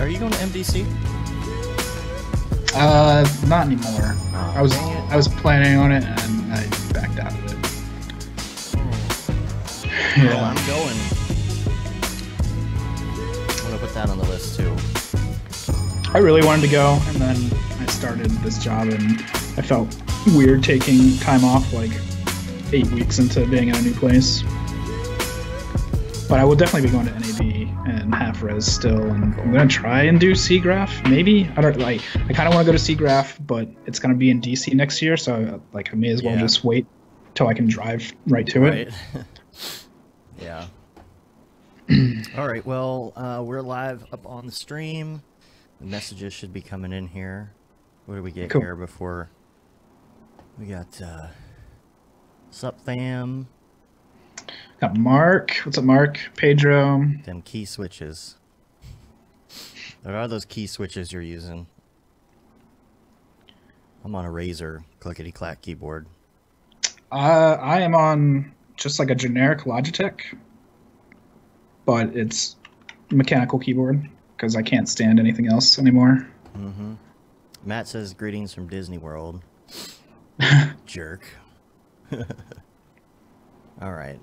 are you going to MDC? Not anymore. I was planning on it and I backed out of it. Yeah. Well, I'm going. I'm gonna put that on the list too. I really wanted to go, and then I started this job, and I felt weird taking time off, like 8 weeks into being at a new place. But I will definitely be going to NAB and half res still, and I'm gonna try and do Graph. Maybe I don't like. I kind of want to go to Graph, but it's gonna be in DC next year, so like I may as well just wait till I can drive right to it. Yeah. All right. Well, we're live up on the stream. The messages should be coming in here. What do we get here before? We got sup fam. Got Mark. What's up, Mark? Pedro. Them key switches. What are those key switches you're using? I'm on a Razer clickety-clack keyboard. I am on just like a generic Logitech, but it's mechanical keyboard because I can't stand anything else anymore. Mm-hmm. Matt says greetings from Disney World. Jerk. All right.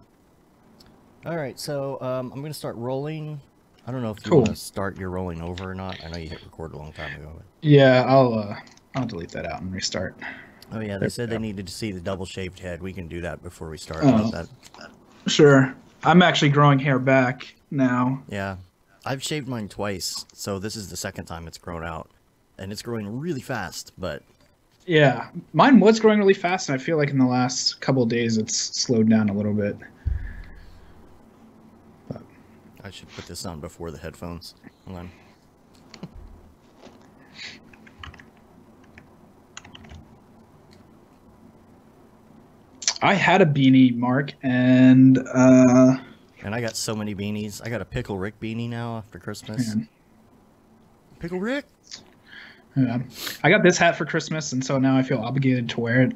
All right, so I'm going to start rolling. I don't know if you want to start your rolling over or not. I know you hit record a long time ago. But... Yeah, I'll delete that out and restart. Oh yeah, they said they needed to see the double shaved head. We can do that before we start. Sure. I'm actually growing hair back now. Yeah, I've shaved mine twice, so this is the second time it's grown out, and it's growing really fast. But yeah, mine was growing really fast, and I feel like in the last couple of days it's slowed down a little bit. But... I should put this on before the headphones. Hold on. I had a beanie, Mark, and I got so many beanies. I got a Pickle Rick beanie now after Christmas. Man. Pickle Rick? Yeah. I got this hat for Christmas, and so now I feel obligated to wear it.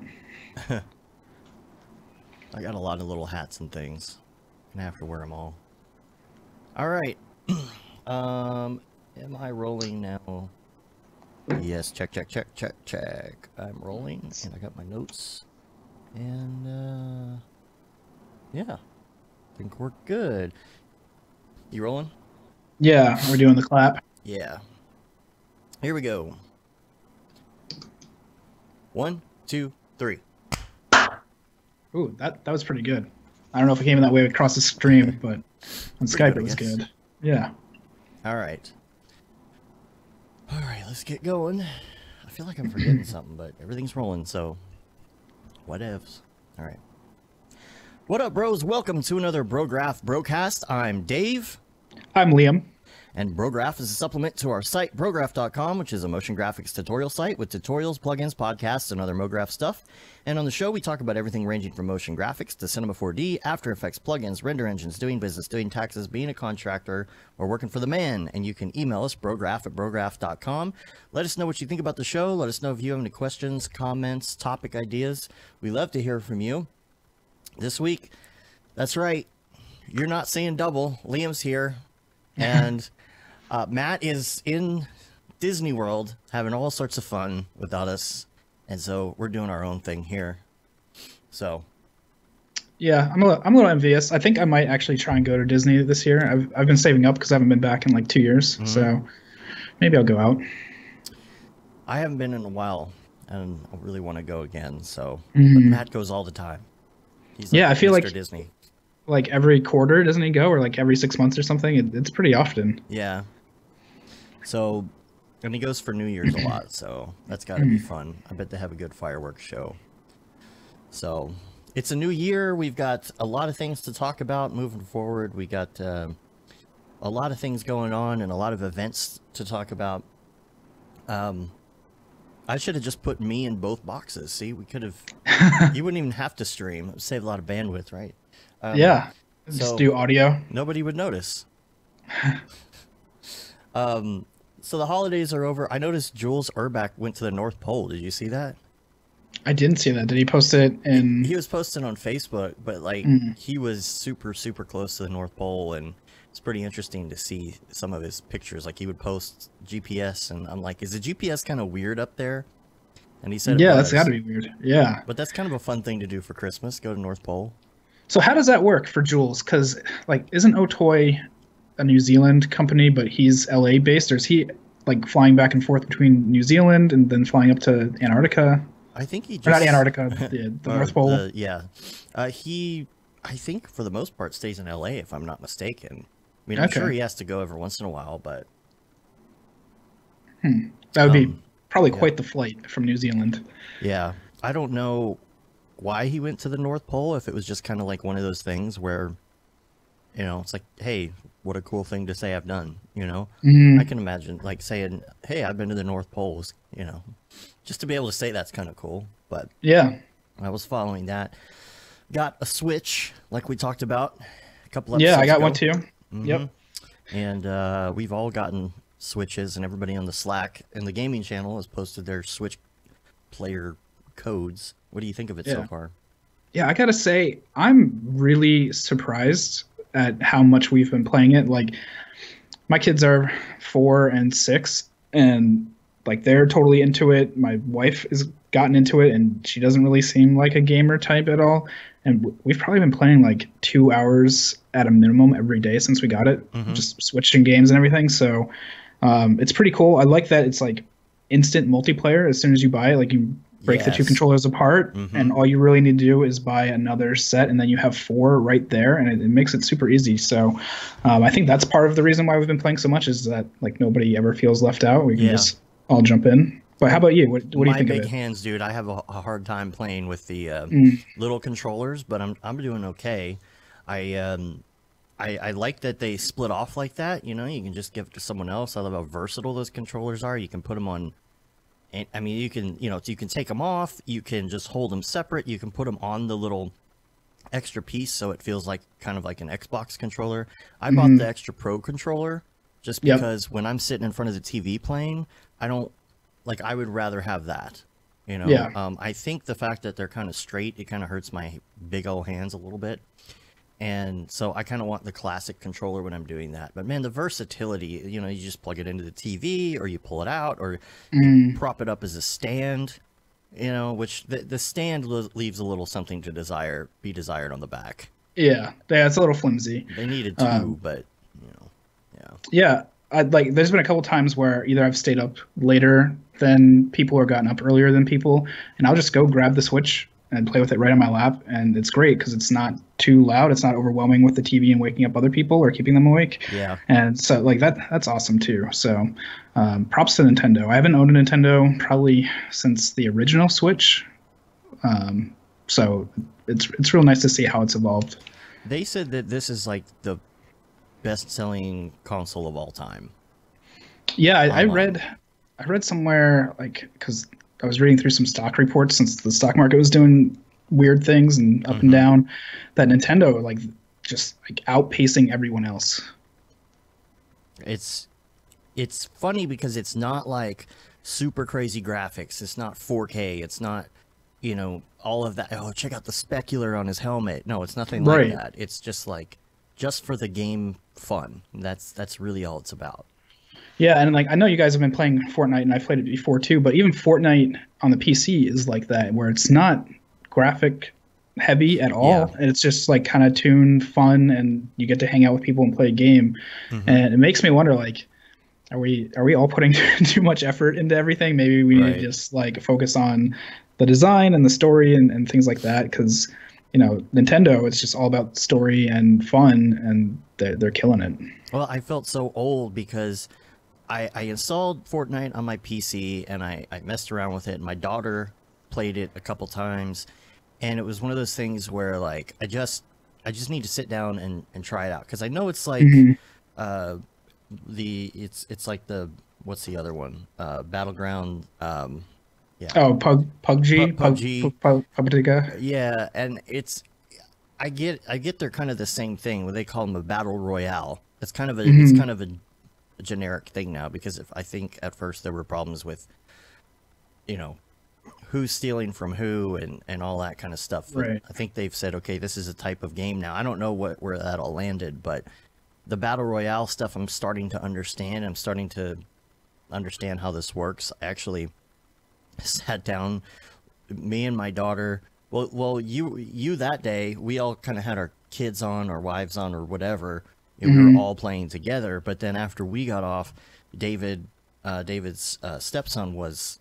I got a lot of little hats and things. I'm gonna have to wear them all. All right. Am I rolling now? Yes. Check. I'm rolling, and I got my notes. And, yeah, I think we're good. You rolling? Yeah, we're doing the clap. Yeah. Here we go. 1, 2, 3. Ooh, that was pretty good. I don't know if it came in that way across the stream, but on Skype it was good. Yeah. All right. All right, let's get going. I feel like I'm forgetting something, but everything's rolling, so... Whatevs. All right. What up, bros? Welcome to another Brograph Brocast. I'm Dave. I'm Liam. And Brograph is a supplement to our site, Brograph.com, which is a motion graphics tutorial site with tutorials, plugins, podcasts, and other Mograph stuff. And on the show, we talk about everything ranging from motion graphics to Cinema 4D, After Effects, plugins, render engines, doing business, doing taxes, being a contractor, or working for the man. And you can email us, brograph@brograph.com. Let us know what you think about the show. Let us know if you have any questions, comments, topic ideas. We love to hear from you. This week, that's right, you're not seeing double. Liam's here. And Matt is in Disney World having all sorts of fun without us. And so we're doing our own thing here. So. Yeah, I'm a little envious. I think I might actually try and go to Disney this year. I've been saving up because I haven't been back in like 2 years. Mm-hmm. So maybe I'll go out. I haven't been in a while and I really want to go again. So but Matt goes all the time. He's like, I feel Mr. like Disney. Like every quarter, doesn't he go? Or like every 6 months or something? It's pretty often. Yeah. So, and he goes for New Year's a lot, so that's got to be fun. I bet they have a good fireworks show. So, it's a new year. We've got a lot of things to talk about moving forward. We got a lot of things going on and a lot of events to talk about. I should have just put me in both boxes. See, we could have... You wouldn't even have to stream. It would save a lot of bandwidth, right? Yeah, just do audio. Nobody would notice. So the holidays are over. I noticed Jules Urbach went to the North Pole. Did you see that? I didn't see that. Did he post it in... He was posting on Facebook, but like he was super, super close to the North Pole, and it's pretty interesting to see some of his pictures. Like he would post GPS, and I'm like, is the GPS kind of weird up there? And he said, Yeah, it that's got was. to be weird. Yeah. But that's kind of a fun thing to do for Christmas. Go to North Pole. So how does that work for Jules? Because like, isn't Otoy a New Zealand company, but he's LA based, or is he like flying back and forth between New Zealand and then flying up to Antarctica? I think he just Or not Antarctica, the North Pole. yeah, he, I think for the most part stays in LA if I'm not mistaken. I mean, I'm sure he has to go every once in a while, but that would be probably quite the flight from New Zealand. Yeah, I don't know why he went to the North Pole. If it was just kind of like one of those things where, you know, it's like, hey, what a cool thing to say I've done, you know? I can imagine like saying, hey, I've been to the North Poles, you know, just to be able to say that's kind of cool. But yeah, I was following that. Got a Switch, like we talked about a couple episodes yeah, I got ago. one too. Yep. And we've all gotten Switches, and everybody on the Slack and the gaming channel has posted their Switch player codes. What do you think of it so far? Yeah, I gotta say, I'm really surprised at how much we've been playing it. Like, my kids are 4 and 6, and like they're totally into it. My wife has gotten into it, and she doesn't really seem like a gamer type at all. And we've probably been playing like 2 hours at a minimum every day since we got it, just switching games and everything. So it's pretty cool. I like that it's like instant multiplayer as soon as you buy it. Like you break the two controllers apart, and all you really need to do is buy another set, and then you have 4 right there, and it makes it super easy. So I think that's part of the reason why we've been playing so much, is that like nobody ever feels left out. We can just all jump in. But how about you? What do you think of it? My big hands, dude. I have a hard time playing with the little controllers, but I'm doing okay. I like that they split off like that. You know, you can just give it to someone else. I love how versatile those controllers are. You can put them on. I mean, you can take them off. You can just hold them separate. You can put them on the little extra piece, so it feels like kind of like an Xbox controller. I bought the extra Pro controller just because when I'm sitting in front of the TV playing, I would rather have that. You know, I think the fact that they're kind of straight, it kind of hurts my big old hands a little bit. And so I kind of want the classic controller when I'm doing that. But man, the versatility, you know, you just plug it into the TV, or you pull it out, or you prop it up as a stand, you know, which the stand leaves a little something to be desired on the back. Yeah, it's a little flimsy. They needed to, but, you know, Yeah, there's been a couple times where either I've stayed up later than people or gotten up earlier than people, and I'll just go grab the Switch and play with it right on my lap, and it's great because it's not too loud. It's not overwhelming with the TV and waking up other people or keeping them awake. Yeah. And so like that's awesome too. So props to Nintendo. I haven't owned a Nintendo probably since the original Switch. So it's real nice to see how it's evolved. They said that this is like the best-selling console of all time. Yeah, I read somewhere, like, because I was reading through some stock reports since the stock market was doing weird things and up and down, that Nintendo like just like outpacing everyone else. It's funny because it's not like super crazy graphics. It's not 4K. It's not, you know, all of that. Oh, check out the specular on his helmet. No, it's nothing like that. It's just like just for the game fun. That's really all it's about. Yeah, and like I know you guys have been playing Fortnite, and I've played it before too, but even Fortnite on the PC is like that, where it's not graphic heavy at all, and it's just like kind of tuned fun, and you get to hang out with people and play a game. And it makes me wonder, like, are we all putting too much effort into everything? Maybe we need to just like focus on the design and the story and things like that, because you know, Nintendo, it's just all about story and fun, and they're killing it. Well, I felt so old because I installed Fortnite on my PC, and I messed around with it, and my daughter played it a couple times, and it was one of those things where like I just need to sit down and try it out, because I know it's like it's like the, what's the other one, Battleground, PUBG. Yeah, and I get they're kind of the same thing, where they call them a battle royale. It's kind of a generic thing now, because I think at first there were problems with, you know, who's stealing from who and all that kind of stuff. I think they've said, okay, this is a type of game now. I don't know where that all landed, but the battle royale stuff I'm starting to understand. I'm starting to understand how this works. I actually sat down, me and my daughter. Well, you that day, we all kind of had our kids on, our wives on, or whatever. And we were all playing together. But then after we got off, David's stepson was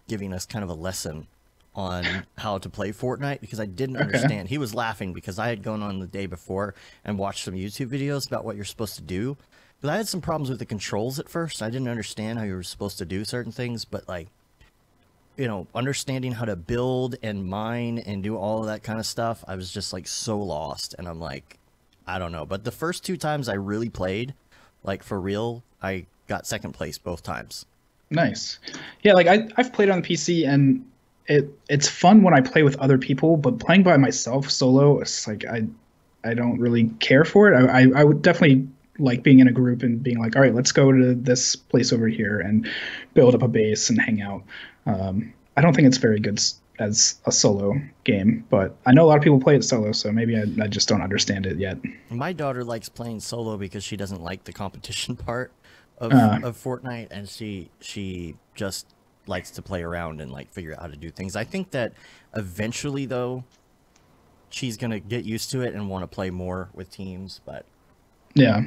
giving us kind of a lesson on how to play Fortnite, because I didn't understand. He was laughing because I had gone on the day before and watched some YouTube videos about what you're supposed to do. But I had some problems with the controls at first. I didn't understand how you were supposed to do certain things, but like, you know, understanding how to build and mine and do all of that kind of stuff, I was just like so lost. And I'm like, I don't know. But the first 2 times I really played, like for real, I got second place both times. Nice. Yeah, like I've played on the PC, and it's fun when I play with other people, but playing by myself solo, it's like I don't really care for it. I would definitely like being in a group and being like, all right, let's go to this place over here and build up a base and hang out. I don't think it's very good as a solo game, but I know a lot of people play it solo, so maybe I just don't understand it yet. My daughter likes playing solo because she doesn't like the competition part of Fortnite, and she just likes to play around and like figure out how to do things. I think that eventually, though, she's gonna get used to it and want to play more with teams. But yeah,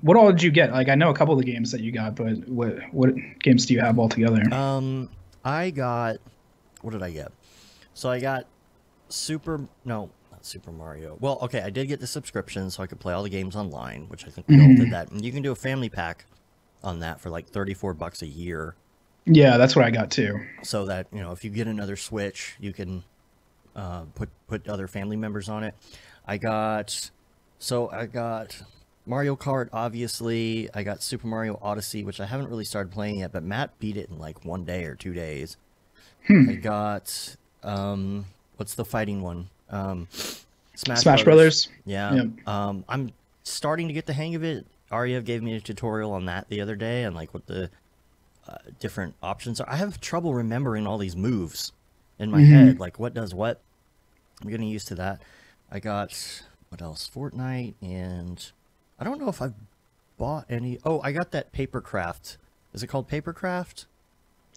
what all did you get? Like, I know a couple of the games that you got, but what games do you have altogether? I got, what did I get? So I got not Super Mario. Well, okay, I did get the subscription so I could play all the games online, which I think we all did that. And you can do a family pack on that for like $34 a year. Yeah, that's what I got too. So that, you know, if you get another Switch, you can put other family members on it. I got Mario Kart, obviously. I got Super Mario Odyssey, which I haven't really started playing yet, but Matt beat it in like 1 day or 2 days. I got, what's the fighting one? Smash Brothers. Yeah. Yep. I'm starting to get the hang of it. Arya gave me a tutorial on that the other day, and like what the different options are. I have trouble remembering all these moves in my head, like what does what. I'm getting used to that. I got, what else? Fortnite, and I don't know if I've bought any. Oh, I got that Papercraft. Is it called Papercraft?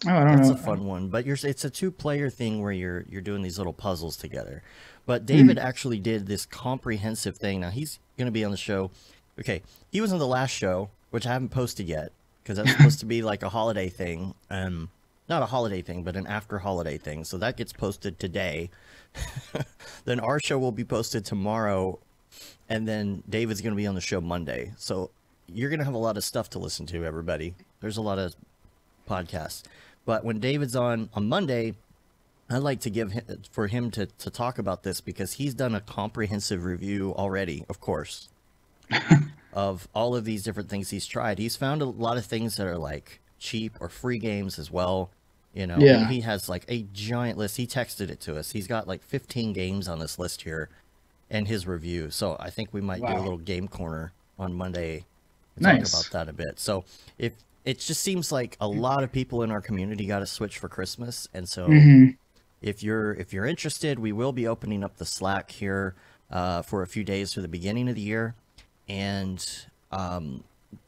Oh, I don't know. That's a fun one, but it's a 2-player thing where you're doing these little puzzles together. But David actually did this comprehensive thing. Now he's going to be on the show. Okay, he was on the last show, which I haven't posted yet because that's supposed to be like a holiday thing. Not a holiday thing, but an after holiday thing. So that gets posted today. Then our show will be posted tomorrow, and then David's going to be on the show Monday. So you're going to have a lot of stuff to listen to, everybody. There's a lot of podcasts. But when David's on Monday, I'd like to give for him to talk about this, because he's done a comprehensive review already, of course, of all of these different things he's tried. He's found a lot of things that are like cheap or free games as well. You know, yeah. And he has like a giant list. He texted it to us. He's got like 15 games on this list here and his review. So I think we might do a little game corner on Monday and talk about that a bit. So if it just seems like a lot of people in our community got a Switch for Christmas, and so if you're interested, we will be opening up the Slack here for a few days for the beginning of the year, and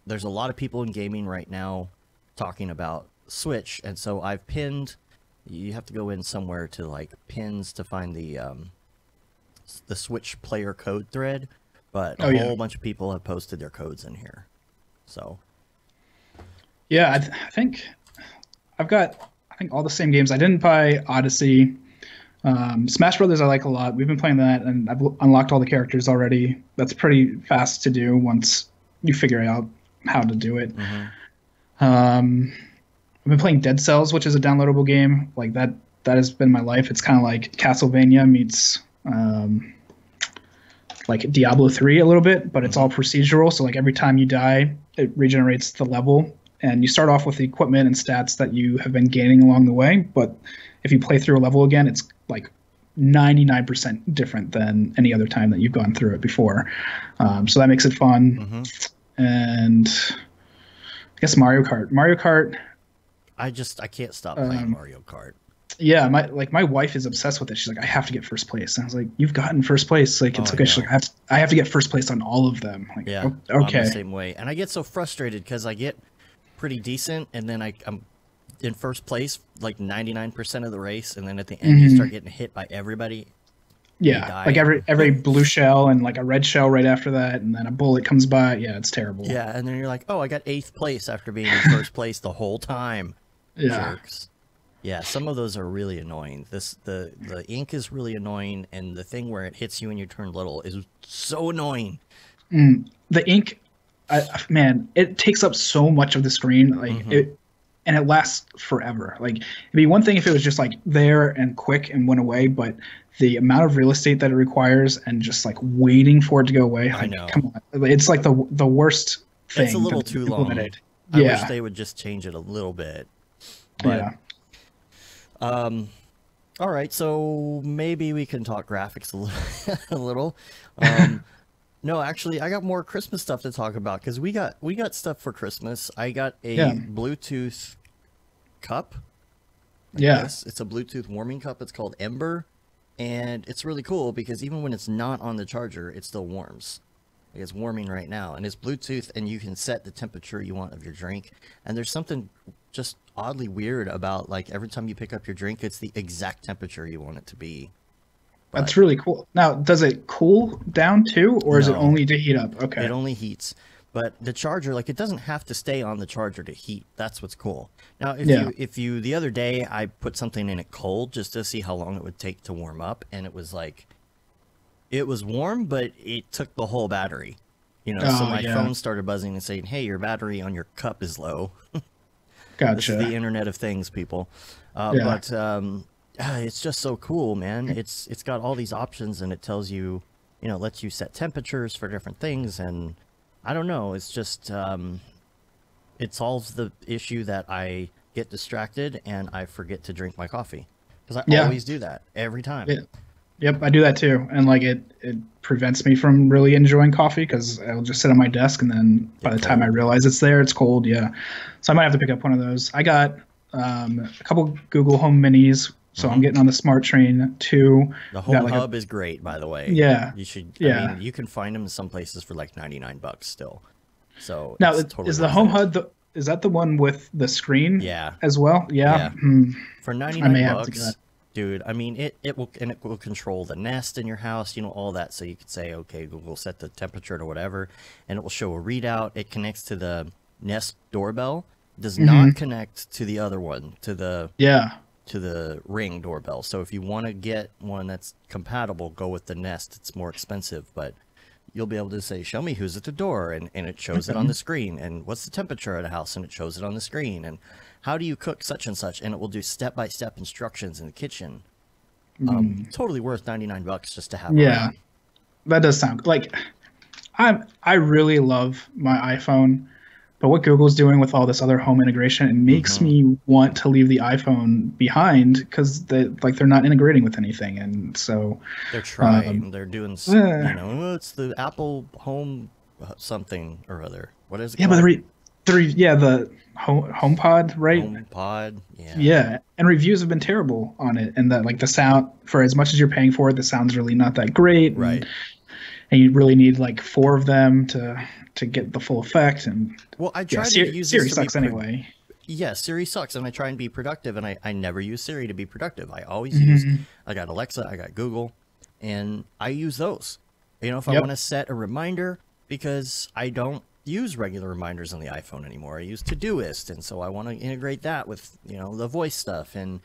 there's a lot of people in gaming right now talking about Switch, and so I've pinned. You have to go in somewhere to like pins to find the Switch player code thread, but a whole bunch of people have posted their codes in here, so. Yeah, I think I've got all the same games. I didn't buy Odyssey. Smash Brothers I like a lot. We've been playing that, and I've unlocked all the characters already. That's pretty fast to do once you figure out how to do it. I've been playing Dead Cells, which is a downloadable game. Like that has been my life. It's kind of like Castlevania meets like Diablo 3 a little bit, but it's all procedural. So like every time you die, it regenerates the level. And you start off with the equipment and stats that you have been gaining along the way. But if you play through a level again, it's like 99% different than any other time that you've gone through it before. So that makes it fun. And I guess Mario Kart. I can't stop playing Mario Kart. Yeah, my wife is obsessed with it. She's like, I have to get first place. And I was like, you've gotten first place. Like, it's Oh, okay. I She's know. like, I have to get first place on all of them. Like, Yeah, I'm the okay. same way. And I get so frustrated because I get pretty decent, and then I'm in first place like 99% of the race, and then at the end you start getting hit by everybody. You Yeah, die. like every blue shell and like a red shell right after that, and then a bullet comes by. Yeah, it's terrible. Yeah, and then you're like, oh, I got 8th place after being in first place the whole time. Yeah. Jerks. Yeah, some of those are really annoying. The ink is really annoying, and the thing where it hits you when you turn little is so annoying. The ink, man, it takes up so much of the screen. Like it, and it lasts forever. Like, it'd be one thing if it was just like there and quick and went away, but the amount of real estate that it requires and just like waiting for it to go away. Like, I know. Come on, it's like the worst thing. It's a little that's too long. implemented. I Yeah. wish they would just change it a little bit. But, Yeah. All right, so maybe we can talk graphics a little. No, actually, I got more Christmas stuff to talk about because we got stuff for Christmas. I got a Bluetooth cup. Yeah. It's a Bluetooth warming cup. It's called Ember, and it's really cool because even when it's not on the charger, it still warms. Like, it's warming right now, and it's Bluetooth, and you can set the temperature you want of your drink. And there's something just oddly weird about, like, every time you pick up your drink, it's the exact temperature you want it to be. That's really cool. Now, does it cool down too, or is it No. only to heat up? Okay. It only heats. But the charger, like, it doesn't have to stay on the charger to heat. That's what's cool. Now, if you the other day I put something in it cold just to see how long it would take to warm up, and it was like, it was warm, but it took the whole battery. You know, so my phone started buzzing and saying, "Hey, your battery on your cup is low." Gotcha. This is the Internet of Things, people. But it's just so cool, man. It's got all these options, and it tells you, you know, lets you set temperatures for different things, and I don't know. It's just it solves the issue that I get distracted and I forget to drink my coffee, because I always do that every time. Yeah. Yep, I do that too, and like it prevents me from really enjoying coffee because I'll just sit on my desk, and then by the time I realize it's there, it's cold. Yeah, so I might have to pick up one of those. I got a couple Google Home Minis, so I'm getting on the smart train too. The Home Hub is great, by the way. Yeah, you should. Yeah, I mean, you can find them in some places for like $99 still. So now, it's totally is the Home Hub is that the one with the screen? Yeah. As well. Yeah. For $99. Dude, I mean, it will control the Nest in your house, you know, all that. So you could say, okay, Google, set the temperature to whatever, and it will show a readout. It connects to the Nest doorbell. Does not connect to the other one, to the Ring doorbell. So if you want to get one that's compatible, go with the Nest. It's more expensive, but you'll be able to say, show me who's at the door, and it shows it on the screen, and what's the temperature of the house, and it shows it on the screen, and how do you cook such and such, and it will do step-by-step instructions in the kitchen. Totally worth $99 just to have. Yeah, that does sound like I really love my iPhone, but what Google's doing with all this other home integration, it makes me want to leave the iPhone behind because they're not integrating with anything, and so they're trying. They're doing, you know, it's the Apple Home something or other. What is it? Yeah, called? but the HomePod, right? HomePod, yeah. Yeah, and reviews have been terrible on it, and that, like, the sound, for as much as you're paying for it, the sound's really not that great, right? And you really need like 4 of them to get the full effect. And well, I try to use Siri sucks anyway. Yeah, Siri sucks, and I try and be productive, and I never use Siri to be productive. I always use, I got Alexa, I got Google, and I use those. You know, if I want to set a reminder, because I don't use regular reminders on the iPhone anymore. I use Todoist, and so I want to integrate that with, you know, the voice stuff and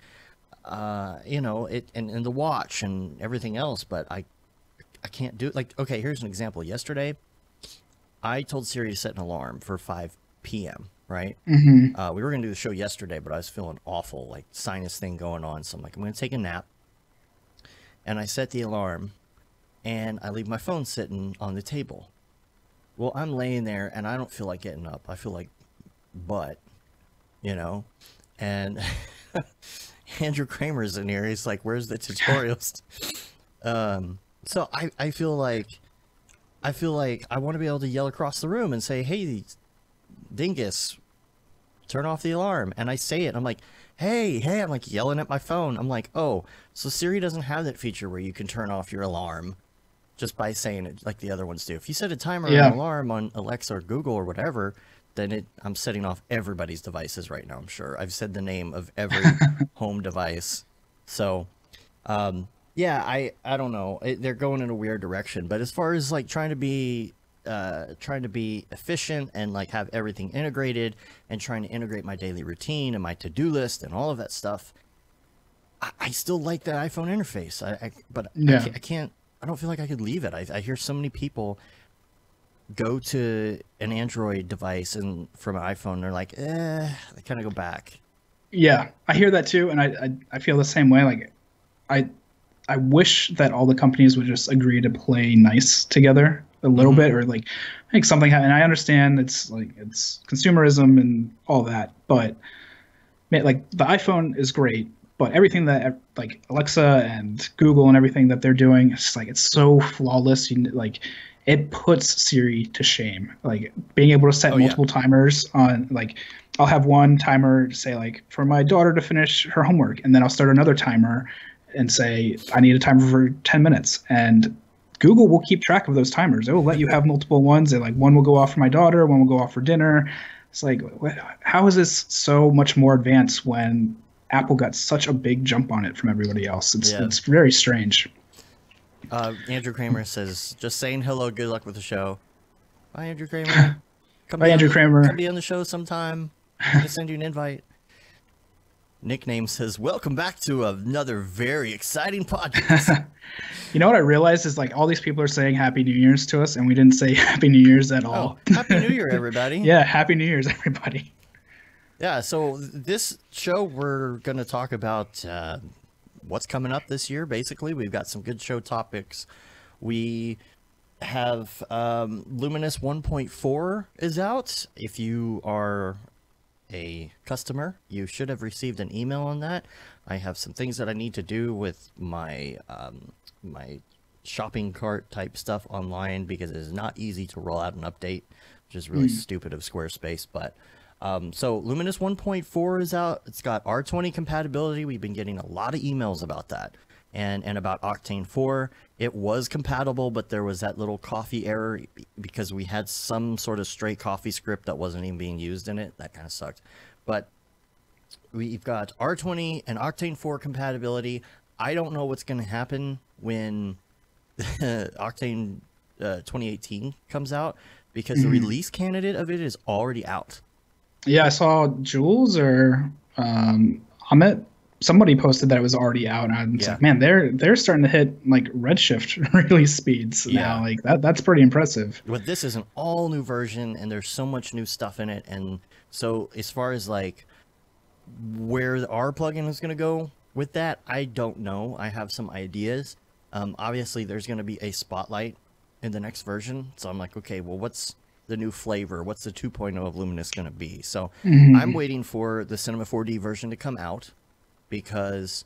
you know, it and the watch and everything else, but I can't do it. Like, okay, here's an example. Yesterday, I told Siri to set an alarm for 5 p.m., right? We were going to do the show yesterday, but I was feeling awful, like sinus thing going on. So I'm like, I'm going to take a nap. And I set the alarm, and I leave my phone sitting on the table. Well, I'm laying there, and I don't feel like getting up. I feel like butt, you know? And Andrew Kramer's in here. He's like, where's the tutorials? So I feel like I want to be able to yell across the room and say, hey, dingus, turn off the alarm. And I say it. I'm like, hey, I'm like yelling at my phone. I'm like, oh, so Siri doesn't have that feature where you can turn off your alarm just by saying it like the other ones do. If you set a timer or an alarm on Alexa or Google or whatever, then I'm setting off everybody's devices right now, I'm sure. I've said the name of every home device. So, yeah, I don't know. They're going in a weird direction. But as far as like trying to be efficient and like have everything integrated and trying to integrate my daily routine and my to-do list and all of that stuff, I still like the iPhone interface. But I can't. I don't feel like I could leave it. I hear so many people go to an Android device and from an iPhone, they're like, they kind of go back. Yeah, I hear that too, and I feel the same way. Like, I wish that all the companies would just agree to play nice together a little bit, or like make something happen. And I understand it's consumerism and all that, but man, like the iPhone is great, but everything that like Alexa and Google and everything that they're doing, it's like it's so flawless. Like it puts Siri to shame. Like being able to set multiple timers on, like I'll have one timer say like for my daughter to finish her homework, and then I'll start another timer and say I need a timer for 10 minutes, and Google will keep track of those timers. It will let you have multiple ones. And like one will go off for my daughter, one will go off for dinner. It's like, how is this so much more advanced when Apple got such a big jump on it from everybody else? It's very strange. Andrew Kramer says, just saying hello, good luck with the show. Bye, Andrew Kramer. Bye, Andrew Kramer. Come be on the show sometime. I'm going to send you an invite. Nickname says, welcome back to another very exciting podcast. You know what I realized is like all these people are saying Happy New Year's to us, and we didn't say Happy New Year's at all. Oh, Happy New Year, everybody. Yeah, Happy New Year's, everybody. Yeah, so this show we're going to talk about what's coming up this year, basically. We've got some good show topics. We have Luminous 1.4 is out. If you are a customer, you should have received an email on that. I have some things that I need to do with my my shopping cart type stuff online, because it is not easy to roll out an update, which is really stupid of Squarespace. But so Luminous 1.4 is out. It's got R20 compatibility. We've been getting a lot of emails about that, and about Octane 4. It was compatible, but there was that little coffee error because we had some sort of stray coffee script that wasn't even being used in it. That kind of sucked. But we've got R20 and Octane 4 compatibility. I don't know what's going to happen when Octane 2018 comes out, because the release candidate of it is already out. Yeah, I saw Jules or Amit. Somebody posted that it was already out, and I was like, man, they're starting to hit like Redshift release speeds now. Like that's pretty impressive. But this is an all new version, and there's so much new stuff in it. And so as far as like where our plugin is going to go with that, I don't know. I have some ideas. Obviously, there's going to be a spotlight in the next version. So I'm like, okay, well, what's the new flavor? What's the 2.0 of Luminous going to be? So I'm waiting for the Cinema 4D version to come out, because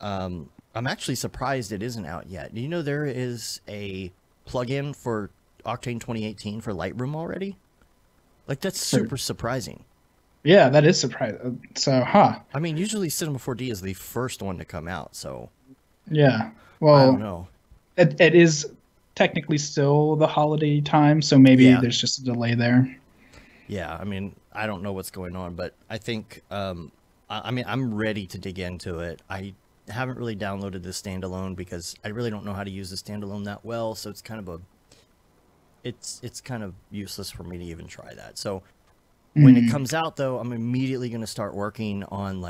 I'm actually surprised it isn't out yet. Do you know there is a plugin for Octane 2018 for Lightroom already? Like, that's super surprising. Yeah, that is surprising. So, I mean, usually Cinema 4D is the first one to come out, so... Yeah, well, I don't know. It is technically still the holiday time, so maybe there's just a delay there. Yeah, I mean, I don't know what's going on, but I think... I mean, I'm ready to dig into it. I haven't really downloaded the standalone because I really don't know how to use the standalone that well. So it's kind of it's kind of useless for me to even try that. So when it comes out, though, I'm immediately going to start working on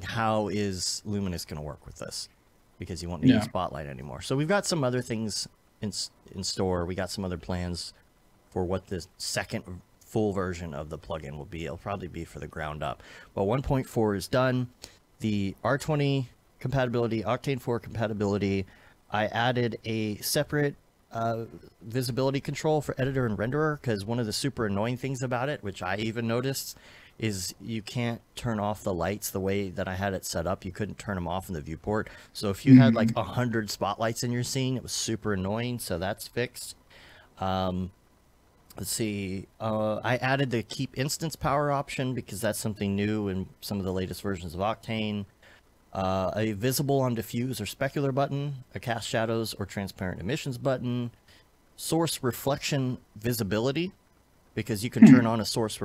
how is Luminous going to work with this, because you won't need a spotlight anymore. So we've got some other things in store. We got some other plans for what the second full version of the plugin will be. It'll probably be for the ground up. But 1.4 is done. The R20 compatibility, Octane 4 compatibility. I added a separate visibility control for editor and renderer, because one of the super annoying things about it, which I even noticed, is you can't turn off the lights the way that I had it set up. You couldn't turn them off in the viewport. So if you had like 100 spotlights in your scene, it was super annoying. So that's fixed. Let's see. I added the keep instance power option because that's something new in some of the latest versions of Octane. A visible on diffuse or specular button, a cast shadows or transparent emissions button, source reflection visibility, because you can turn on a source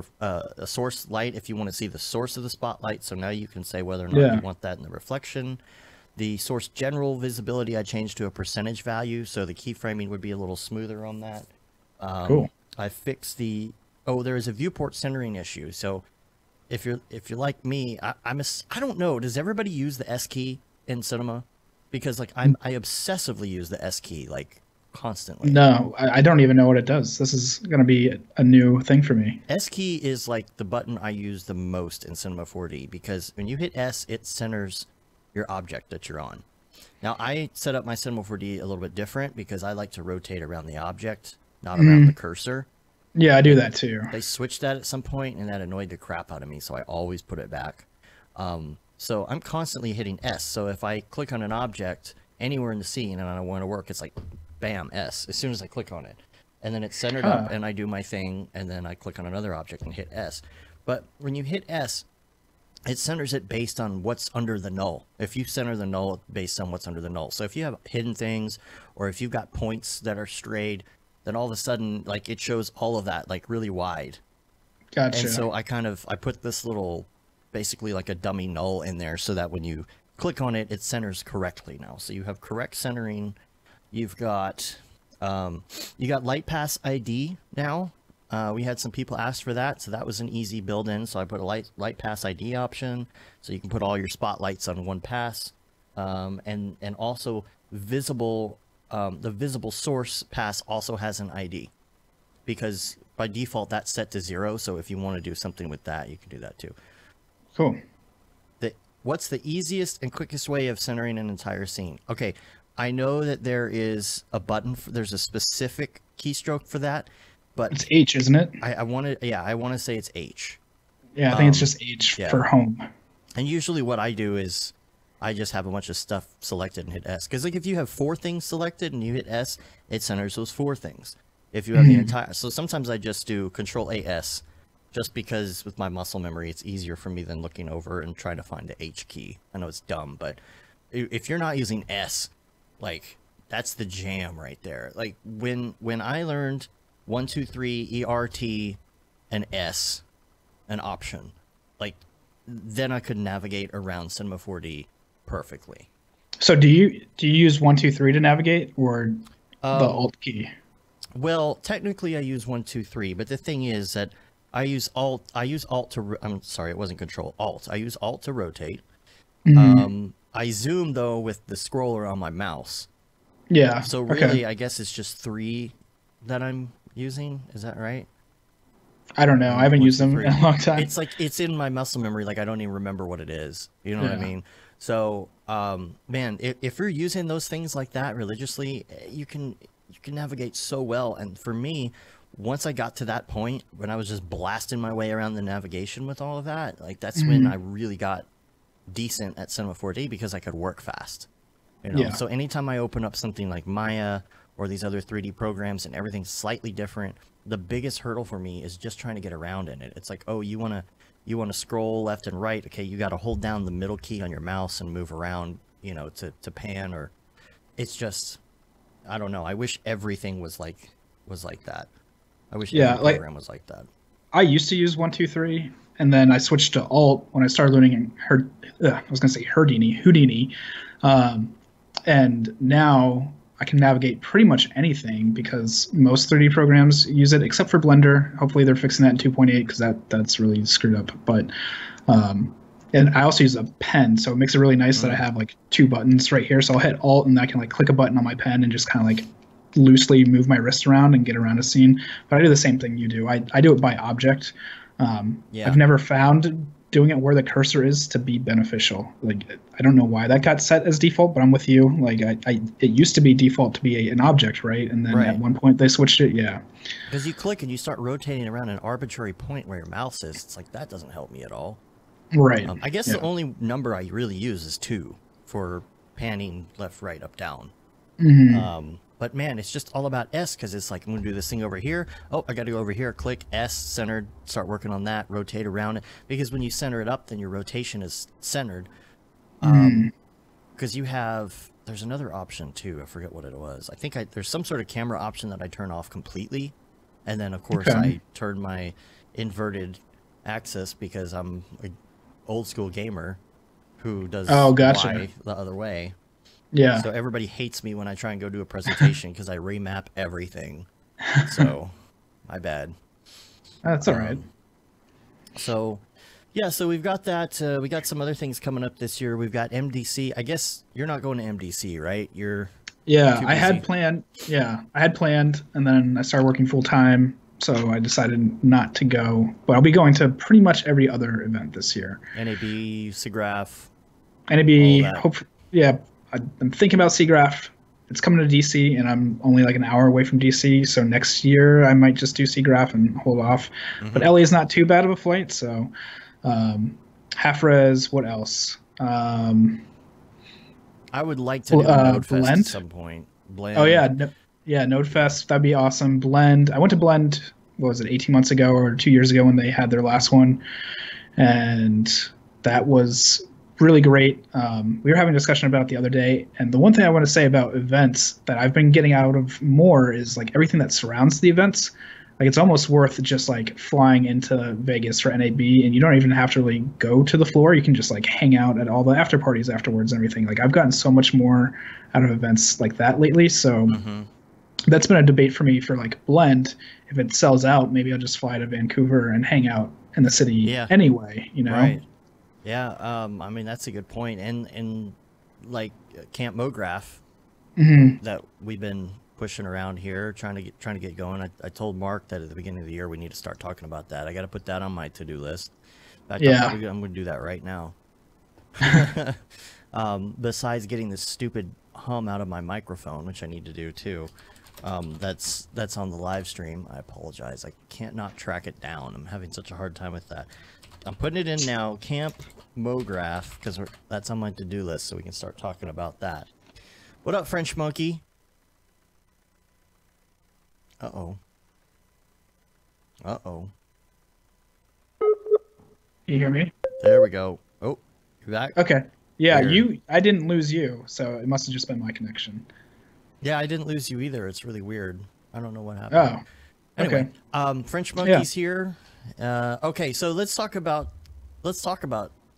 light if you want to see the source of the spotlight. So now you can say whether or not you want that in the reflection. The source general visibility I changed to a percentage value, so the keyframing would be a little smoother on that. Cool. I fixed there is a viewport centering issue. So if you're like me, I don't know. Does everybody use the S key in cinema? Because like I obsessively use the S key like constantly. No, I don't even know what it does. This is going to be a new thing for me. S key is like the button I use the most in Cinema 4D because when you hit S, it centers your object that you're on. Now I set up my Cinema 4D a little bit different because I like to rotate around the object, not around the cursor. Yeah, I do that too. They switched that at some point, and that annoyed the crap out of me, so I always put it back. So I'm constantly hitting S. So if I click on an object anywhere in the scene and I want to work, it's like, bam, S, as soon as I click on it. And then it's centered up, and I do my thing, and then I click on another object and hit S. But when you hit S, it centers it based on what's under the null. If you center the null based on what's under the null. So if you have hidden things, or if you've got points that are strayed, then all of a sudden, like, it shows all of that, like, really wide. Gotcha. And so I put this little, basically like a dummy null in there so that when you click on it, it centers correctly now. So you have correct centering. You've got, you got light pass ID now. We had some people ask for that, so that was an easy build-in. So I put a light pass ID option, so you can put all your spotlights on one pass, and also visible. The visible source pass also has an ID, because by default that's set to 0. So if you want to do something with that, you can do that too. Cool. What's the easiest and quickest way of centering an entire scene? Okay, I know that there is a button. There's a specific keystroke for that, but it's H, isn't it? I want to say it's H. Yeah, I think it's just H for home. And usually what I do is I just have a bunch of stuff selected and hit S. Because like if you have 4 things selected and you hit S, it centers those 4 things. If you have the entire... So sometimes I just do Control-A-S, just because with my muscle memory, it's easier for me than looking over and trying to find the H key. I know it's dumb, but if you're not using S, like, that's the jam right there. Like, when I learned 1, 2, 3, ERT, and S, an option, like, then I could navigate around Cinema 4D perfectly. So do you use 1, 2, 3 to navigate, or the Alt key? Well, technically I use 1, 2, 3, but the thing is that I use Alt to, I'm sorry, it wasn't Control, Alt. I use Alt to rotate. I zoom though with the scroller on my mouse. Yeah. So really, I guess it's just 3 that I'm using. Is that right? I don't know. I haven't used them in a long time. It's like, it's in my muscle memory. Like, I don't even remember what it is. You know what I mean? So, man, if you're using those things like that religiously, you can navigate so well. And for me, once I got to that point, when I was just blasting my way around the navigation with all of that, like, that's when I really got decent at Cinema 4D, because I could work fast. You know? So anytime I open up something like Maya or these other 3D programs and everything's slightly different, the biggest hurdle for me is just trying to get around in it. It's like, oh, you want to scroll left and right. Okay, you got to hold down the middle key on your mouse and move around, you know, to pan, or it's just, I don't know. I wish everything was like that. I wish every program was like that. I used to use 1, 2, 3, and then I switched to Alt when I started learning Houdini. And now I can navigate pretty much anything, because most 3D programs use it, except for Blender. Hopefully they're fixing that in 2.8, because that's really screwed up. But and I also use a pen, so it makes it really nice that I have like 2 buttons right here. So I'll hit Alt, and I can like click a button on my pen and just kind of like loosely move my wrist around and get around a scene. But I do the same thing you do. I do it by object. I've never found doing it where the cursor is to be beneficial. Like, I don't know why that got set as default, but I'm with you. Like, it used to be default to be an object, right? And then at one point they switched it. Yeah. Because you click and you start rotating around an arbitrary point where your mouse is. It's like, that doesn't help me at all. Right. I guess the only number I really use is 2 for panning left, right, up, down. But man, it's just all about S, because it's like, I'm going to do this thing over here. Oh, I got to go over here, click S, centered, start working on that, rotate around it. Because when you center it up, then your rotation is centered. Because you have, there's another option too. I forget what it was. I think there's some sort of camera option that I turn off completely. And then, of course, I turn my inverted axis because I'm an old school gamer who does Y the other way. Yeah. So everybody hates me when I try and go do a presentation because I remap everything. So, my bad. That's all right. So, yeah, so we've got that. We got some other things coming up this year. We've got MDC. I guess you're not going to MDC, right? I had planned. Yeah, I had planned, and then I started working full time, so I decided not to go. But I'll be going to pretty much every other event this year. NAB, SIGGRAPH. NAB, I'm thinking about SIGGRAPH. It's coming to DC, and I'm only like an hour away from DC, so next year I might just do SIGGRAPH and hold off. But LA is not too bad of a flight, so half res. What else? I would like to do NodeFest at some point. Blend. Oh yeah, NodeFest. That'd be awesome. Blend. I went to Blend. What was it? 18 months ago or 2 years ago when they had their last one, and that was really great. We were having a discussion about it the other day, and the one thing I want to say about events that I've been getting out of more is like everything that surrounds the events. Like it's almost worth just like flying into Vegas for NAB, and you don't even have to really go to the floor. You can just like hang out at all the after parties afterwards and everything. Like I've gotten so much more out of events like that lately. So that's been a debate for me for like Blend. If it sells out, maybe I'll just fly to Vancouver and hang out in the city anyway, you know? Right. Yeah. I mean, that's a good point. And like Camp Mograph that we've been pushing around here, trying to get going. I told Mark that at the beginning of the year we need to start talking about that. I got to put that on my to-do list. In fact, I'm going to do that right now. Besides getting this stupid hum out of my microphone, which I need to do too. That's on the live stream. I apologize. I can't not track it down. I'm having such a hard time with that. I'm putting it in now, Camp Mograph, because that's on my to-do list, so we can start talking about that. What up, French Monkey? Uh-oh. Uh-oh. You hear me? There we go. Oh, you back? Okay. Yeah, I didn't lose you, so it must have just been my connection. Yeah, I didn't lose you either. It's really weird. I don't know what happened. Oh. Anyway, French Monkey's here. Okay, so let's talk about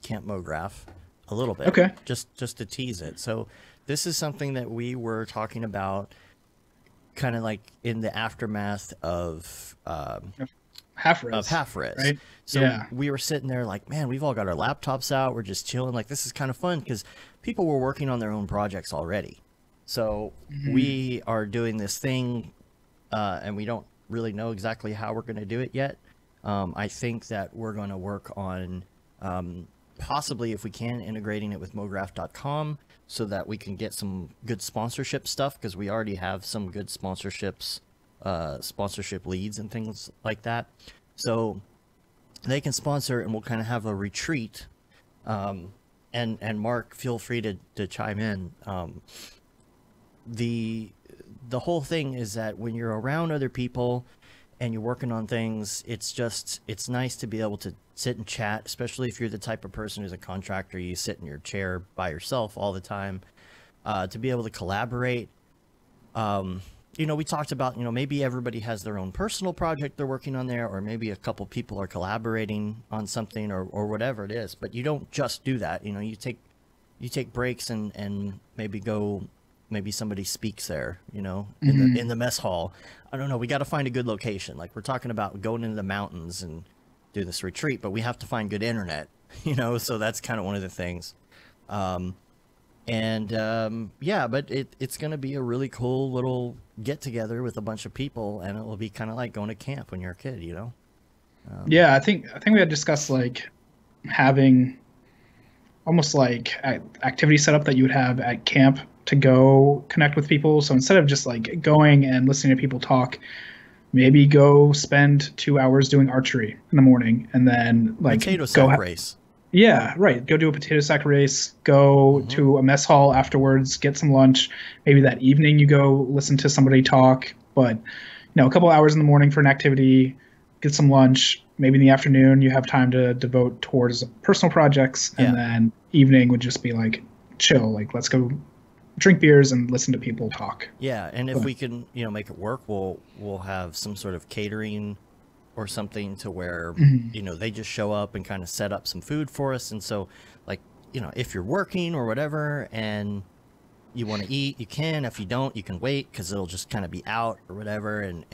Camp Mograph a little bit. Okay. Just to tease it. So this is something that we were talking about kind of like in the aftermath of half-res. Right? So we were sitting there like, man, we've all got our laptops out. We're just chilling. Like, this is kind of fun because people were working on their own projects already. So we are doing this thing and we don't really know exactly how we're going to do it yet. I think that we're going to work on possibly, if we can, integrating it with Mograph.com so that we can get some good sponsorship stuff, because we already have some good sponsorship leads and things like that. So they can sponsor and we'll kind of have a retreat. And Mark, feel free to chime in. The whole thing is that when you're around other people and you're working on things, it's nice to be able to sit and chat, especially if you're the type of person who's a contractor. You sit in your chair by yourself all the time, to be able to collaborate. You know, we talked about, maybe everybody has their own personal project they're working on there, or maybe a couple people are collaborating on something or whatever it is, but you don't just do that. You take breaks and maybe somebody speaks there, in the mess hall. I don't know. We got to find a good location. Like, we're talking about going into the mountains and do this retreat, but we have to find good internet, so that's kind of one of the things. Yeah, but it's going to be a really cool little get together with a bunch of people, and it will be kind of like going to camp when you're a kid, Yeah, I think we had discussed like having almost like activity set up that you would have at camp to go connect with people. So instead of just like going and listening to people talk, maybe go spend 2 hours doing archery in the morning, and then like potato sack race. Yeah, right. Go do a potato sack race, go to a mess hall afterwards, get some lunch. Maybe that evening you go listen to somebody talk. But, a couple hours in the morning for an activity, get some lunch. Maybe in the afternoon you have time to devote towards personal projects. And then evening would just be like chill. Like, let's go drink beers and listen to people talk. Yeah, and if we can, make it work, we'll have some sort of catering or something to where, they just show up and kind of set up some food for us. And so, like, if you're working or whatever and you want to eat, you can. If you don't, you can wait because it'll just kind of be out or whatever. And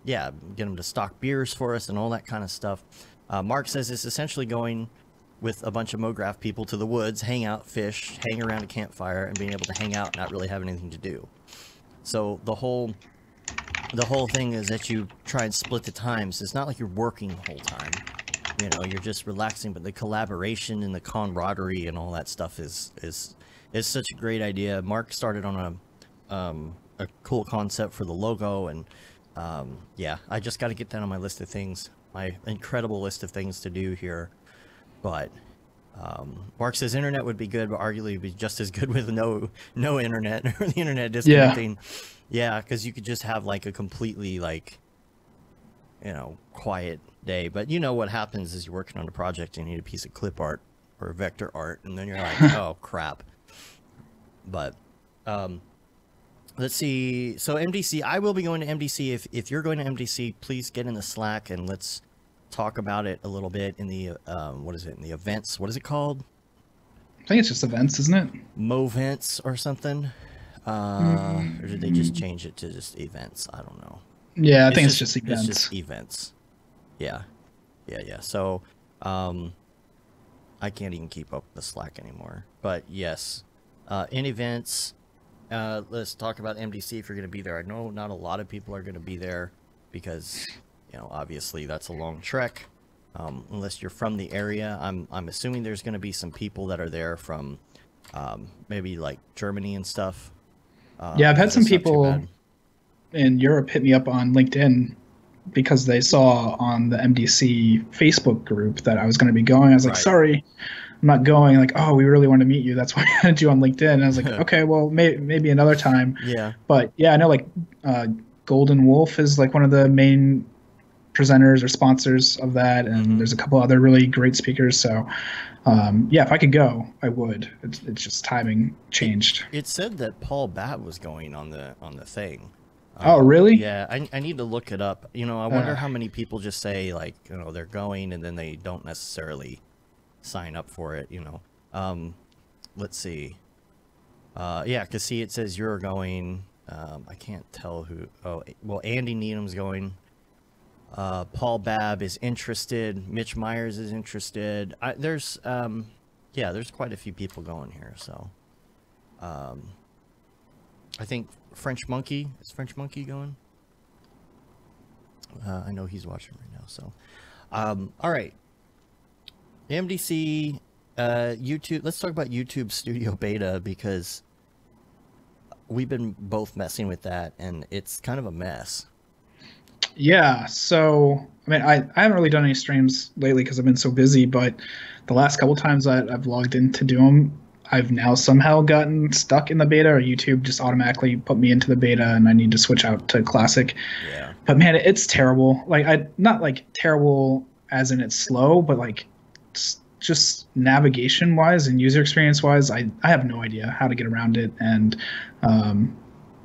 get them to stock beers for us and all that kind of stuff. Mark says it's essentially going with a bunch of Mograph people to the woods, hang out, fish, hang around a campfire, and being able to hang out and not really have anything to do. So the whole thing is that you try and split the times. It's not like you're working the whole time. You're just relaxing, but the collaboration and the camaraderie and all that stuff is such a great idea. Mark started on a cool concept for the logo, and I just got to get that on my list of things, my incredible list of things to do here. But Mark says internet would be good, but arguably would be just as good with no internet or the internet disconnecting. Yeah, because you could just have like a completely quiet day. But what happens is you're working on a project and you need a piece of clip art or vector art, and then you're like, oh crap. But let's see. So MDC, I will be going to MDC. If you're going to MDC, please get in the Slack and let's talk about it a little bit in the in the events. What is it called? I think it's just events, isn't it? Movents or something. Or did they just change it to just events? I don't know. Yeah, I think it's just events. It's just events. Yeah. So I can't even keep up with the Slack anymore. But yes, in events, let's talk about MDC if you're going to be there. I know not a lot of people are going to be there because obviously that's a long trek. Unless you're from the area, I'm assuming there's going to be some people that are there from maybe like Germany and stuff. Yeah, I've had some people in Europe hit me up on LinkedIn because they saw on the MDC Facebook group that I was going to be going. I was like, sorry, I'm not going. Like, oh, we really want to meet you. That's why I had you on LinkedIn. And I was like, okay, well, maybe another time. Yeah. But yeah, I know like Golden Wolf is like one of the main presenters or sponsors of that, and there's a couple other really great speakers. So if I could go, I would. It's just timing changed. It said that Paul Babb was going on the thing. Oh, really? Yeah, I need to look it up. I wonder how many people just say like they're going and then they don't necessarily sign up for it. Let's see. Because see, it says you're going. I can't tell who. Oh, well, Andy Needham's going. Paul Babb is interested. Mitch Myers is interested. There's quite a few people going here. So, I think French Monkey going. I know he's watching right now. So, all right. MDC, YouTube. Let's talk about YouTube Studio Beta because we've been both messing with that, and it's kind of a mess. Yeah, so I mean, I haven't really done any streams lately because I've been so busy, but the last couple times that I've logged in to do them, I've now somehow gotten stuck in the beta, or YouTube just automatically put me into the beta and I need to switch out to classic. Yeah. But man, it's terrible. Like, not like terrible as in it's slow, but like just navigation wise and user experience wise, I have no idea how to get around it. And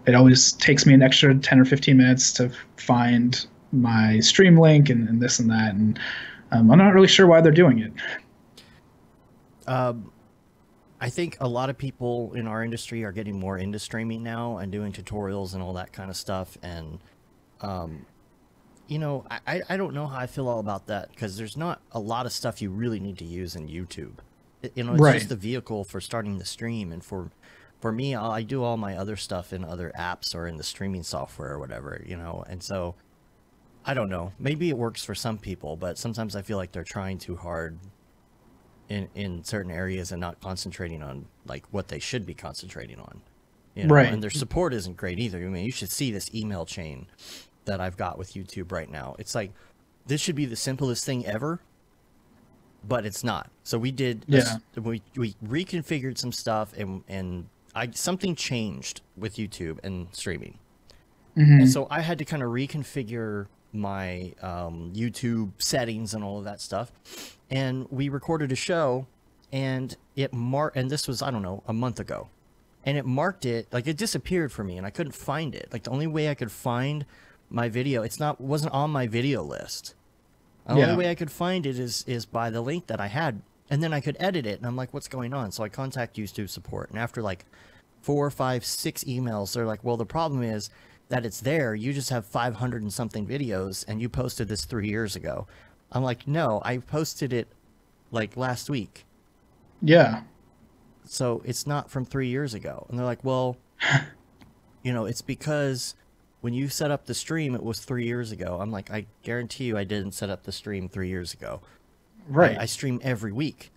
it always takes me an extra 10 or 15 minutes to find my stream link and this and that. And I'm not really sure why they're doing it. I think a lot of people in our industry are getting more into streaming now and doing tutorials and all that kind of stuff. And, I don't know how I feel all about that because there's not a lot of stuff you really need to use in YouTube. It's just the vehicle for starting the stream. And for me, I do all my other stuff in other apps or in the streaming software or whatever, and so I don't know. Maybe it works for some people, but sometimes I feel like they're trying too hard in certain areas and not concentrating on like what they should be concentrating on. And their support isn't great either. I mean, you should see this email chain that I've got with YouTube right now. It's like, this should be the simplest thing ever. but it's not. So we did, Yeah. we reconfigured some stuff, and something changed with YouTube and streaming. And so I had to kind of reconfigure my YouTube settings and all of that stuff. And we recorded a show, and and this was, I don't know, a month ago. And it marked it, like it disappeared for me, and I couldn't find it. Like the only way I could find my video, wasn't on my video list. The only way I could find it is by the link that I had. And then I could edit it, and I'm like, what's going on? So I contact YouTube support, and after like 4, 5, 6 emails, they're like, well, the problem is that it's there. You just have 500 and something videos, and you posted this 3 years ago. I'm like, no, I posted it like last week. Yeah. So it's not from 3 years ago. And they're like, well, it's because when you set up the stream, it was 3 years ago. I'm like, I guarantee you I didn't set up the stream 3 years ago. Right. I stream every week.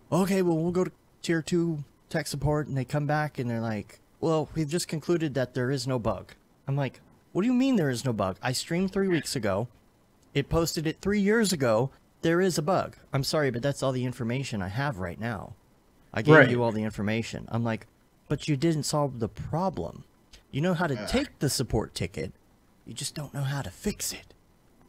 Okay, well, we'll go to tier 2 tech support, and they come back and they're like, well, we've just concluded that there is no bug. I'm like, what do you mean there is no bug? I streamed 3 weeks ago. It posted it 3 years ago. There is a bug. I'm sorry, but that's all the information I have right now. I gave you all the information. I'm like, but you didn't solve the problem. You know how to take the support ticket. You just don't know how to fix it.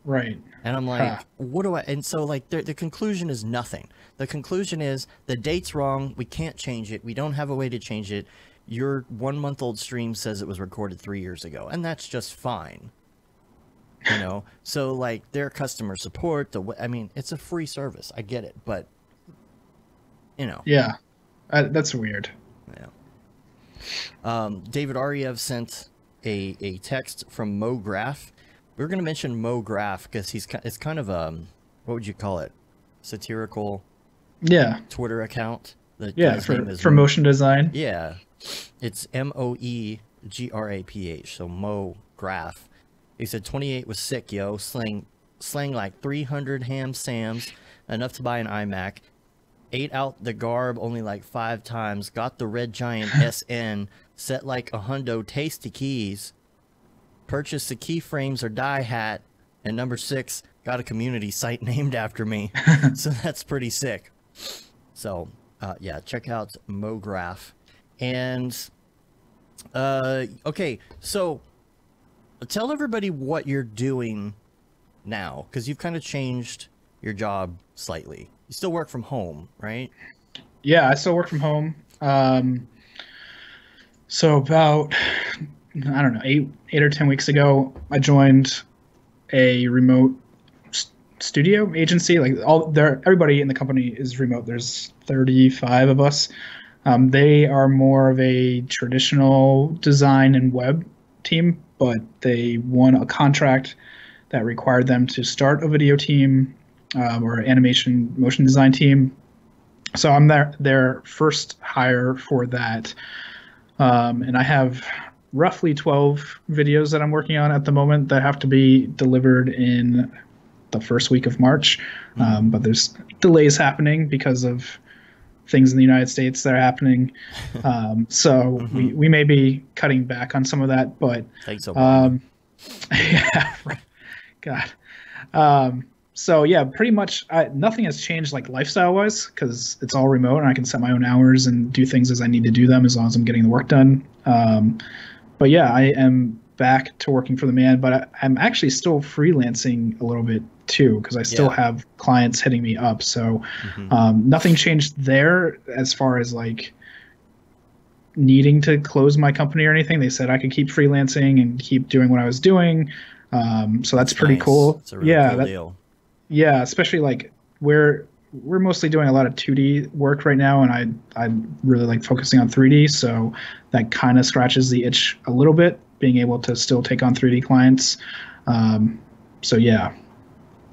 Right. And I'm like, what do I... And so, like, the conclusion is nothing. The conclusion is the date's wrong. We can't change it. We don't have a way to change it. Your 1-month-old stream says it was recorded 3 years ago. And that's just fine. So, like, their customer support, I mean, it's a free service. I get it. But, Yeah. That's weird. Yeah. David Ariev sent a text from Mograph. We're going to mention Mograph because it's kind of what would you call it? Satirical Twitter account. For motion design. Yeah. It's Moegraph, so Mograph. He said 28 was sick, yo. Slang like 300 ham sams, enough to buy an iMac. Ate out the garb only like 5 times. Got the Red Giant SN. Set like a hundo tasty keys. Purchased the keyframes or die hat. And number 6, got a community site named after me. So that's pretty sick. So, yeah, check out Mograph. And, okay, so tell everybody what you're doing now. Because you've kind of changed your job slightly. You still work from home, right? Yeah, I still work from home. So about, I don't know, 8 or 10 weeks ago, I joined a remote studio agency. Like everybody in the company is remote. There's 35 of us. They are more of a traditional design and web team, but they won a contract that required them to start a video team. Or animation motion design team. So I'm their first hire for that. And I have roughly 12 videos that I'm working on at the moment that have to be delivered in the first week of March. But there's delays happening because of things in the United States that are happening. So we may be cutting back on some of that, but thanks so yeah, God. So yeah, pretty much nothing has changed like lifestyle wise because it's all remote and I can set my own hours and do things as I need to do them as long as I'm getting the work done. But yeah, I am back to working for the man, but I'm actually still freelancing a little bit too because I still have clients hitting me up. So nothing changed there as far as like needing to close my company or anything. They said I could keep freelancing and keep doing what I was doing. So that's pretty cool. It's a really cool deal. Yeah, especially like we're mostly doing a lot of 2D work right now, and I really like focusing on 3D, so that kind of scratches the itch a little bit, being able to still take on 3D clients. So yeah,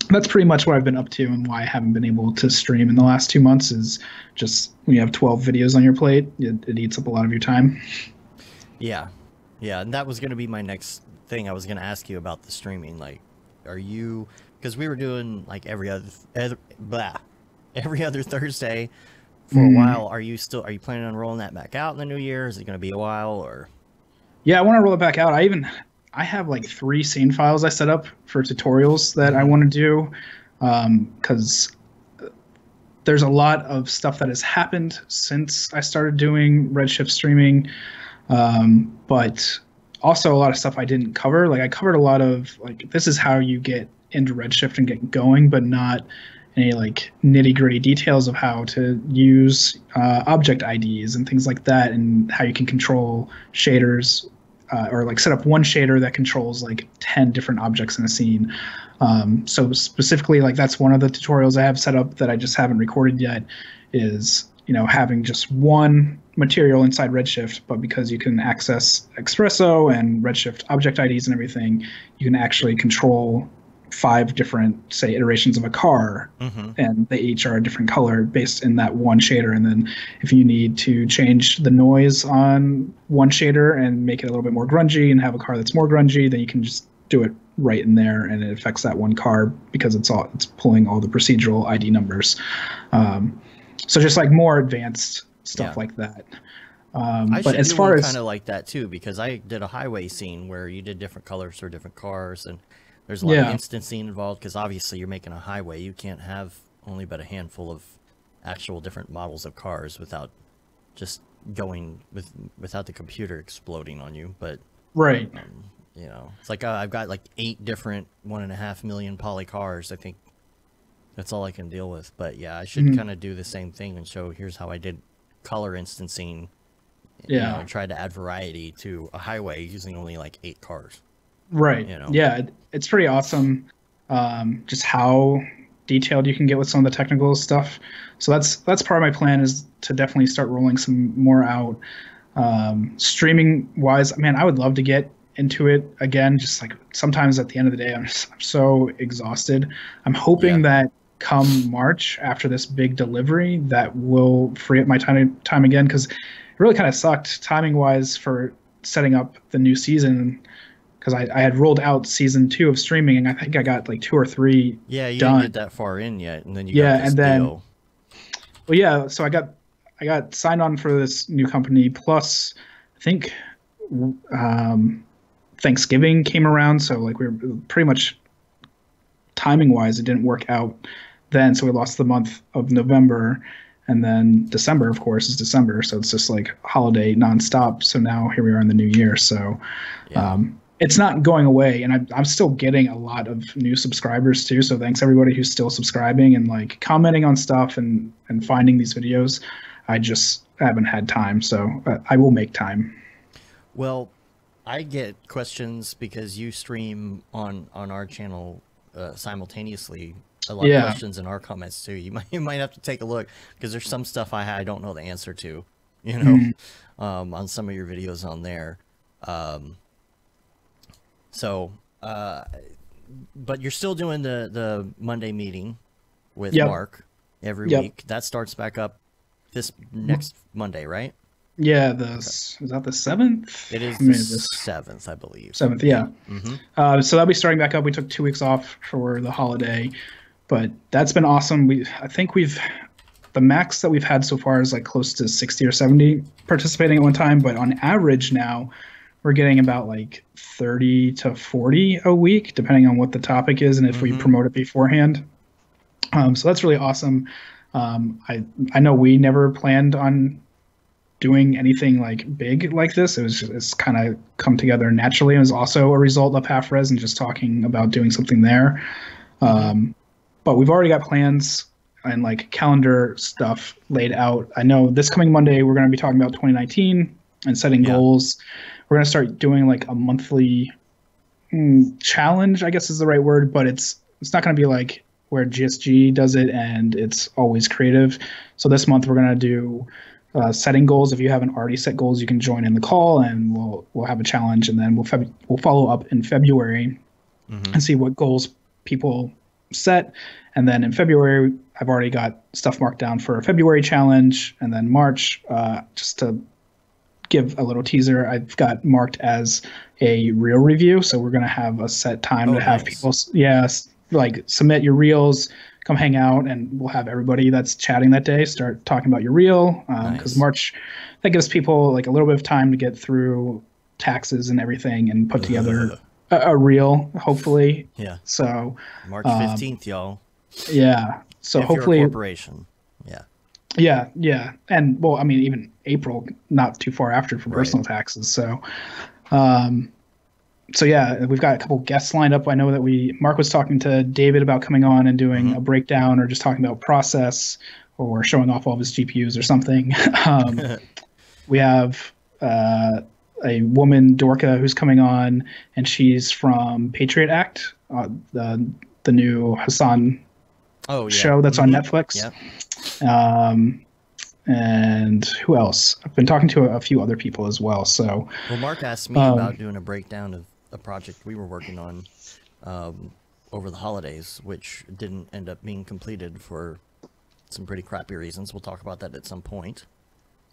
that's pretty much what I've been up to and why I haven't been able to stream in the last 2 months is just when you have 12 videos on your plate, it eats up a lot of your time. Yeah, and that was going to be my next thing. I was going to ask you about the streaming. Like, are you... Because we were doing like every other Thursday for a while. Are you planning on rolling that back out in the new year? Is it going to be a while or? Yeah, I want to roll it back out. I have like 3 scene files I set up for tutorials that I want to do. Because there's a lot of stuff that has happened since I started doing Redshift streaming, but also a lot of stuff I didn't cover. Like I covered a lot of like, this is how you get into Redshift and get going, but not any like nitty gritty details of how to use object IDs and things like that, and how you can control shaders or like set up one shader that controls like 10 different objects in a scene. So specifically, like that's one of the tutorials I have set up that I just haven't recorded yet, is, you know, having just one material inside Redshift, but because you can access Expresso and Redshift object IDs and everything, you can actually control 5 different, say, iterations of a car, and they each are a different color based in that one shader. And then if you need to change the noise on one shader and make it a little bit more grungy and have a car that's more grungy, then you can just do it right in there, and it affects that one car because it's pulling all the procedural ID numbers. So just like more advanced stuff like that. But as far as kind of like that too, because I did a highway scene where you did different colors for different cars, and there's a lot of instancing involved, because obviously you're making a highway. You can't have only but a handful of actual different models of cars without just going without the computer exploding on you. But you know, it's like I've got like 8 different 1.5 million poly cars. I think that's all I can deal with. But yeah, I should kind of do the same thing and show here's how I did color instancing. You know, and tried to add variety to a highway using only like 8 cars. Right. You know? Yeah, it's pretty awesome. Just how detailed you can get with some of the technical stuff. So that's part of my plan, is to definitely start rolling some more out. Streaming wise, man, I would love to get into it again. Just like sometimes at the end of the day, I'm so exhausted. I'm hoping that come March, after this big delivery, that will free up my time again, because it really kind of sucked timing wise for setting up the new season. Because I had rolled out season 2 of streaming, and I think I got like 2 or 3 you done. didn't get that far in yet, and then you got this deal. Well, yeah, so I got signed on for this new company, plus I think Thanksgiving came around, so like we were pretty much timing wise, it didn't work out then, so we lost the month of November. And then December, of course, is December, so it's just like holiday nonstop. So now here we are in the new year. So it's not going away, and I'm still getting a lot of new subscribers too. So thanks everybody who's still subscribing and like commenting on stuff and finding these videos. I just haven't had time, so I will make time. Well, I get questions because you stream on our channel simultaneously. A lot of questions in our comments too. You might have to take a look, because there's some stuff I don't know the answer to, you know, on some of your videos on there. But you're still doing the Monday meeting with Mark every week. That starts back up this next Monday, right? Yeah, is that the 7th? It is the 7th, I believe. 7th, yeah. So that'll be starting back up. We took 2 weeks off for the holiday, but that's been awesome. I think the max that we've had so far is like close to 60 or 70 participating at one time, but on average now we're getting about like 30 to 40 a week, depending on what the topic is and if we promote it beforehand. So that's really awesome. I know we never planned on doing anything like big like this. It's kind of come together naturally. It was also a result of Half Res and just talking about doing something there. But we've already got plans and like calendar stuff laid out. I know this coming Monday we're going to be talking about 2019 and setting goals. We're going to start doing like a monthly challenge, I guess is the right word, but it's not going to be like where GSG does it and it's always creative. So this month we're going to do setting goals. If you haven't already set goals, you can join in the call, and we'll have a challenge, and then we'll follow up in February and see what goals people set. And then in February, I've already got stuff marked down for a February challenge, and then March, just to give a little teaser, I've got marked as a reel review. So we're going to have a set time to have people, like submit your reels, come hang out, and we'll have everybody that's chatting that day start talking about your reel. Because March, that gives people like a little bit of time to get through taxes and everything and put together a reel, hopefully. Yeah. So March 15th, y'all. Yeah. So if hopefully, you're a corporation. Yeah. And well, I mean, even April, not too far after for personal taxes. So, um, so yeah, we've got a couple guests lined up. I know that Mark was talking to David about coming on and doing a breakdown or just talking about process or showing off all of his GPUs or something. We have a woman, Dorka, who's coming on, and she's from Patriot Act, the new Hassan show that's on Netflix. Yeah. And who else? I've been talking to a few other people as well. So, well, Mark asked me about doing a breakdown of a project we were working on over the holidays, which didn't end up being completed for some pretty crappy reasons. We'll talk about that at some point.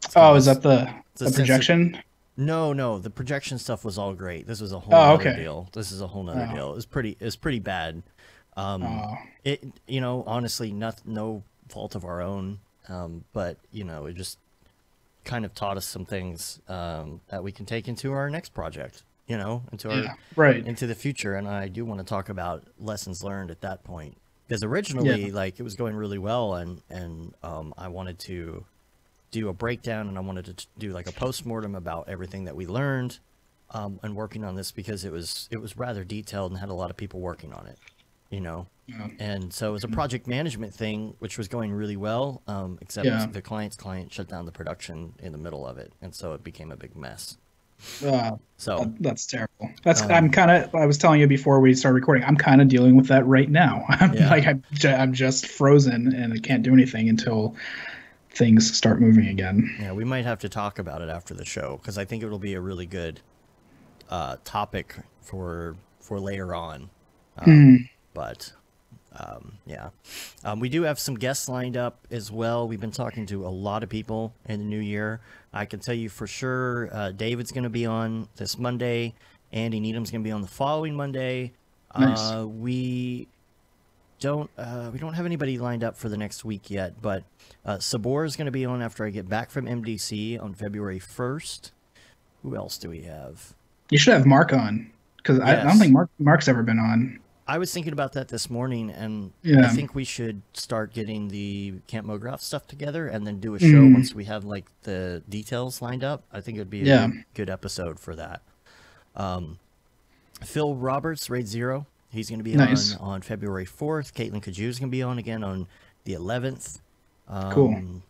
Is that the projection? No, the projection stuff was all great. This was a whole other deal. This is a whole other deal. It was pretty bad. It, honestly, no fault of our own. But it just kind of taught us some things that we can take into our next project, into the future. And I do want to talk about lessons learned at that point, because originally, it was going really well, and I wanted to do a breakdown, and I wanted to do like a post-mortem about everything that we learned, and working on this, because it was rather detailed and had a lot of people working on it, and so it was a project management thing, which was going really well, except the client's client shut down the production in the middle of it, and so it became a big mess. So that's terrible. I was telling you before we started recording, I'm kind of dealing with that right now. I'm just frozen, and I can't do anything until things start moving again. Yeah, we might have to talk about it after the show, because I think it'll be a really good topic for later on. But we do have some guests lined up as well. We've been talking to a lot of people in the new year. I can tell you for sure, David's going to be on this Monday. Andy Needham's going to be on the following Monday. Nice. We don't have anybody lined up for the next week yet, but Sabor is going to be on after I get back from MDC on February 1st. Who else do we have? You should have Mark on, because I don't think Mark's ever been on. I was thinking about that this morning, and I think we should start getting the Camp Mograph stuff together and then do a show once we have like the details lined up. I think it would be a good episode for that. Phil Roberts, Raid Zero, he's going to be on February 4th. Caitlin Kaju is going to be on again on the 11th. Cool.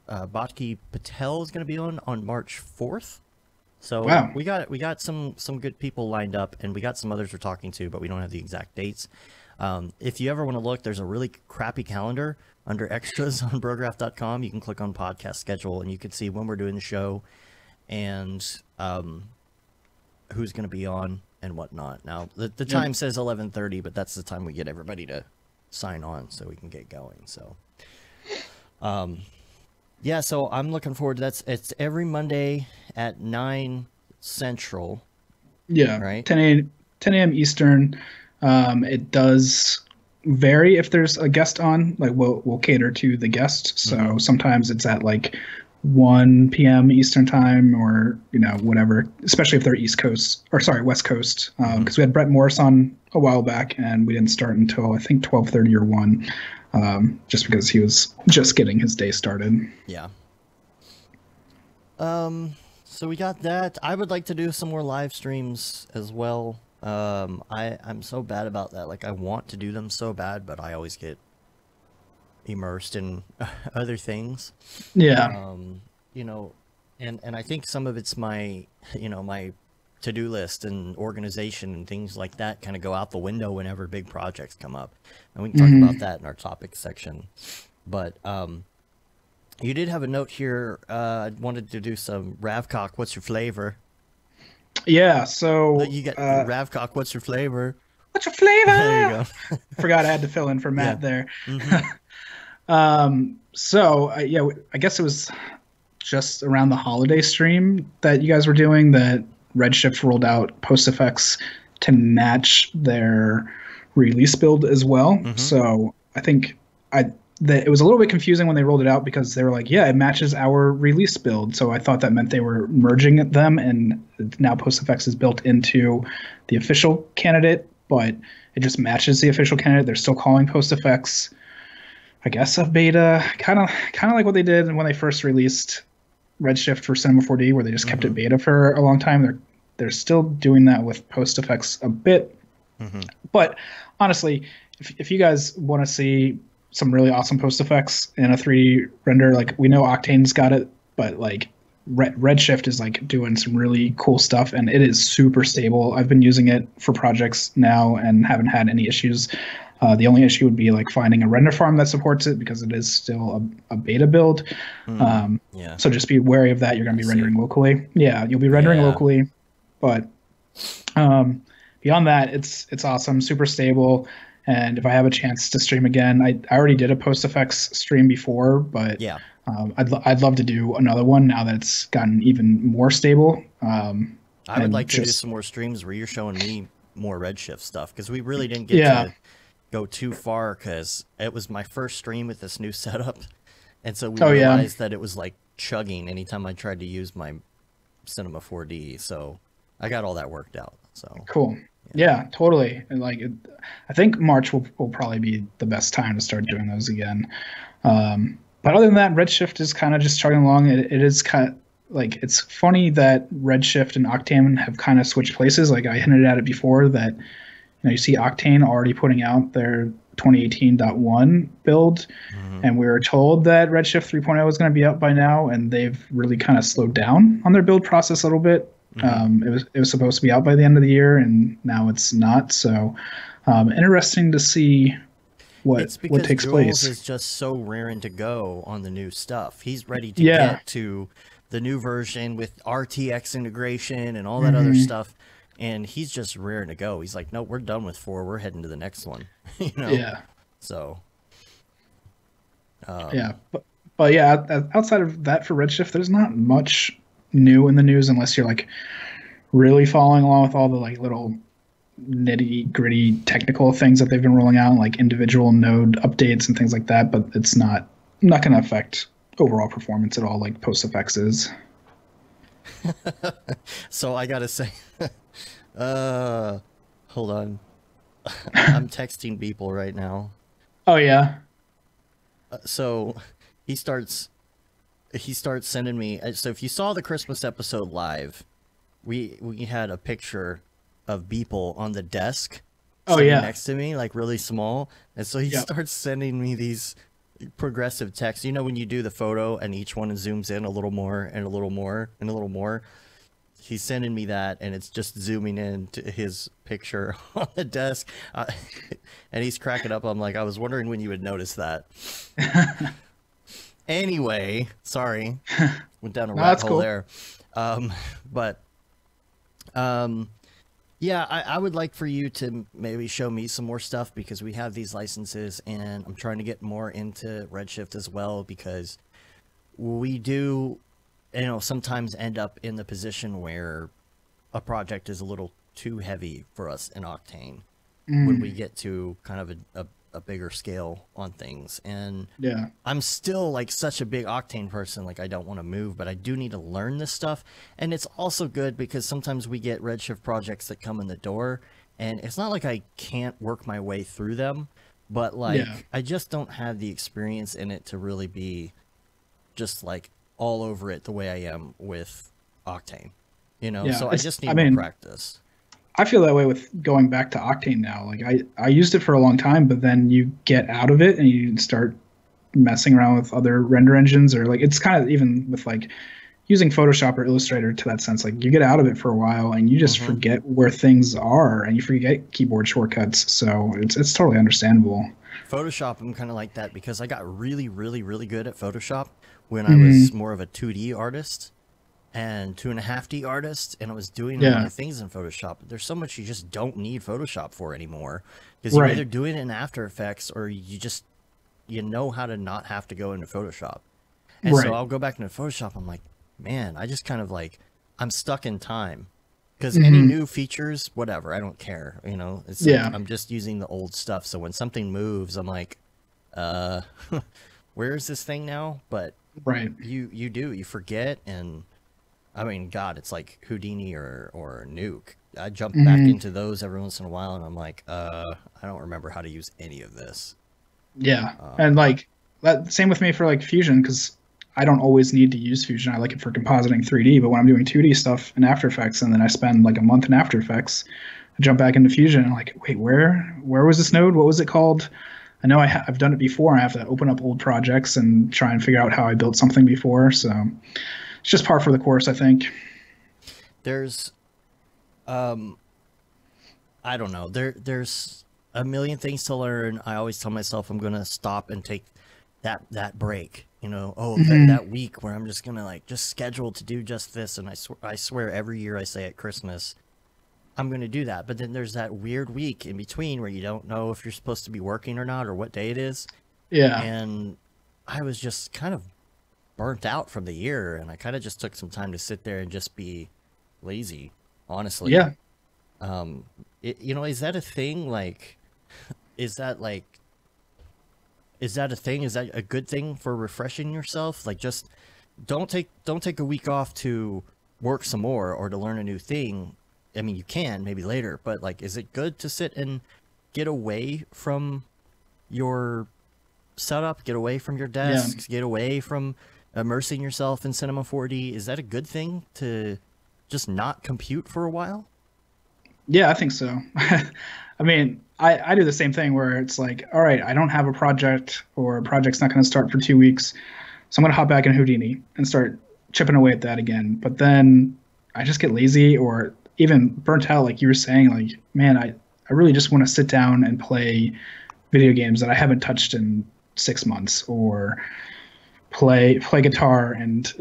Bhatki Patel is going to be on March 4th. So we got some good people lined up, and we got some others we're talking to, but we don't have the exact dates. If you ever want to look, there's a really crappy calendar under extras on Brograph.com. You can click on podcast schedule, and you can see when we're doing the show and who's going to be on and whatnot. Now, the time says 11:30, but that's the time we get everybody to sign on so we can get going. So, so I'm looking forward to that. It's every Monday at 9 Central. Yeah, right. 10 a.m. Eastern. It does vary if there's a guest on. Like we'll cater to the guest. So sometimes it's at like 1 p.m. Eastern time, or whatever. Especially if they're West Coast. Because we had Brett Morris on a while back, and we didn't start until I think 12:30 or 1. Just because he was just getting his day started. Yeah. So we got that. I would like to do some more live streams as well. I'm so bad about that. Like, I want to do them so bad, but I always get immersed in other things. Yeah. And I think some of it's my, my to-do list and organization and things like that kind of go out the window whenever big projects come up, and we can talk about that in our topics section. But you did have a note here. I wanted to do some Ravcock. What's your flavor? Yeah, so you got Ravcock. What's your flavor? What's your flavor? There you go. Forgot I had to fill in for Matt there. So I guess it was just around the holiday stream that you guys were doing that Redshift rolled out PostFX to match their release build as well. So I think it was a little bit confusing when they rolled it out, because they were like, it matches our release build. So I thought that meant they were merging them, and now PostFX is built into the official candidate, but it just matches the official candidate. They're still calling PostFX I guess a beta, kind of like what they did when they first released Redshift for Cinema 4D, where they just kept it beta for a long time. They're still doing that with post effects a bit, but honestly, if you guys want to see some really awesome post effects in a 3D render, like we know Octane's got it, but like Redshift is like doing some really cool stuff, and it is super stable. I've been using it for projects now and haven't had any issues. The only issue would be like finding a render farm that supports it because it is still a beta build. Yeah. So just be wary of that. You're going to be rendering locally. Yeah, you'll be rendering locally, but beyond that, it's awesome, super stable. And if I have a chance to stream again, I already did a post effects stream before, but yeah. I'd love to do another one now that it's gotten even more stable. I would like to do some more streams where you're showing me more Redshift stuff, because we really didn't get to go too far, because it was my first stream with this new setup, and so we realized that it was like chugging anytime I tried to use my Cinema 4D. So I got all that worked out. So cool. Yeah, totally. And like, I think March will probably be the best time to start doing those again. But other than that, Redshift is kind of just chugging along. It is kind of like, it's funny that Redshift and Octane have kind of switched places. Like I hinted at it before that, you see Octane already putting out their 2018.1 build, and we were told that Redshift 3.0 was going to be out by now, and they've really kind of slowed down on their build process a little bit. It was supposed to be out by the end of the year, and now it's not. So interesting to see what takes place. Is just so raring to go on the new stuff. He's ready to get to the new version with RTX integration and all that other stuff, and he's just raring to go. He's like, no, we're done with 4. We're heading to the next one. Yeah. So. Yeah, but yeah, outside of that for Redshift, there's not much new in the news unless you're like really following along with all the like little nitty gritty technical things that they've been rolling out, like individual node updates and things like that. But it's not going to affect overall performance at all, like post effects is. So I gotta say, hold on, I'm texting people right now. Oh yeah. So he starts sending me. So if you saw the Christmas episode live, we had a picture of Beeple on the desk. Next to me, like really small. And so he starts sending me these progressive texts. You know, when you do the photo and each one zooms in a little more and a little more and a little more. He's sending me that, and it's just zooming in to his picture on the desk. And he's cracking up. I'm like, I was wondering when you would notice that. Anyway, sorry. Went down a rabbit hole there. Yeah, I would like for you to maybe show me some more stuff, because we have these licenses, and I'm trying to get more into Redshift as well, because we do, sometimes end up in the position where a project is a little too heavy for us in Octane when we get to kind of a bigger scale on things. And I'm still like such a big Octane person, like I don't want to move, but I do need to learn this stuff. And it's also good because sometimes we get Redshift projects that come in the door, and it's not like I can't work my way through them, but like I just don't have the experience in it to really be just like all over it the way I am with Octane, so I just need more practice. I feel that way with going back to Octane now. Like I used it for a long time, but then you get out of it and you start messing around with other render engines, or like it's kind of even with like using Photoshop or Illustrator to that sense. Like you get out of it for a while and you just forget where things are, and you forget keyboard shortcuts. So it's totally understandable. Photoshop, I'm kind of like that because I got really, really, really good at Photoshop when I was more of a 2D artist and 2.5D artist, and I was doing a lot of things in Photoshop. But there's so much you just don't need Photoshop for anymore, because you're either doing it in After Effects or you know how to not have to go into Photoshop. And so I'll go back into Photoshop. I'm like, man, I just kind of like, I'm stuck in time, because any new features, whatever, I don't care. It's like, I'm just using the old stuff. So when something moves, I'm like, where is this thing now? But you forget. And I mean, God, it's like Houdini or Nuke. I jump back into those every once in a while, and I'm like, I don't remember how to use any of this. Yeah, and like that same with me for like Fusion, because I don't always need to use Fusion. I like it for compositing 3D, but when I'm doing 2D stuff in After Effects, and then I spend like a month in After Effects, I jump back into Fusion and I'm like, wait, where was this node? What was it called? I know I've done it before. I have to open up old projects and try and figure out how I built something before. So it's just par for the course, I think. There's, I don't know. There's a million things to learn. I always tell myself I'm gonna stop and take that break. You know, that week where I'm just gonna like just schedule to do just this. And I swear every year I say at Christmas, I'm gonna do that. But then there's that weird week in between where you don't know if you're supposed to be working or not or what day it is. Yeah. And I was just kind of burnt out from the year, and I kind of just took some time to sit there and just be lazy, honestly. Yeah. You know, is that a thing? Like, is that a thing? Is that a good thing for refreshing yourself? Like, just don't take a week off to work some more or to learn a new thing. I mean, you can maybe later, but like, is it good to sit and get away from your setup, get away from your desks, get away from immersing yourself in Cinema 4D? Is that a good thing to just not compute for a while? Yeah, I think so. I mean, I do the same thing where it's like, all right, I don't have a project, or a project's not going to start for 2 weeks, so I'm going to hop back in Houdini and start chipping away at that again. But then I just get lazy or even burnt out, like you were saying. Like, man, I really just want to sit down and play video games that I haven't touched in 6 months, or play guitar and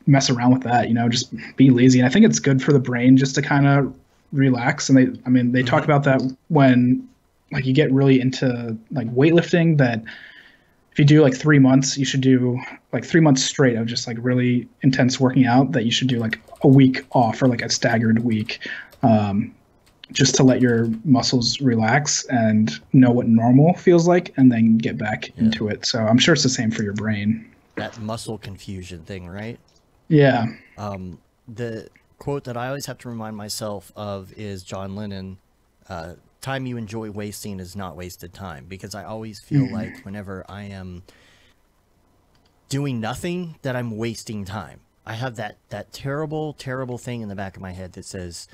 mess around with that. You know, just be lazy. And I think it's good for the brain just to kind of relax. And they talk about that when like you get really into like weightlifting, that if you do like 3 months, you should do like 3 months straight of just like really intense working out, that you should do like a week off, or like a staggered week, just to let your muscles relax and know what normal feels like, and then get back into it. So I'm sure it's the same for your brain. That muscle confusion thing, right? Yeah. The quote that I always have to remind myself of is John Lennon, time you enjoy wasting is not wasted time, because I always feel like whenever I am doing nothing, that I'm wasting time. I have that terrible thing in the back of my head that says,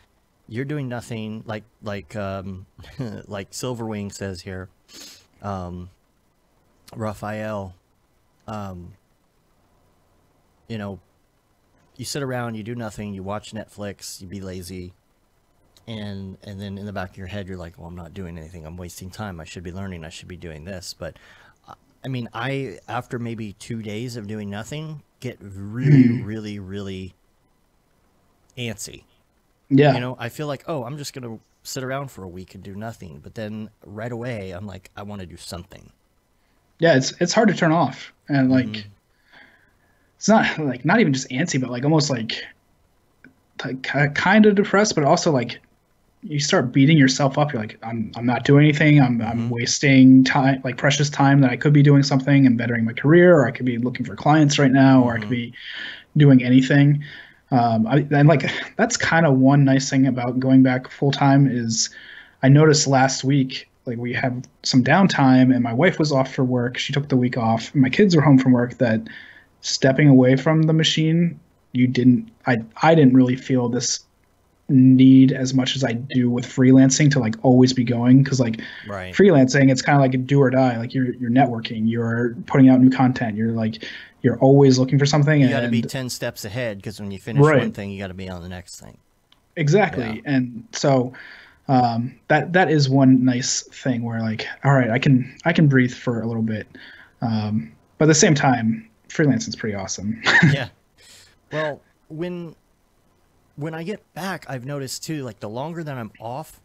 you're doing nothing, like Silverwing says here, Raphael, you know, you sit around, you do nothing, you watch Netflix, you be lazy, and then in the back of your head, you're like, well, I'm not doing anything. I'm wasting time. I should be learning. I should be doing this. But, I mean, after maybe 2 days of doing nothing, get really, really antsy. Yeah. You know, I feel like, oh, I'm just going to sit around for a week and do nothing. But then right away, I'm like, I want to do something. Yeah, it's hard to turn off. And, like, it's not like, not even just antsy, but like almost like kind of depressed, but also like you start beating yourself up. You're like, I'm not doing anything. I'm wasting time, like precious time that I could be doing something and bettering my career, or I could be looking for clients right now, or I could be doing anything. And like, that's kind of one nice thing about going back full time is I noticed last week, like we had some downtime and my wife was off for work. She took the week off and my kids were home from work, that stepping away from the machine, I didn't really feel this need as much as I do with freelancing to like always be going. Cause like freelancing, it's kind of like a do or die. Like you're networking, you're putting out new content. You're always looking for something. You got to be 10 steps ahead, because when you finish one thing, you got to be on the next thing. Exactly. Yeah. And so that is one nice thing where like, all right, I can breathe for a little bit. But at the same time, freelancing is pretty awesome. Yeah. Well, when I get back, I've noticed too, like the longer that I'm off,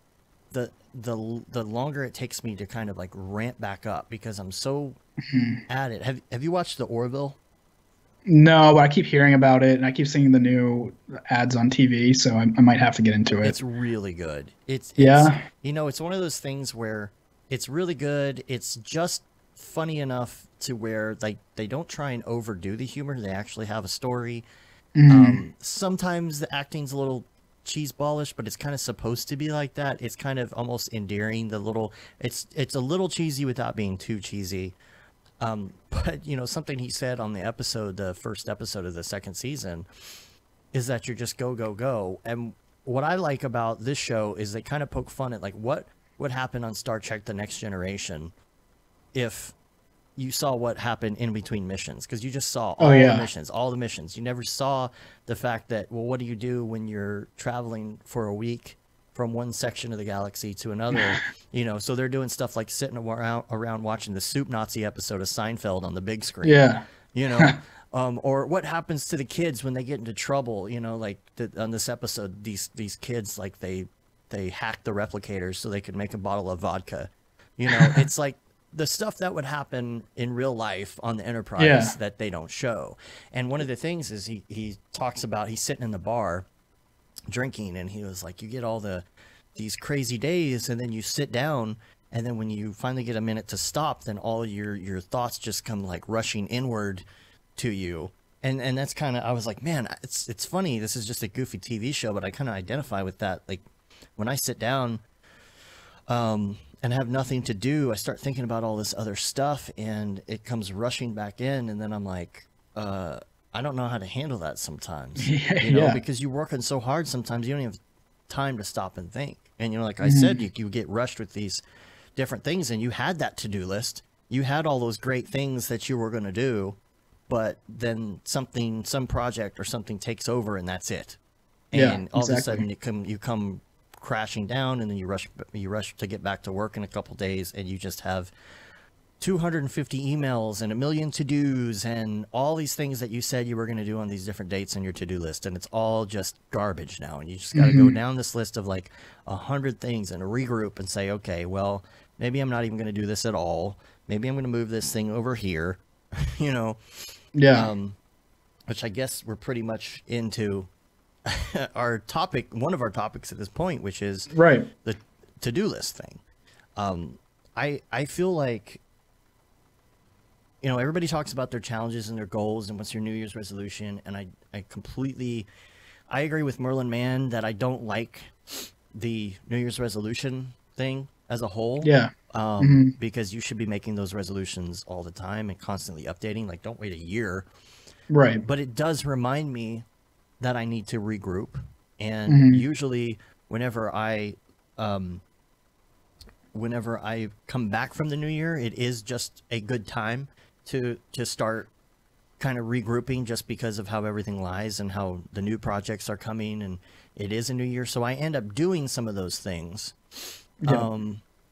the longer it takes me to kind of like ramp back up, because I'm so at it. Have you watched the Orville? No, but I keep hearing about it and I keep seeing the new ads on TV, so I might have to get into it. It's really good. It's you know, it's one of those things where it's really good. It's just funny enough to where like they don't try and overdo the humor. They actually have a story. Sometimes the acting's a little cheeseballish, but it's kind of supposed to be like that. It's kind of almost endearing. It's a little cheesy without being too cheesy. But you know, something he said on the first episode of the second season, is that you're just go, go, go. And what I like about this show is they kind of poke fun at like what would happen on Star Trek: The Next Generation if you saw what happened in between missions, because you just saw all the missions. You never saw the fact that, well, what do you do when you're traveling for a week from one section of the galaxy to another? You know, so they're doing stuff like sitting around watching the Soup Nazi episode of Seinfeld on the big screen. Yeah. You know, or what happens to the kids when they get into trouble? You know, like on this episode, these kids, like they hacked the replicators so they could make a bottle of vodka. You know, it's like the stuff that would happen in real life on the Enterprise that they don't show. And one of the things is he talks about, he's sitting in the bar drinking, and he was like, you get all these crazy days, and then you sit down, and then when you finally get a minute to stop, then all your thoughts just come like rushing inward to you. And that's kind of, I was like, man, it's funny. This is just a goofy TV show, but I kind of identify with that. Like when I sit down, and have nothing to do, I start thinking about all this other stuff, and it comes rushing back in, and then I'm like, I don't know how to handle that sometimes, you know, because you're working so hard sometimes you don't have time to stop and think. And, you know, like I said, you get rushed with these different things, and you had that to-do list. You had all those great things that you were going to do, but then some project or something takes over, and that's it. And all of a sudden you come crashing down, and then you rush to get back to work in a couple days, and you just have 250 emails and a million to-dos and all these things that you said you were going to do on these different dates on your to-do list, and it's all just garbage now. And you just got to go down this list of like 100 things and regroup and say, okay, well, maybe I'm not even going to do this at all. Maybe I'm going to move this thing over here, you know? Yeah. Which I guess we're pretty much into our topic, one of our topics at this point, which is the to-do list thing. I feel like, you know, everybody talks about their challenges and their goals and what's your New Year's resolution, and I agree with Merlin Mann that I don't like the New Year's resolution thing as a whole. Because you should be making those resolutions all the time and constantly updating. Like, don't wait a year. Right. But it does remind me that I need to regroup. And usually whenever I come back from the new year, it is just a good time to start kind of regrouping, just because of how everything lies and how the new projects are coming, and it is a new year. So I end up doing some of those things.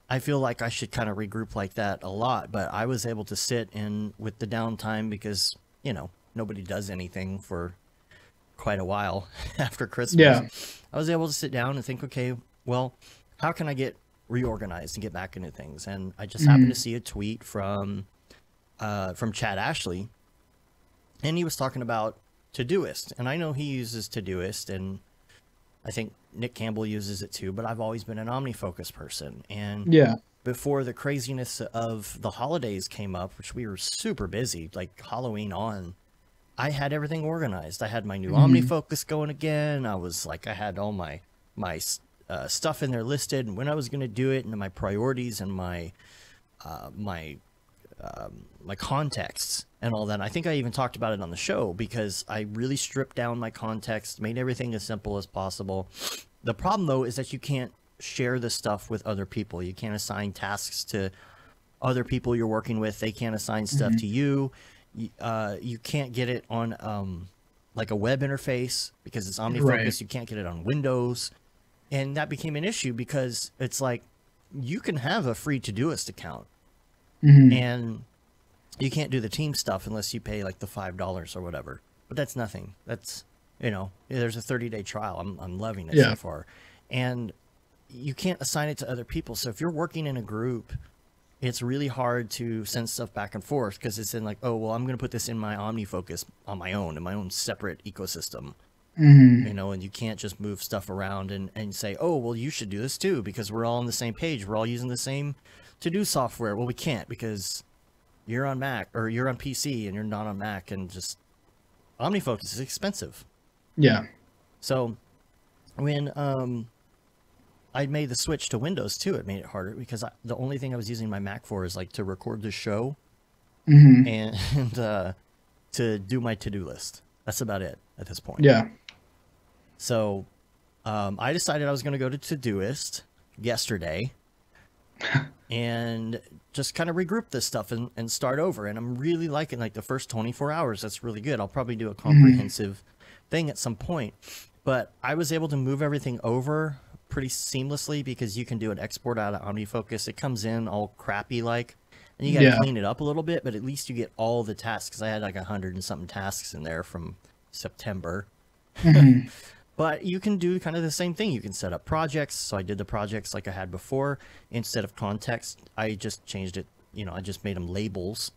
I feel like I should kind of regroup like that a lot, but I was able to sit in with the downtime because, you know, nobody does anything for quite a while after Christmas. I was able to sit down and think, okay, well, how can I get reorganized and get back into things? And I just happened to see a tweet from Chad Ashley, and he was talking about Todoist. And I know he uses Todoist, and I think Nick Campbell uses it too, but I've always been an OmniFocus person. And before the craziness of the holidays came up, which we were super busy, like Halloween on, I had everything organized. I had my new OmniFocus going again. I was like, I had all my stuff in there listed, and when I was going to do it, and my priorities and my contexts and all that. I think I even talked about it on the show, because I really stripped down my context, made everything as simple as possible. The problem, though, is that you can't share this stuff with other people. You can't assign tasks to other people you're working with. They can't assign stuff to you. You can't get it on like a web interface because it's OmniFocus. You can't get it on Windows. And that became an issue, because it's like, you can have a free Todoist account and you can't do the team stuff unless you pay like the $5 or whatever. But that's nothing. That's, you know, there's a 30-day trial. I'm loving it so far. And you can't assign it to other people. So if you're working in a group, it's really hard to send stuff back and forth, because it's in like, oh, well, I'm going to put this in my OmniFocus on my own, in my own separate ecosystem. You know, and you can't just move stuff around and say, oh, well, you should do this too, because we're all on the same page. We're all using the same to-do software. Well, we can't, because you're on Mac, or you're on PC and you're not on Mac, and just OmniFocus is expensive. So when I made the switch to Windows too, it made it harder because the only thing I was using my Mac for is like to record the show and to do my to-do list. That's about it at this point. Yeah. So I decided I was going to go to Todoist yesterday and just kind of regroup this stuff and start over. And I'm really liking like the first 24 hours. That's really good. I'll probably do a comprehensive thing at some point. But I was able to move everything over pretty seamlessly because you can do an export out of OmniFocus. It comes in all crappy like, and you got to clean it up a little bit, but at least you get all the tasks. Because I had like 100 and something tasks in there from September. But you can do kind of the same thing. You can set up projects. So I did the projects like I had before. Instead of context, I just changed it. You know, I just made them labels,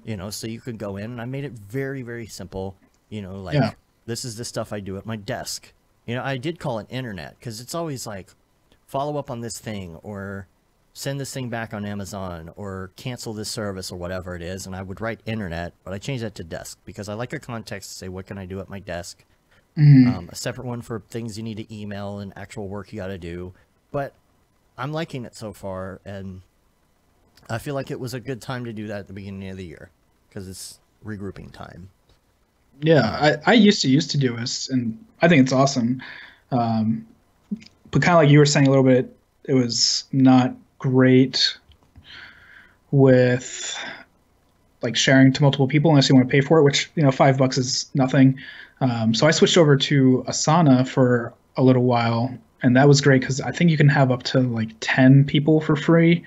you know, so you could go in and I made it very, very simple. You know, like this is the stuff I do at my desk. You know, I did call it internet because it's always like follow up on this thing or send this thing back on Amazon or cancel this service or whatever it is. And I would write internet, but I changed that to desk because I like a context to say, what can I do at my desk? A separate one for things you need to email and actual work you got to do. But I'm liking it so far. And I feel like it was a good time to do that at the beginning of the year because it's regrouping time. Yeah, I used to use Todoist, and I think it's awesome. But kind of like you were saying a little bit, it was not great with like sharing to multiple people unless you want to pay for it, which, you know, $5 is nothing. So I switched over to Asana for a little while, and that was great because I think you can have up to like 10 people for free,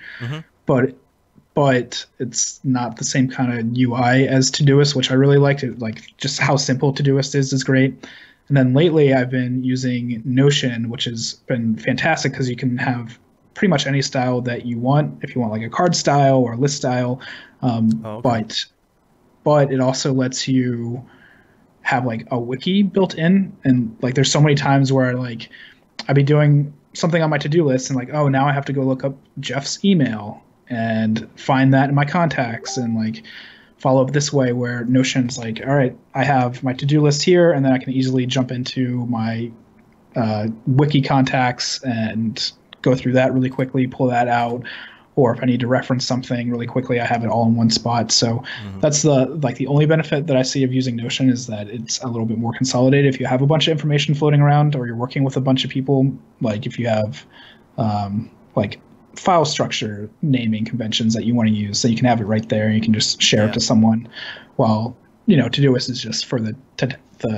but it's not the same kind of UI as Todoist, which I really liked. It like just how simple Todoist is great. And then lately I've been using Notion, which has been fantastic because you can have pretty much any style that you want. If you want like a card style or a list style, but it also lets you have like a wiki built in. And like there's so many times where like I'd be doing something on my to-do list and like, oh, now I have to go look up Jeff's email and find that in my contacts and like follow up this way, where Notion's like, all right, I have my to-do list here, and then I can easily jump into my wiki contacts and go through that really quickly, pull that out. Or if I need to reference something really quickly, I have it all in one spot. So that's the only benefit that I see of using Notion is that it's a little bit more consolidated. If you have a bunch of information floating around or you're working with a bunch of people, like if you have like file structure naming conventions that you want to use, so you can have it right there and you can just share it to someone, while, you know, Todoist is just for the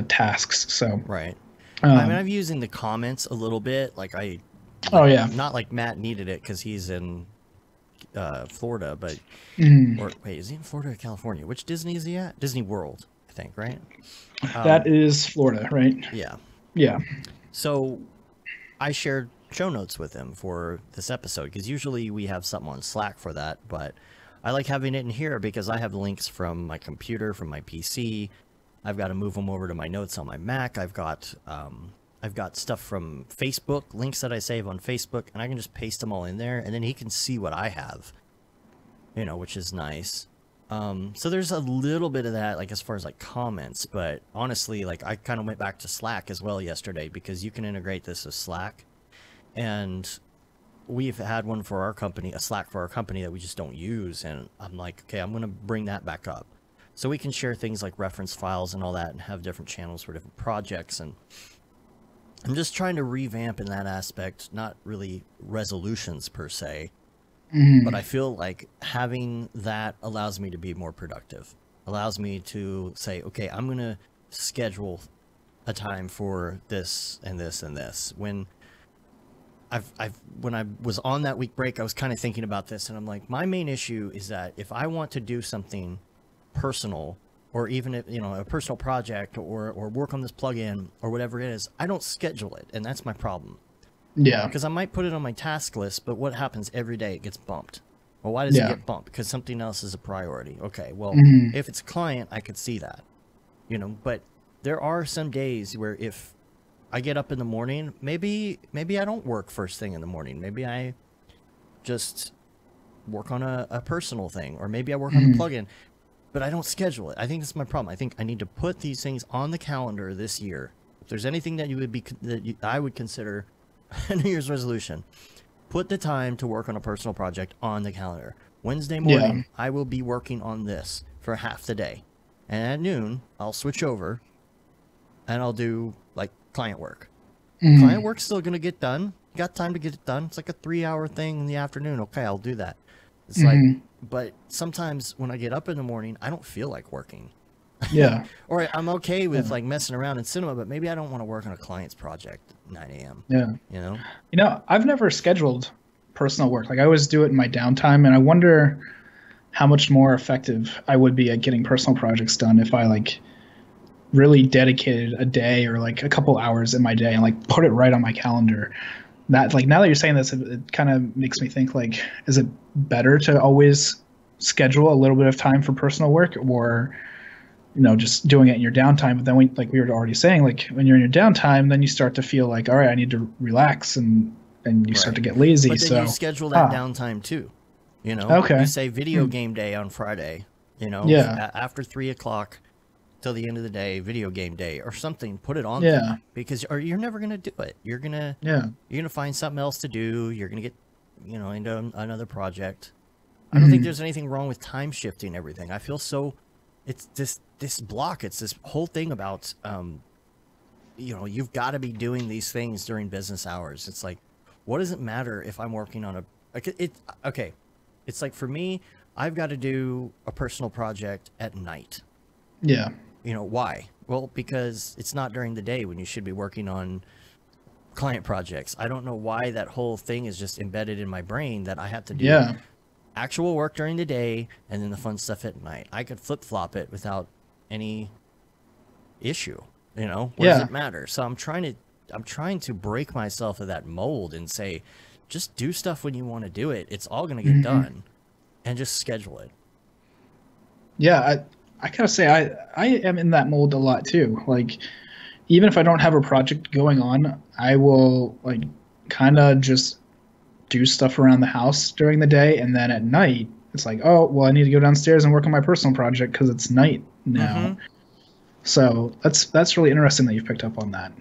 tasks. So right. I mean, I'm using the comments a little bit. Like not like Matt needed it because he's in Florida, but or wait, is he in Florida or California? Which Disney is he at? Disney World, I think, right? That is Florida, right? Yeah. So I shared show notes with him for this episode because usually we have something on Slack for that, but I like having it in here because I have links from my computer, from my PC. I've got to move them over to my notes on my Mac. I've got stuff from Facebook, links that I save on Facebook, and I can just paste them all in there, and then he can see what I have, you know, which is nice. So there's a little bit of that, like as far as like comments, but honestly, like I kind of went back to Slack as well yesterday because you can integrate this with Slack. And we've had one for our company, a Slack for our company that we just don't use. And I'm like, okay, I'm going to bring that back up so we can share things like reference files and all that and have different channels for different projects. And I'm just trying to revamp in that aspect, not really resolutions per se, but I feel like having that allows me to be more productive, allows me to say, okay, I'm going to schedule a time for this and this and this. When I was on that week break, I was kind of thinking about this, and I'm like, my main issue is that if I want to do something personal, or even if, you know, a personal project or work on this plugin or whatever it is, I don't schedule it, and that's my problem. Yeah. Because I might put it on my task list, but what happens every day? It gets bumped. Well, why does it get bumped? Because something else is a priority. Okay, well, if it's a client, I could see that, you know, but there are some days where if I get up in the morning, maybe I don't work first thing in the morning. Maybe I just work on a personal thing, or maybe I work on the plugin, but I don't schedule it. I think that's my problem. I think I need to put these things on the calendar this year, there's anything that I would consider a New Year's resolution, put the time to work on a personal project on the calendar. Wednesday morning, I will be working on this for half the day. And at noon, I'll switch over and I'll do like client work. Client work's still going to get done. You got time to get it done. It's like a 3-hour thing in the afternoon. Okay, I'll do that. It's like, but sometimes when I get up in the morning, I don't feel like working. Yeah. Or I'm okay with like messing around in cinema, but maybe I don't want to work on a client's project at 9 a.m. Yeah. You know, I've never scheduled personal work. Like I always do it in my downtime, and I wonder how much more effective I would be at getting personal projects done if I like really dedicated a day or like a couple hours in my day and like put it right on my calendar. That like now that you're saying this, it kind of makes me think like, is it better to always schedule a little bit of time for personal work, or just doing it in your downtime? But then like we were already saying, like when you're in your downtime, then you start to feel like, all right, I need to relax, and you start to get lazy. But then you schedule that downtime too. Okay. You say video game day on Friday. After 3 o'clock till the end of the day, video game day or something. Put it on there, because you're never gonna do it. You're gonna find something else to do. You're gonna get into another project. I don't think there's anything wrong with time shifting everything. I feel so. It's this block. It's this whole thing about you've got to be doing these things during business hours. It's like, what does it matter if I'm working on okay? It's like for me, I've got to do a personal project at night. Yeah. Why? Well, because it's not during the day when you should be working on client projects. I don't know why that whole thing is just embedded in my brain that I have to do actual work during the day and then the fun stuff at night. I could flip-flop it without any issue. What does it matter? So I'm trying to break myself of that mold and say, just do stuff when you want to do it. It's all going to get done, and just schedule it. Yeah, I gotta say, I am in that mold a lot too. Like, even if I don't have a project going on, I will like kind of just do stuff around the house during the day, and then at night it's like, oh well, I need to go downstairs and work on my personal project because it's night now. So that's really interesting that you've picked up on that.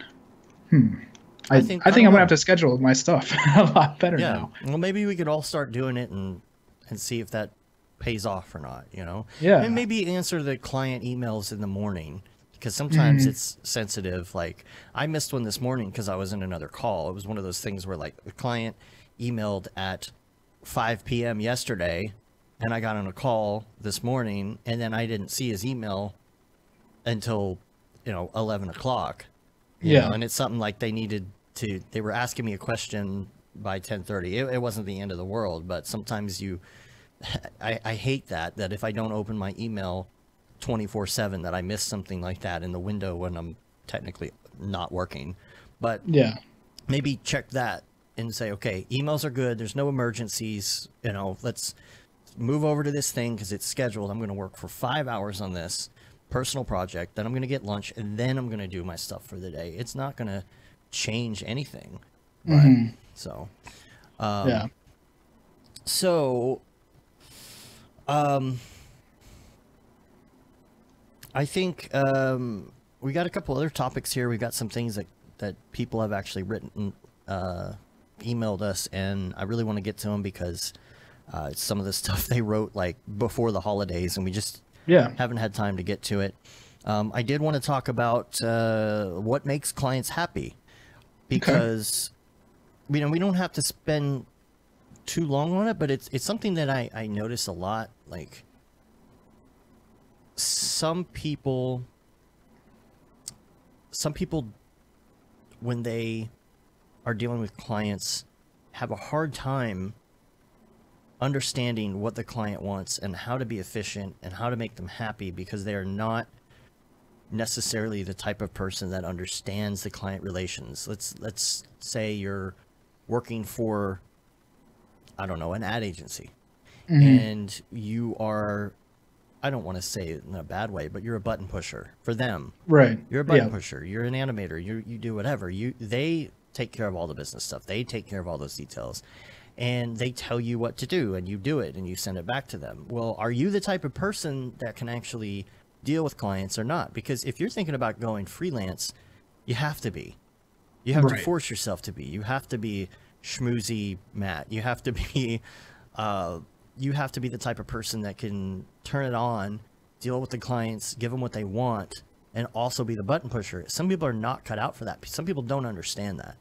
I think I'm gonna have to schedule my stuff a lot better now. Well, maybe we could all start doing it and see if that pays off or not. Yeah. And maybe answer the client emails in the morning, because sometimes it's sensitive. Like I missed one this morning because I was in another call. It was one of those things where like the client emailed at 5 p.m. yesterday, and I got on a call this morning, and then I didn't see his email until 11 o'clock. And it's something like they were asking me a question by 10:30. It wasn't the end of the world, but sometimes I hate that if I don't open my email 24/7, that I miss something like that in the window when I'm technically not working. But maybe check that and say, okay, emails are good. There's no emergencies. Let's move over to this thing because it's scheduled. I'm going to work for 5 hours on this personal project. Then I'm going to get lunch, and then I'm going to do my stuff for the day. It's not going to change anything. But, So I think we got a couple other topics here. We've got some things that people have actually written, emailed us, and I really want to get to them because it's some of the stuff they wrote like before the holidays, and we just haven't had time to get to it. I did want to talk about what makes clients happy, because we don't have to spend too long on it, but it's something that I notice a lot. Like some people when they are dealing with clients have a hard time understanding what the client wants and how to be efficient and how to make them happy, because they are not necessarily the type of person that understands the client relations. Let's say you're working for, I don't know, an ad agency, and you are, I don't want to say it in a bad way, but you're a button pusher for them. Right. You're a button pusher. You're an animator. You do whatever. They take care of all the business stuff. They take care of all those details. And they tell you what to do, and you do it, and you send it back to them. Well, are you the type of person that can actually deal with clients or not? Because if you're thinking about going freelance, You have to be. You have to Right. force yourself to be. You have to be schmoozy Matt. You have to be the type of person that can turn it on, deal with the clients, give them what they want, and also be the button pusher. Some people are not cut out for that. Some people don't understand that.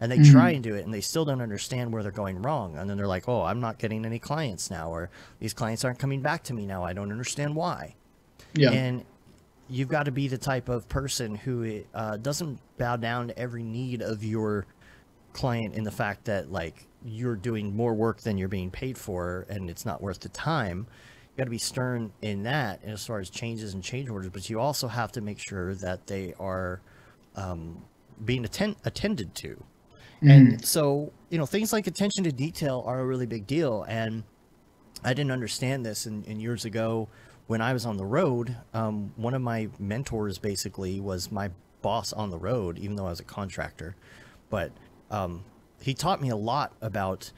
And they try and do it, and they still don't understand where they're going wrong. And then they're like, oh, I'm not getting any clients now, or these clients aren't coming back to me now. I don't understand why. Yeah. And you've got to be the type of person who doesn't bow down to every need of your client in the fact that, like, you're doing more work than you're being paid for and it's not worth the time. You got to be stern in that, and as far as changes and change orders, but you also have to make sure that they are being attended to. And so, things like attention to detail are a really big deal. And I didn't understand this. And years ago, when I was on the road, one of my mentors basically was my boss on the road, even though I was a contractor. But he taught me a lot about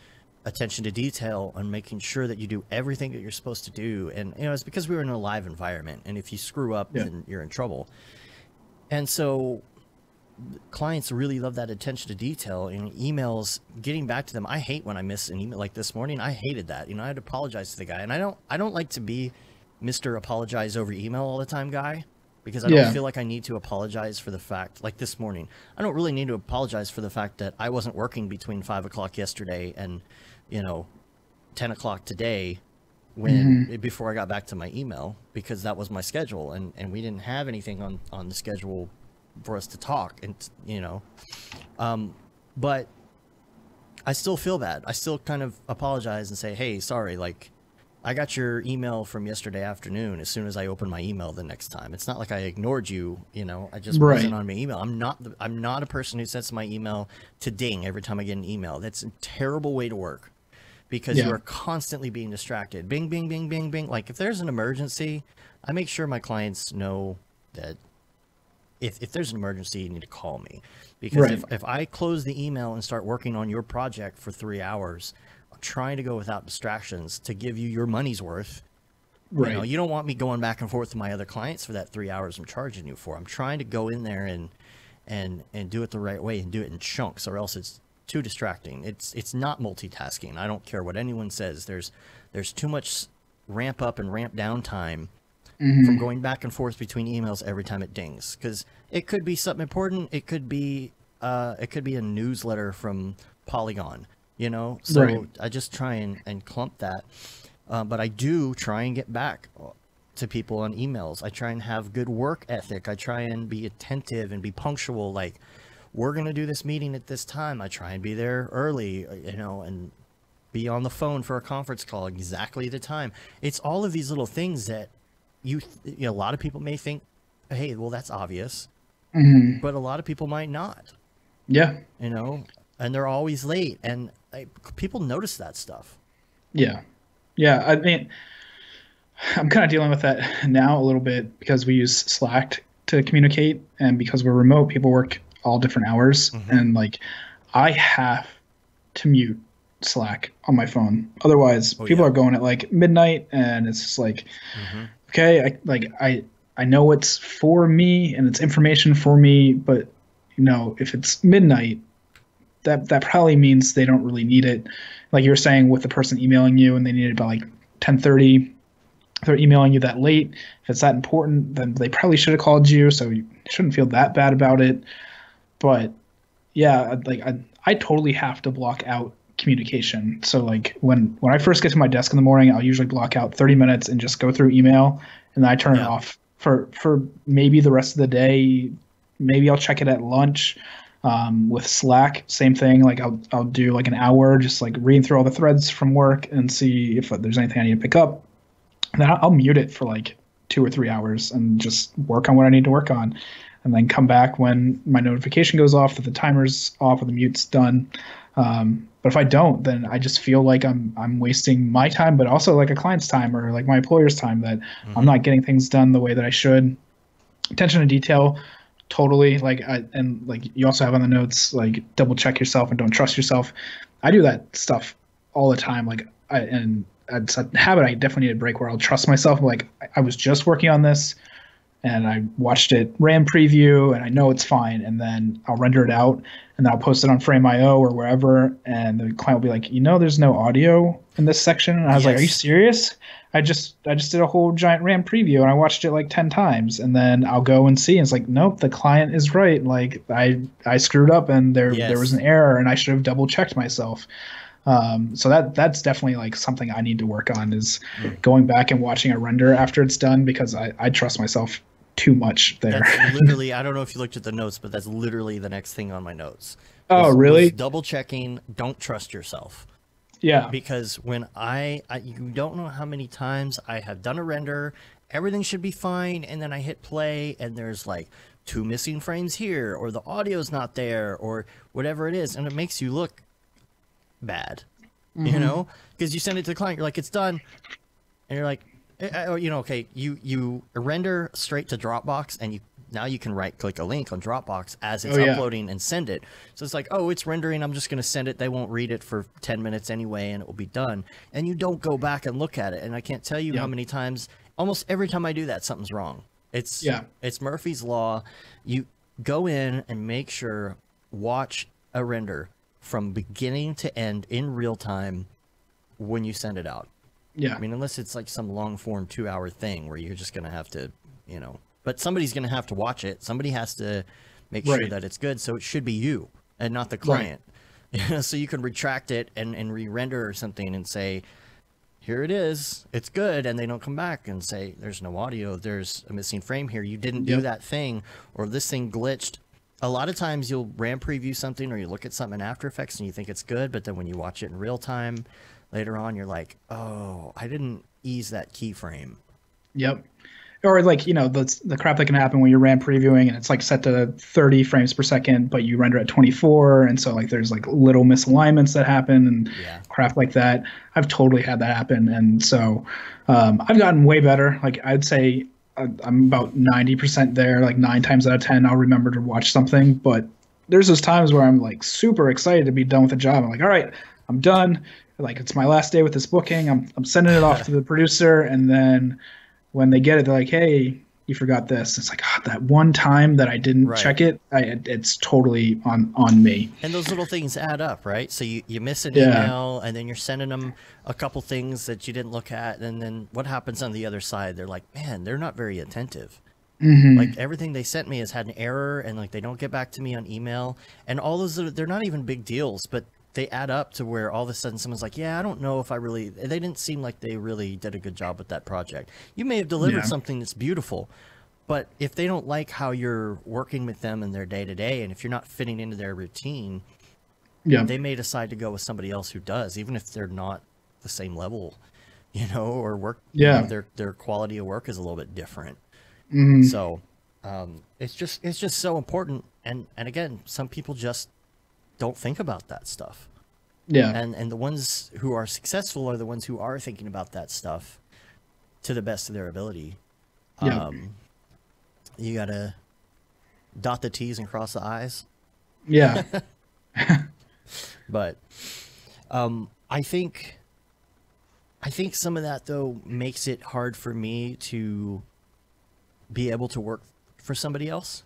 attention to detail and making sure that you do everything that you're supposed to do. And, it's because we were in a live environment. And if you screw up, then you're in trouble. And so clients really love that attention to detail, and emails, getting back to them. I hate when I miss an email. Like this morning, I hated that. I had to apologize to the guy, and I don't like to be Mr. Apologize over email all the time guy, because I don't feel like I need to apologize for the fact, like this morning, I don't really need to apologize for the fact that I wasn't working between 5 o'clock yesterday and 10 o'clock today before I got back to my email, because that was my schedule, and we didn't have anything on the schedule for us to talk, and but I still feel bad. I still kind of apologize and say, hey, sorry, like, I got your email from yesterday afternoon as soon as I opened my email the next time. It's not like I ignored you, I just wasn't on my email. I'm not a person who sets my email to ding every time I get an email. That's a terrible way to work, because you are constantly being distracted. Bing, bing, bing, bing, bing. Like, if there's an emergency, I make sure my clients know that if there's an emergency, you need to call me. Because if I close the email and start working on your project for 3 hours, I'm trying to go without distractions to give you your money's worth. Right. You don't want me going back and forth with my other clients for that 3 hours I'm charging you for. I'm trying to go in there and do it the right way, and do it in chunks, or else it's too distracting. It's not multitasking. I don't care what anyone says. There's too much ramp up and ramp down time from going back and forth between emails every time it dings, because it could be something important. It could be a newsletter from Polygon, so I just try and clump that. But I do try and get back to people on emails. I try and have good work ethic. I try and be attentive and be punctual. Like, we're going to do this meeting at this time. I try and be there early, and be on the phone for a conference call exactly the time. It's all of these little things that a lot of people may think, hey, well, that's obvious, but a lot of people might not. Yeah. And they're always late, and people notice that stuff. Yeah. Yeah. I mean, I'm kind of dealing with that now a little bit, because we use Slack to communicate, and because we're remote, people work all different hours, and like, I have to mute Slack on my phone. Otherwise, people are going at like midnight, and it's just like, okay, I know it's for me and it's information for me, but if it's midnight, that probably means they don't really need it. Like you were saying with the person emailing you, and they need it by like 10:30. If they're emailing you that late, if it's that important, then they probably should have called you, so you shouldn't feel that bad about it. But yeah, like I totally have to block out communication. So like when I first get to my desk in the morning, I'll usually block out 30 minutes and just go through email, and then I turn it off for maybe the rest of the day. Maybe I'll check it at lunch. With Slack, same thing. Like I'll do like an hour just like reading through all the threads from work and see if there's anything I need to pick up. And then I'll mute it for like 2 or 3 hours and just work on what I need to work on, and then come back when my notification goes off that the timer's off or the mute's done. But if I don't, then I just feel like I'm wasting my time, but also like a client's time or like my employer's time, that I'm not getting things done the way that I should. Attention to detail, totally. Like and like you also have on the notes, like double check yourself and don't trust yourself. I do that stuff all the time. Like it's a habit I definitely need to break, where I'll trust myself. Like I was just working on this and I watched it RAM preview, and I know it's fine, and then I'll render it out, and then I'll post it on Frame.io or wherever, and the client will be like, there's no audio in this section, and I was like, are you serious? I just did a whole giant RAM preview, and I watched it like 10 times, and then I'll go and see, and it's like, nope, the client is right. Like I screwed up, and there was an error, and I should have double checked myself. So that's definitely like something I need to work on, is going back and watching a render after it's done, because I trust myself too much there. That's literally, I don't know if you looked at the notes, but that's literally the next thing on my notes. Oh, really? Double checking. Don't trust yourself. Yeah. Because when you don't know how many times I have done a render, everything should be fine, and then I hit play, and there's like 2 missing frames here, or the audio's not there, or whatever it is, and it makes you look bad, because you send it to the client, you're like, it's done, and you're like, okay, you render straight to Dropbox, and now you can right click a link on Dropbox as it's uploading and send it. So it's like, oh, it's rendering, I'm just going to send it. They won't read it for 10 minutes anyway, and it will be done. And you don't go back and look at it. And I can't tell you how many times, almost every time I do that, something's wrong. It's Murphy's Law. You go in and make sure, watch a render from beginning to end in real time when you send it out. Yeah. I mean, unless it's like some long form 2-hour thing where you're just going to have to, but somebody's going to have to watch it. Somebody has to make sure that it's good. So it should be you and not the client. Right. So you can retract it and re-render or something and say, here it is, it's good. And they don't come back and say, there's no audio, there's a missing frame here. You didn't do that thing, or this thing glitched. A lot of times you'll RAM preview something, or you look at something in After Effects and you think it's good, but then when you watch it in real time later on, you're like, oh, I didn't ease that keyframe. Yep. Or like, the crap that can happen when you're RAM previewing and it's like set to 30 frames per second, but you render at 24. And so like there's like little misalignments that happen and crap like that. I've totally had that happen. And so I've gotten way better. Like I'd say I'm about 90% there. Like 9 times out of 10, I'll remember to watch something. But there's those times where I'm like super excited to be done with the job. I'm like, all right, I'm done. Like it's my last day with this booking. I'm sending it off to the producer, and then when they get it, they're like, hey, you forgot this. It's like, that one time that I didn't check it, it's totally on me. And those little things add up, right? So you miss an email, and then you're sending them a couple things that you didn't look at, and then what happens on the other side? They're like, man, they're not very attentive. Like everything they sent me has had an error, and like they don't get back to me on email. And all those, they're not even big deals, but they add up to where all of a sudden someone's like, yeah, I don't know if they didn't seem like they really did a good job with that project. You may have delivered something that's beautiful, but if they don't like how you're working with them in their day-to-day, and if you're not fitting into their routine, they may decide to go with somebody else who does, even if they're not the same level, or work, their quality of work is a little bit different. So it's just so important. And again, some people just don't think about that stuff. And the ones who are successful are the ones who are thinking about that stuff to the best of their ability. You gotta dot the T's and cross the I's. But I think some of that though makes it hard for me to be able to work for somebody else.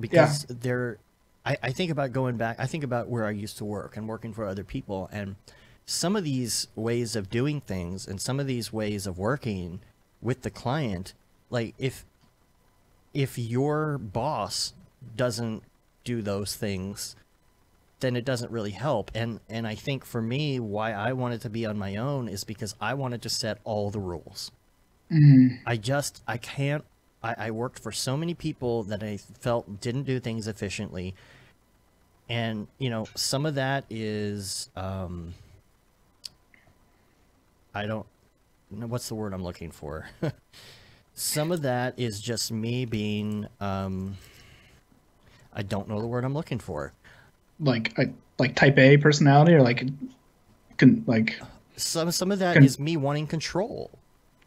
Because I think about going back, I think about where I used to work and working for other people, and some of these ways of doing things and some of these ways of working with the client, like if your boss doesn't do those things, then it doesn't really help. And I think for me, why I wanted to be on my own is because I wanted to set all the rules. I worked for so many people that I felt didn't do things efficiently. And, some of that is, I don't know, what's the word I'm looking for? Some of that is just me being, I don't know the word I'm looking for. Like type A personality, or some of that is me wanting control.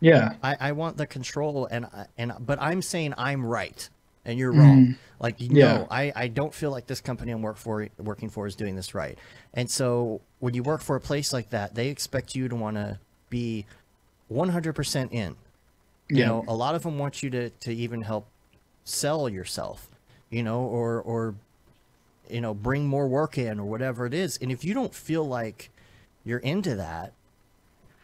I want the control, but I'm saying I'm right and you're wrong. Like, I don't feel like this company I'm working for is doing this right. And so when you work for a place like that, they expect you to want to be 100% in. You know, a lot of them want you to even help sell yourself, you know, or, you know, bring more work in or whatever it is. And if you don't feel like you're into that,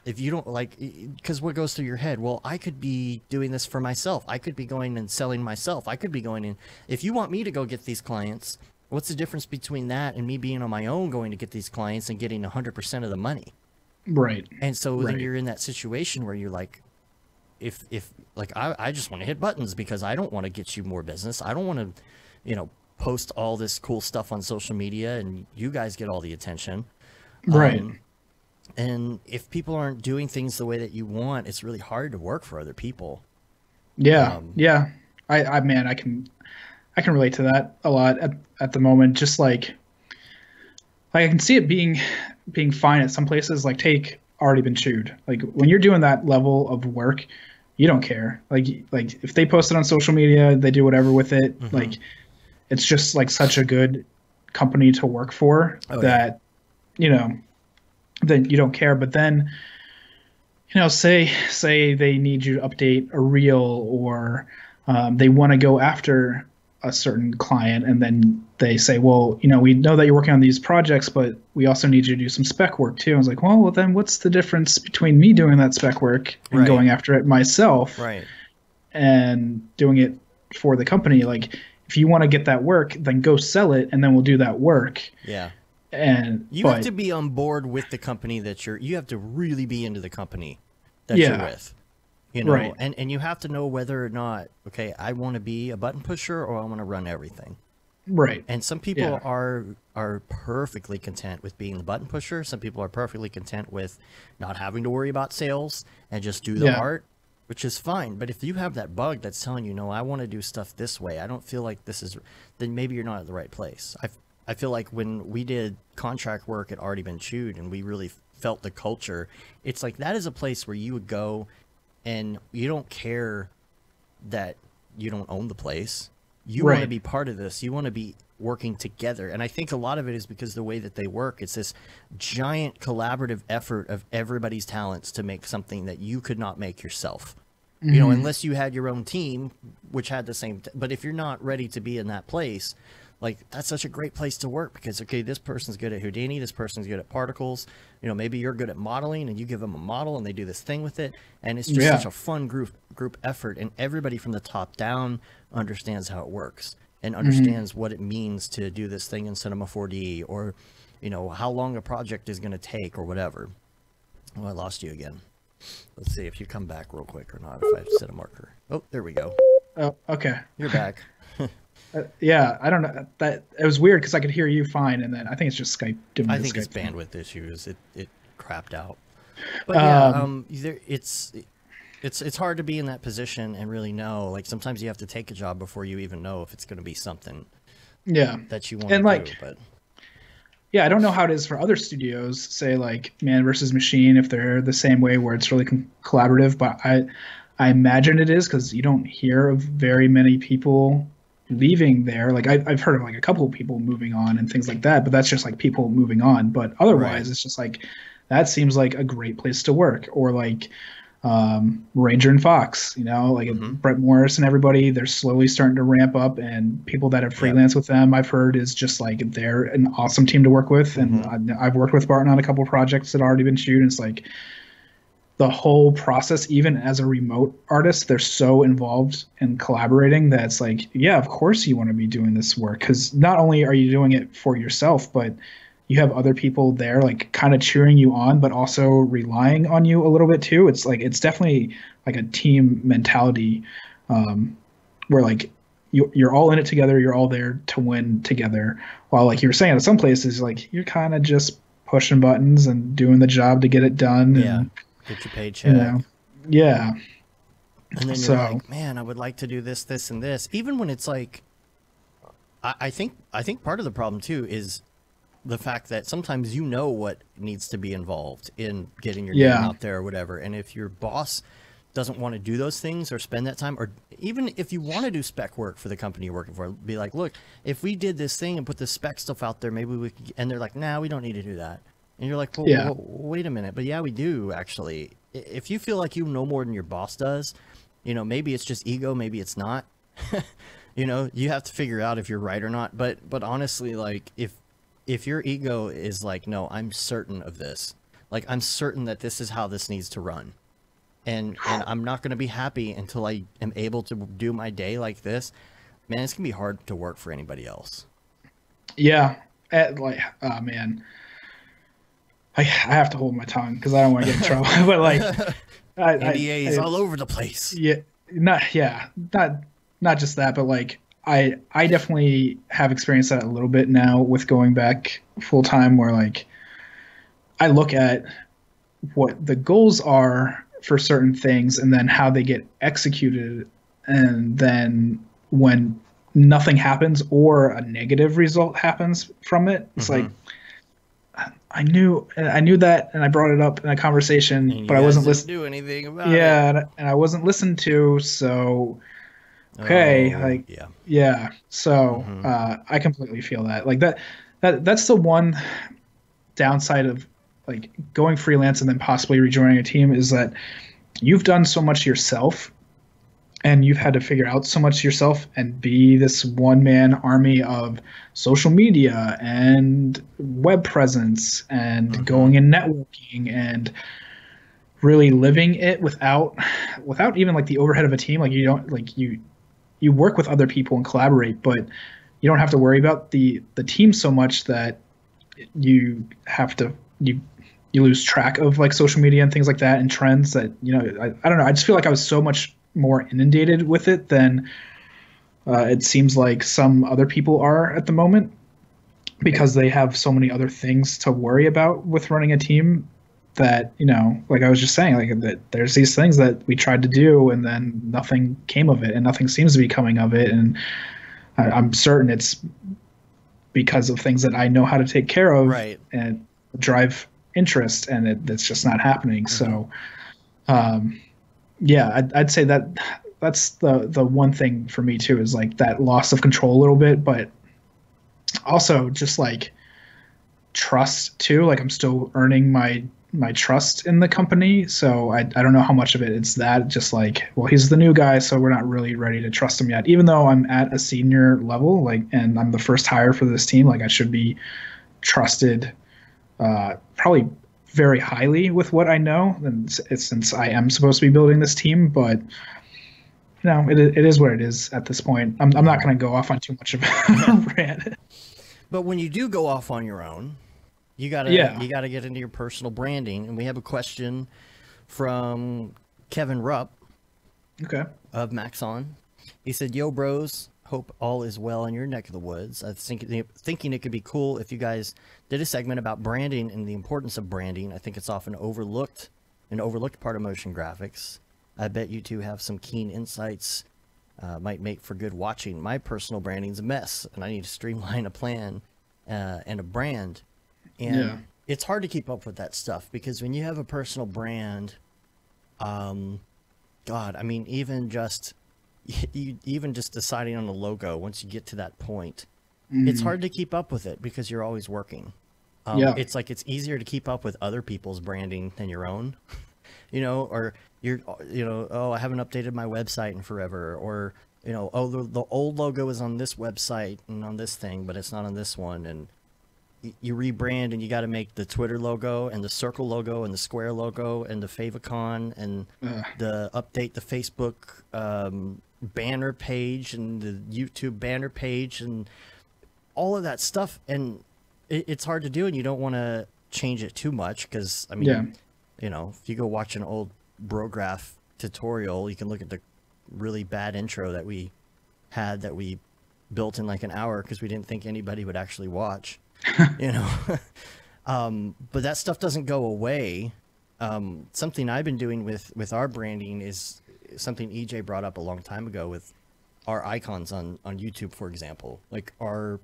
if you don't like, because what goes through your head, well, I could be doing this for myself. I could be going and selling myself. I could be going in. If you want me to go get these clients, what's the difference between that and me being on my own going to get these clients and getting 100% of the money? Right. And so then you're in that situation where you're like, if like, I just want to hit buttons because I don't want to get you more business. I don't want to, you know, post all this cool stuff on social media and you guys get all the attention. Right. And if people aren't doing things the way that you want, it's really hard to work for other people. Yeah. Yeah. Man, I can relate to that a lot at the moment. Just like I can see it being fine at some places, like take Already Been Chewed. Like when you're doing that level of work, you don't care. Like if they post it on social media, they do whatever with it. Mm-hmm. Like it's just like such a good company to work for that, you know, then you don't care. But then, you know, say they need you to update a reel, or they want to go after a certain client, and then they say, well, you know, we know that you're working on these projects, but we also need you to do some spec work too. I was like, well, then what's the difference between me doing that spec work and going after it myself, and doing it for the company? Like, if you want to get that work, then go sell it, and then we'll do that work. Yeah. And you have to be on board with the company that you have to really be into the company that you're with, you know, and you have to know whether or not, okay, I want to be a button pusher or I want to run everything. Right. And some people are perfectly content with being the button pusher. Some people are perfectly content with not having to worry about sales and just do the art, which is fine. But if you have that bug that's telling you, no, I want to do stuff this way, I don't feel like this is, then maybe you're not at the right place. I feel like when we did contract work at Already Been Chewed and we really felt the culture, it's like that is a place where you would go and you don't care that you don't own the place. You want to be part of this. You want to be working together. And I think a lot of it is because the way that they work, it's this giant collaborative effort of everybody's talents to make something that you could not make yourself. Mm-hmm. You know, unless you had your own team, which had the same, but if you're not ready to be in that place, like, that's such a great place to work because, okay, this person's good at Houdini, this person's good at particles, you know, maybe you're good at modeling and you give them a model and they do this thing with it. And it's just such a fun group effort. And everybody from the top down understands how it works and understands what it means to do this thing in Cinema 4D, or, you know, how long a project is going to take or whatever. Oh, I lost you again. Let's see if you come back real quick or not, if I set a marker. Oh, there we go. Oh, okay. You're back. Yeah, I don't know. That it was weird because I could hear you fine, and then I think it's just Skype doing. I think it's bandwidth issues. It crapped out. But yeah, it's hard to be in that position and really know. Like, sometimes you have to take a job before you even know if it's going to be something. That you want to do. But yeah, I don't know how it is for other studios. Say like Man versus Machine, if they're the same way where it's really collaborative. But I imagine it is because you don't hear of very many people leaving there. Like I've heard of like a couple of people moving on and things like that, but that's just like people moving on. But otherwise it's just like, that seems like a great place to work. Or like Ranger and Fox, you know, like Brett Morris and everybody, they're slowly starting to ramp up, and people that have freelanced with them, I've heard, is just like, they're an awesome team to work with. And I've worked with Barton on a couple of projects that Already Been Chewed, and it's like, the whole process, even as a remote artist, they're so involved in collaborating that it's like, yeah, of course you want to be doing this work, because not only are you doing it for yourself, but you have other people there like kind of cheering you on, but also relying on you a little bit too. It's like, it's definitely like a team mentality, where like you're all in it together, you're all there to win together. While like you were saying, in some places, like you're kind of just pushing buttons and doing the job to get it done. And, get your paycheck. You know, yeah. And then you're like, man, I would like to do this, this, and this. Even when it's like, I think part of the problem too is the fact that sometimes you know what needs to be involved in getting your name out there or whatever. And if your boss doesn't want to do those things or spend that time, or even if you want to do spec work for the company you're working for, be like, look, if we did this thing and put the spec stuff out there, maybe we could, and they're like, nah, we don't need to do that. And you're like, well, wait a minute. But yeah, we do actually. If you feel like you know more than your boss does, You know, maybe it's just ego, maybe it's not. You know, you have to figure out if you're right or not. But honestly, like, if your ego is like, no, I'm certain of this. Like, I'm certain that this is how this needs to run. And I'm not going to be happy until I am able to do my day like this. Man, it's going to be hard to work for anybody else. Yeah. Like, oh, man. I have to hold my tongue because I don't want to get in trouble. But, like... NDAs all over the place. Yeah. Not just that, but, like, I definitely have experienced that a little bit now with going back full time, where, like, I look at what the goals are for certain things and then how they get executed. And then when nothing happens or a negative result happens from it, it's like, I knew that, and I brought it up in a conversation, but I wasn't listening. Do anything about it. And I wasn't listened to. So, okay, yeah. So I completely feel that. Like that's the one downside of, like, going freelance and then possibly rejoining a team, is that you've done so much yourself, and you've had to figure out so much yourself and be this one-man army of social media and web presence and going and networking and really living it without even, like, the overhead of a team. Like, you don't, like, you work with other people and collaborate, but you don't have to worry about the team so much that you have to you lose track of, like, social media and things like that and trends that, you know, I don't know. I just feel like I was so much more inundated with it than it seems like some other people are at the moment, because they have so many other things to worry about with running a team, that, you know, like I was just saying, like, that there's these things that we tried to do and then nothing came of it, and nothing seems to be coming of it. And I'm certain it's because of things that I know how to take care of and drive interest, and it's just not happening. So, yeah, I'd say that's the one thing for me too, is, like, that loss of control a little bit, but also just, like, trust too. Like, I'm still earning my trust in the company, so I don't know how much of it's that, just like, well, he's the new guy, so we're not really ready to trust him yet, even though I'm at a senior level, like, and I'm the first hire for this team. Like, I should be trusted probably very highly with what I know, and since I am supposed to be building this team. But, you know, it is what it is at this point. I'm not going to go off on too much of a rant. But when you do go off on your own, you gotta get into your personal branding. And we have a question from Kevin Rupp, of Maxon. He said, "Yo, bros, hope all is well in your neck of the woods. I was thinking it could be cool if you guys did a segment about branding and the importance of branding. I think it's often an overlooked part of motion graphics. I bet you two have some keen insights. Might make for good watching. My personal branding's a mess, and I need to streamline a plan and a brand. And it's hard to keep up with that stuff, because when you have a personal brand, God, I mean, even just deciding on the logo, once you get to that point, it's hard to keep up with it because you're always working. It's like, it's easier to keep up with other people's branding than your own, you know, or oh, I haven't updated my website in forever, or, you know, oh, the old logo is on this website and on this thing, but it's not on this one. And you rebrand, and you got to make the Twitter logo and the circle logo and the square logo and the favicon and the update the Facebook banner page and the YouTube banner page and all of that stuff. And it's hard to do, and you don't want to change it too much, because, I mean, you know, if you go watch an old Brograph tutorial, you can look at the really bad intro that we had that we built in like an hour because we didn't think anybody would actually watch. You know. But that stuff doesn't go away. Something I've been doing with our branding is something EJ brought up a long time ago with our icons on YouTube, for example. Like our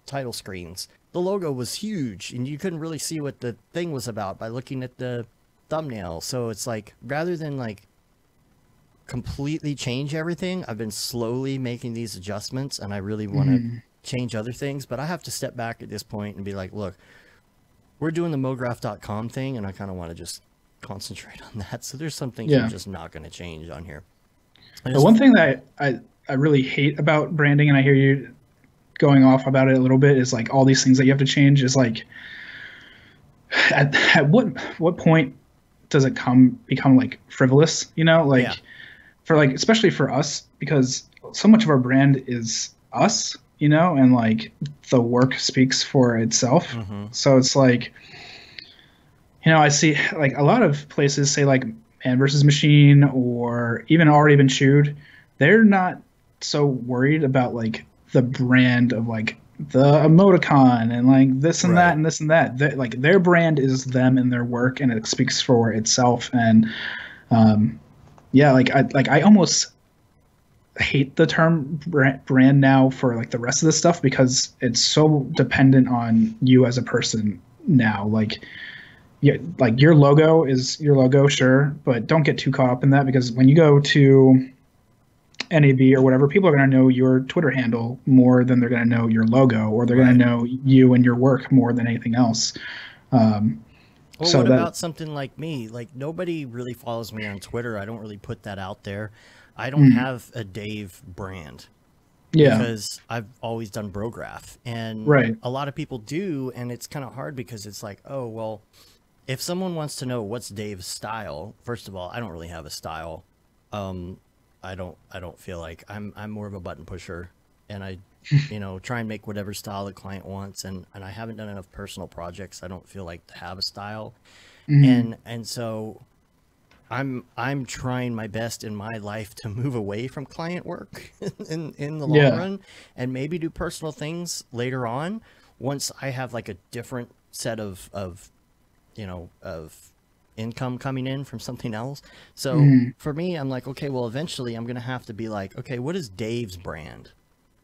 title screens, the logo was huge and you couldn't really see what the thing was about by looking at the thumbnail. So it's like, rather than like completely change everything, I've been slowly making these adjustments, and I really want to change other things, but I have to step back at this point and be like, look, we're doing the Mograph.com thing, and I kind of want to just concentrate on that. So there's some things I'm just not going to change on here. The one thing that I really hate about branding, and I hear you going off about it a little bit, is like all these things that you have to change is like at what point does it become like frivolous, you know, like for like, especially for us, because so much of our brand is us, you know, and like the work speaks for itself. So it's like, you know, I see like a lot of places say like Man versus Machine or even Already Been Chewed. They're not so worried about like the brand of like the emoticon and like this and that and this and that. Like their brand is them and their work, and it speaks for itself. And I almost hate the term brand now for like the rest of this stuff, because it's so dependent on you as a person now. Like, yeah, like your logo is your logo, sure, but don't get too caught up in that, because when you go to NAB or whatever, people are going to know your Twitter handle more than they're going to know your logo, or they're going to know you and your work more than anything else. Well, so what about something like me? Like, nobody really follows me on Twitter. I don't really put that out there. I don't have a Dave brand. Because I've always done Brograph, and a lot of people do, and it's kind of hard because it's like, oh, well, if someone wants to know what's Dave's style, first of all, I don't really have a style. I don't feel like I'm more of a button pusher, and I, you know, try and make whatever style the client wants, and I haven't done enough personal projects. I don't feel like to have a style, and so I'm trying my best in my life to move away from client work in the long run, and maybe do personal things later on once I have like a different set of you know, of income coming in from something else. So for me, I'm like, okay, well, eventually I'm going to have to be like, okay, what is Dave's brand?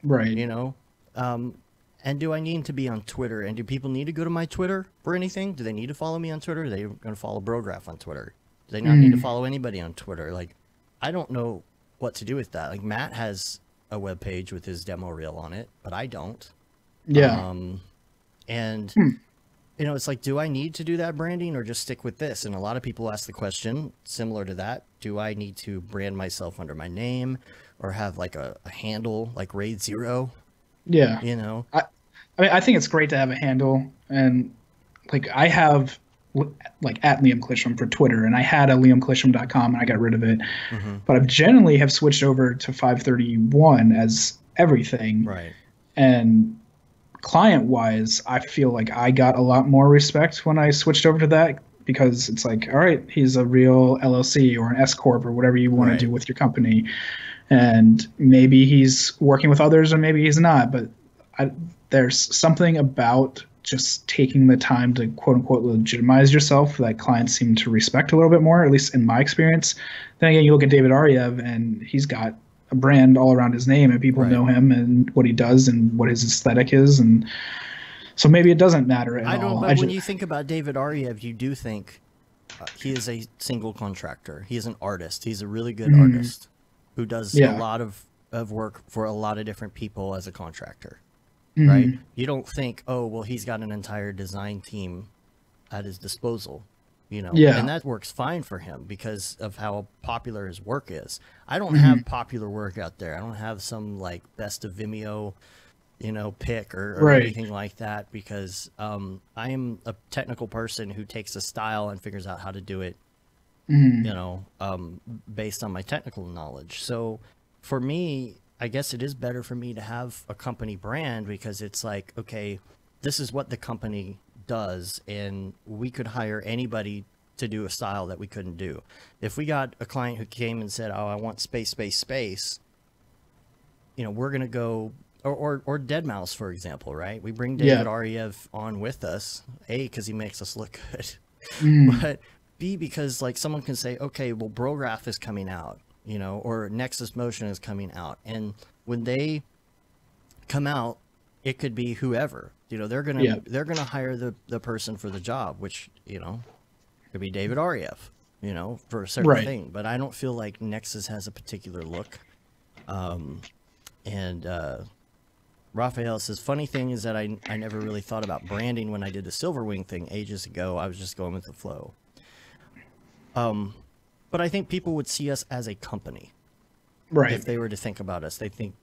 You know? And do I need to be on Twitter? And do people need to go to my Twitter for anything? Do they need to follow me on Twitter? Are they going to follow Brograph on Twitter? Do they not need to follow anybody on Twitter? Like, I don't know what to do with that. Like, Matt has a web page with his demo reel on it, but I don't. And you know, it's like, do I need to do that branding or just stick with this? And a lot of people ask the question similar to that. Do I need to brand myself under my name or have like a handle like Raid Zero? Yeah. You know, I mean, I think it's great to have a handle, and like I have like at Liam Clisham for Twitter, and I had a liamclisham.com and I got rid of it. But I've generally have switched over to 531 as everything. And client-wise, I feel like I got a lot more respect when I switched over to that, because it's like, all right, he's a real LLC or an S corp or whatever you want to do with your company, and maybe he's working with others or maybe he's not. But there's something about just taking the time to quote unquote legitimize yourself that clients seem to respect a little bit more, at least in my experience. Then again, you look at David Ariev, and he's got a brand all around his name, and people know him and what he does and what his aesthetic is, and so maybe it doesn't matter at all. But when you think about David Ariev, you do think he is a single contractor. He is an artist. He's a really good artist who does a lot of work for a lot of different people as a contractor, right? You don't think, oh, well, he's got an entire design team at his disposal. You know, and that works fine for him because of how popular his work is. I don't have popular work out there. I don't have some like best of Vimeo, you know, pick or anything like that, because I am a technical person who takes a style and figures out how to do it, you know, based on my technical knowledge. So for me, I guess it is better for me to have a company brand, because it's like, okay, this is what the company does, and we could hire anybody to do a style that we couldn't do. If we got a client who came and said, oh, I want space, you know, we're going to go, or Deadmau5, for example, right? We bring David Ariev on with us, A, because he makes us look good, but B, because like someone can say, okay, well, Brograph is coming out, you know, or Nexus Motion is coming out. And when they come out, it could be whoever, you know, they're gonna hire the person for the job, which, you know, could be David Ariev, you know, for a certain thing. But I don't feel like Nexus has a particular look. And Raphael says, funny thing is that I never really thought about branding when I did the Silverwing thing ages ago. I was just going with the flow. But I think people would see us as a company. Right. If they were to think about us, they think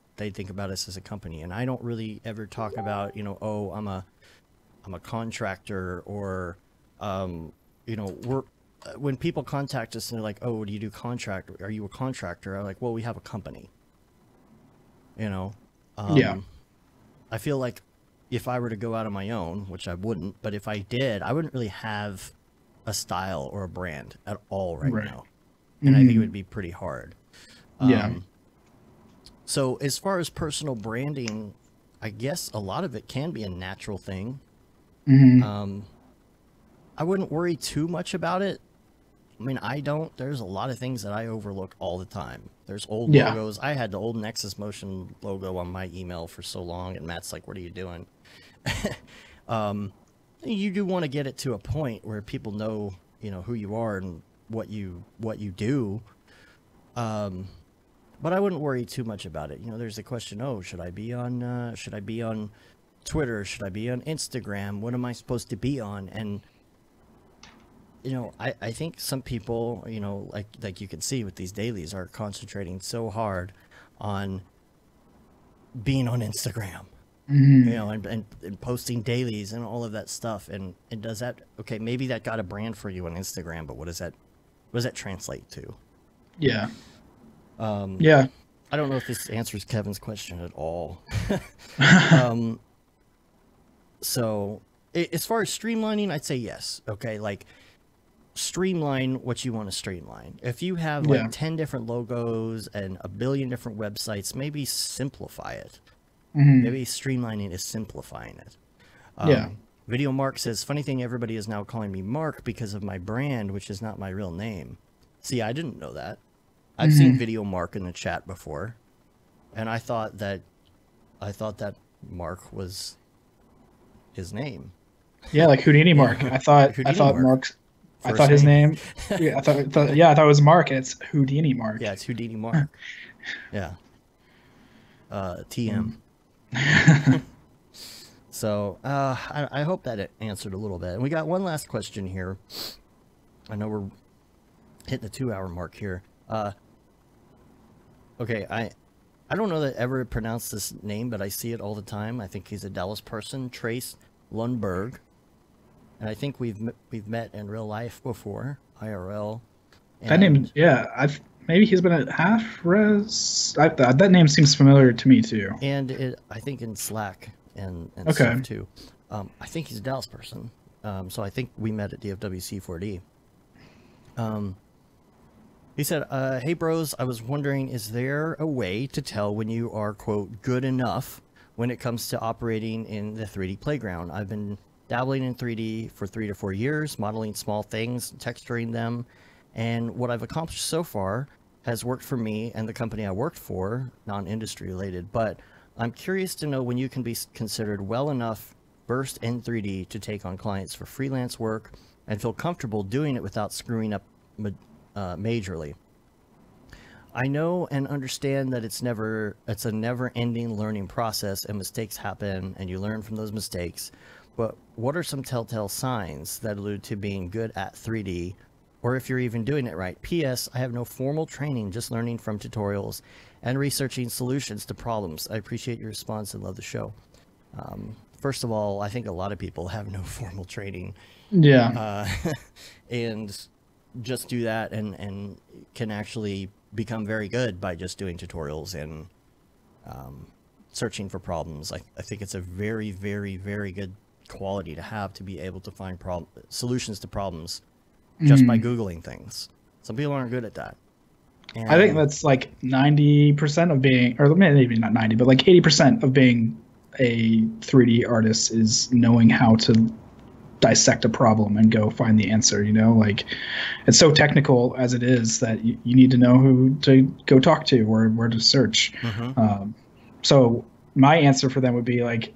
about us as a company. And I don't really ever talk about, oh, I'm a contractor, or, when people contact us and they're like, oh, do you do contract? Are you a contractor? I'm like, well, we have a company, Yeah. I feel like if I were to go out on my own, which I wouldn't, but if I did, I wouldn't really have a style or a brand at all right now. And I think it would be pretty hard. Yeah. So as far as personal branding, I guess a lot of it can be a natural thing. I wouldn't worry too much about it. I mean, there's a lot of things that I overlook all the time. There's old logos. I had the old Nexus Motion logo on my email for so long, and Matt's like, what are you doing? You do want to get it to a point where people know, who you are and what you do. But I wouldn't worry too much about it. There's the question, should I be on Twitter? Should I be on Instagram? What am I supposed to be on? And I think some people, like you can see with these dailies, are concentrating so hard on being on Instagram, and posting dailies and all of that stuff. And does that, okay, maybe that got a brand for you on Instagram, but what does that translate to? Yeah. Yeah. I don't know if this answers Kevin's question at all. So as far as streamlining, I'd say yes. Okay. Like, streamline what you want to streamline. If you have like 10 different logos and a billion different websites, maybe simplify it. Maybe streamlining is simplifying it. Video Mark says, funny thing, everybody is now calling me Mark because of my brand, which is not my real name. See, I didn't know that. I've seen Video Mark in the chat before, and I thought that Mark was his name. Yeah, like Houdini Mark. I thought Mark's. I thought his name. I thought it was Mark, and it's Houdini Mark. Yeah, it's Houdini Mark. Yeah. TM. So I hope that it answered a little bit. And we got one last question here. I know we're hitting the 2-hour mark here. Okay, I don't know that I ever pronounced this name, but I see it all the time. I think he's a Dallas person, Trace Lundberg. And I think we've met in real life before, IRL. That name, maybe he's been at Half Res. That name seems familiar to me too. And I think in Slack and stuff too. I think he's a Dallas person. So I think we met at DFWC 4D. He said, hey bros, I was wondering, is there a way to tell when you are, quote, good enough when it comes to operating in the 3D playground? I've been dabbling in 3D for 3 to 4 years, modeling small things, texturing them, and what I've accomplished so far has worked for me and the company I worked for, non-industry related, but I'm curious to know when you can be considered well enough versed in 3D to take on clients for freelance work and feel comfortable doing it without screwing up majorly. I know and understand that it's a never-ending learning process and mistakes happen and you learn from those mistakes. But what are some telltale signs that allude to being good at 3D, or if you're even doing it right? P.S. I have no formal training, just learning from tutorials and researching solutions to problems. I appreciate your response and love the show. First of all, I think a lot of people have no formal training. Yeah. And just do that and can actually become very good by just doing tutorials and searching for problems. I think it's a very, very, very good quality to have, to be able to find solutions to problems just by Googling things. Some people aren't good at that. And I think that's like 90% of being, or maybe not 90, but like 80% of being a 3D artist is knowing how to dissect a problem and go find the answer. Like, it's so technical as it is that you need to know who to go talk to or where to search. So my answer for them would be like,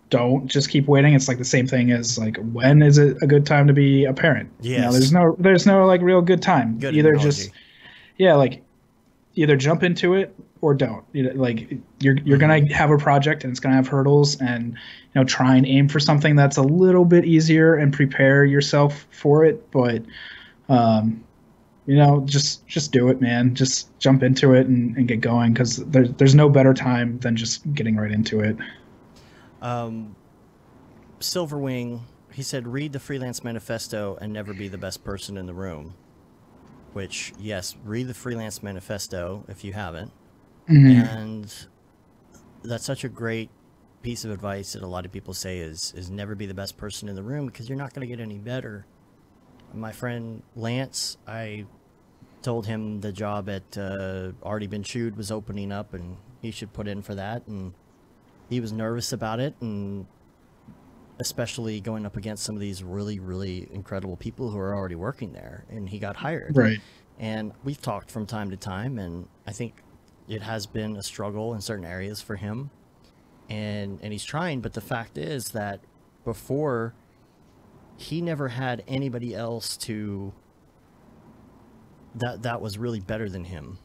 don't just keep waiting. It's like the same thing as like, when is it a good time to be a parent? Yes. There's no like real good time. Good either analogy. Either jump into it or don't. Like, you're gonna have a project and it's gonna have hurdles, and try and aim for something that's a little bit easier and prepare yourself for it. But Just do it, man. Just jump into it and get going, because there's no better time than just getting right into it. Silverwing, he said, read the Freelance Manifesto and never be the best person in the room. Which, yes, read the Freelance Manifesto if you haven't. And that's such a great piece of advice that a lot of people say is never be the best person in the room, because you're not going to get any better. My friend Lance, I told him the job at Already Been Chewed was opening up and he should put in for that, and he was nervous about it, and especially going up against some of these really, really incredible people who are already working there, and he got hired. Right. And we've talked from time to time, and I think it has been a struggle in certain areas for him, and he's trying, but the fact is that before, he never had anybody else that was really better than him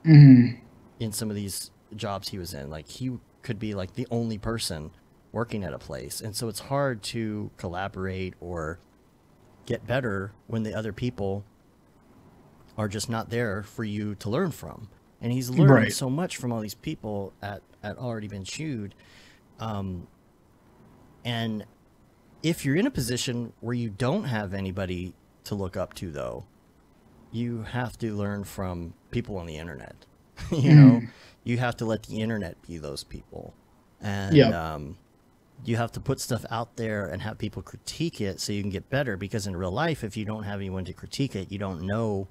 in some of these jobs he was in. Like, he could be like the only person working at a place, and so it's hard to collaborate or get better when the other people are just not there for you to learn from. And he's learning so much from all these people at Already Been Chewed. And if you're in a position where you don't have anybody to look up to, though, you have to learn from people on the internet. You know, you have to let the internet be those people. And you have to put stuff out there and have people critique it so you can get better. Because in real life, if you don't have anyone to critique it, you don't know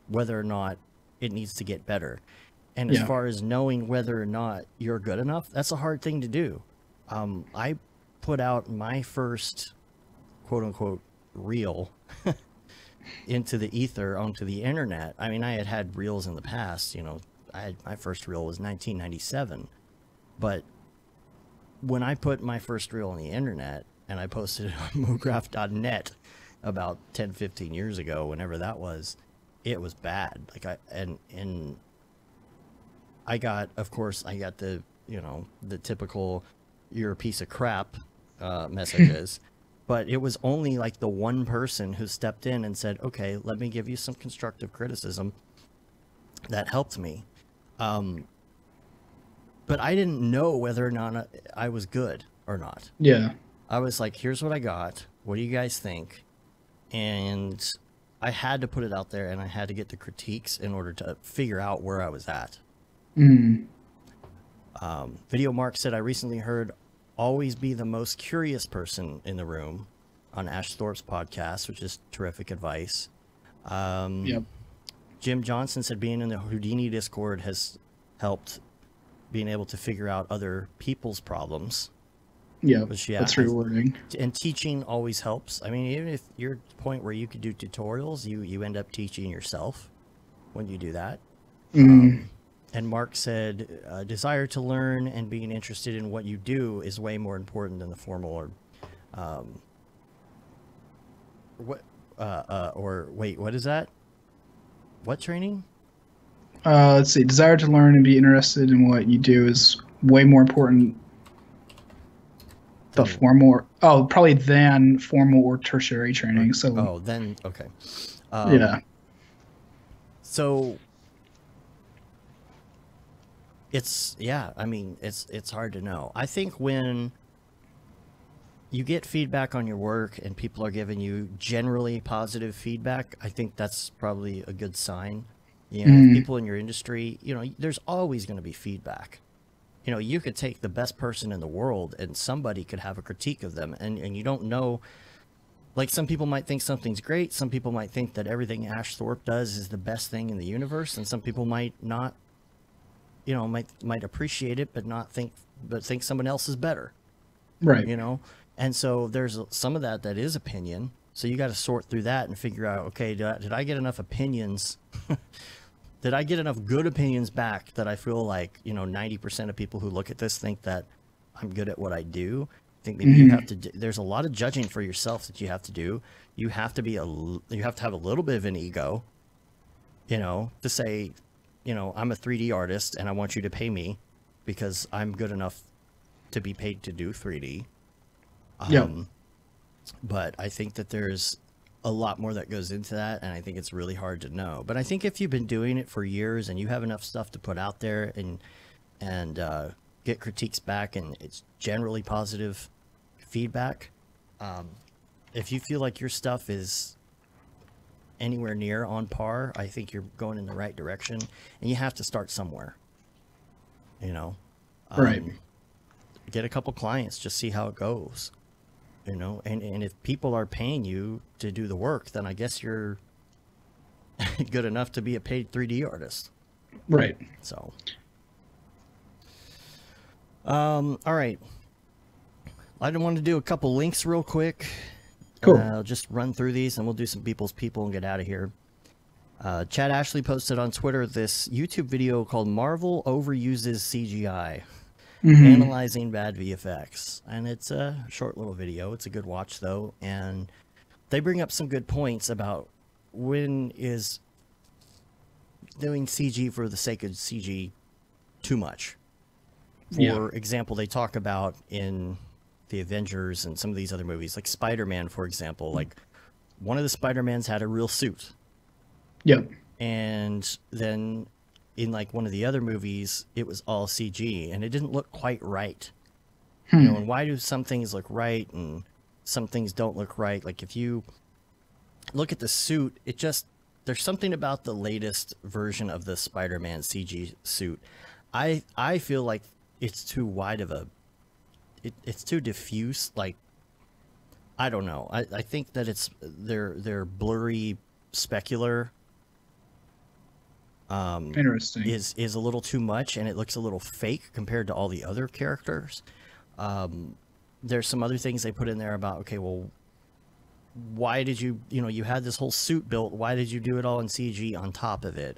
whether or not it needs to get better. And as far as knowing whether or not you're good enough, that's a hard thing to do. I put out my first quote unquote reel into the ether, onto the internet. I mean, I had reels in the past, you know. My first reel was 1997, but when I put my first reel on the internet and I posted it on Mograph.net about 10-15 years ago, whenever that was, it was bad. Like, I got, of course, I got the, you know, the typical "you're a piece of crap" messages, but it was only like the one person who stepped in and said, okay, let me give you some constructive criticism, that helped me. But I didn't know whether or not I was good or not. Yeah. I was like, here's what I got. What do you guys think? And I had to put it out there, and I had to get the critiques in order to figure out where I was at. Video Mark said, I recently heard always be the most curious person in the room on Ash Thorpe's podcast, which is terrific advice. Jim Johnson said being in the Houdini Discord has helped being able to figure out other people's problems. That's rewarding. And teaching always helps. I mean, even if you're at the point where you could do tutorials, you end up teaching yourself when you do that. And Mark said, desire to learn and being interested in what you do is way more important than the formal or wait, what is that? What training? Let's see. Desire to learn and be interested in what you do is way more important. The formal, probably than formal or tertiary training. So. Then okay. So. I mean, it's hard to know. I think when you get feedback on your work and people are giving you generally positive feedback, I think that's probably a good sign. You know, people in your industry, you know, there's always going to be feedback. You know, you could take the best person in the world and somebody could have a critique of them, and you don't know. Like, some people might think something's great. Some people might think that everything Ash Thorpe does is the best thing in the universe, and some people might not. You know, might appreciate it, but think someone else is better. Right. You know, and so there's some of that is opinion. So you got to sort through that and figure out, okay, did I get enough opinions? Did I get enough good opinions back that I feel like, you know, 90% of people who look at this think that I'm good at what I do? I think maybe you have to. There's a lot of judging for yourself that you have to do. You have to have a little bit of an ego, you know, to say, you know, I'm a 3D artist and I want you to pay me because I'm good enough to be paid to do 3D. But I think that there's a lot more that goes into that, and I think it's really hard to know. But I think if you've been doing it for years and you have enough stuff to put out there and get critiques back, and it's generally positive feedback, if you feel like your stuff is anywhere near on par, I think you're going in the right direction, and you have to start somewhere, you know. Right. Get a couple clients, just see how it goes, you know. And if people are paying you to do the work, then I guess you're good enough to be a paid 3D artist. Right. So all right, I want to do a couple links real quick. Cool. I'll just run through these and we'll do some people's people and get out of here. Chad Ashley posted on Twitter this YouTube video called Marvel Overuses CGI, analyzing bad VFX. And it's a short little video. It's a good watch, though. And they bring up some good points about when is doing CG for the sake of CG too much. For example, they talk about in the Avengers and some of these other movies, like Spider-Man, for example, like one of the Spider-Mans had a real suit. Yep. And then in like one of the other movies, it was all CG and it didn't look quite right. You know, and why do some things look right and some things don't look right? Like if you look at the suit, it just, there's something about the latest version of the Spider-Man CG suit. I feel like it's too wide of a, it's too diffuse. Like, I don't know. I think that it's their blurry specular Interesting. is a little too much, and it looks a little fake compared to all the other characters. There's some other things they put in there about, okay, well, why did you you had this whole suit built, why did you do it all in CG on top of it?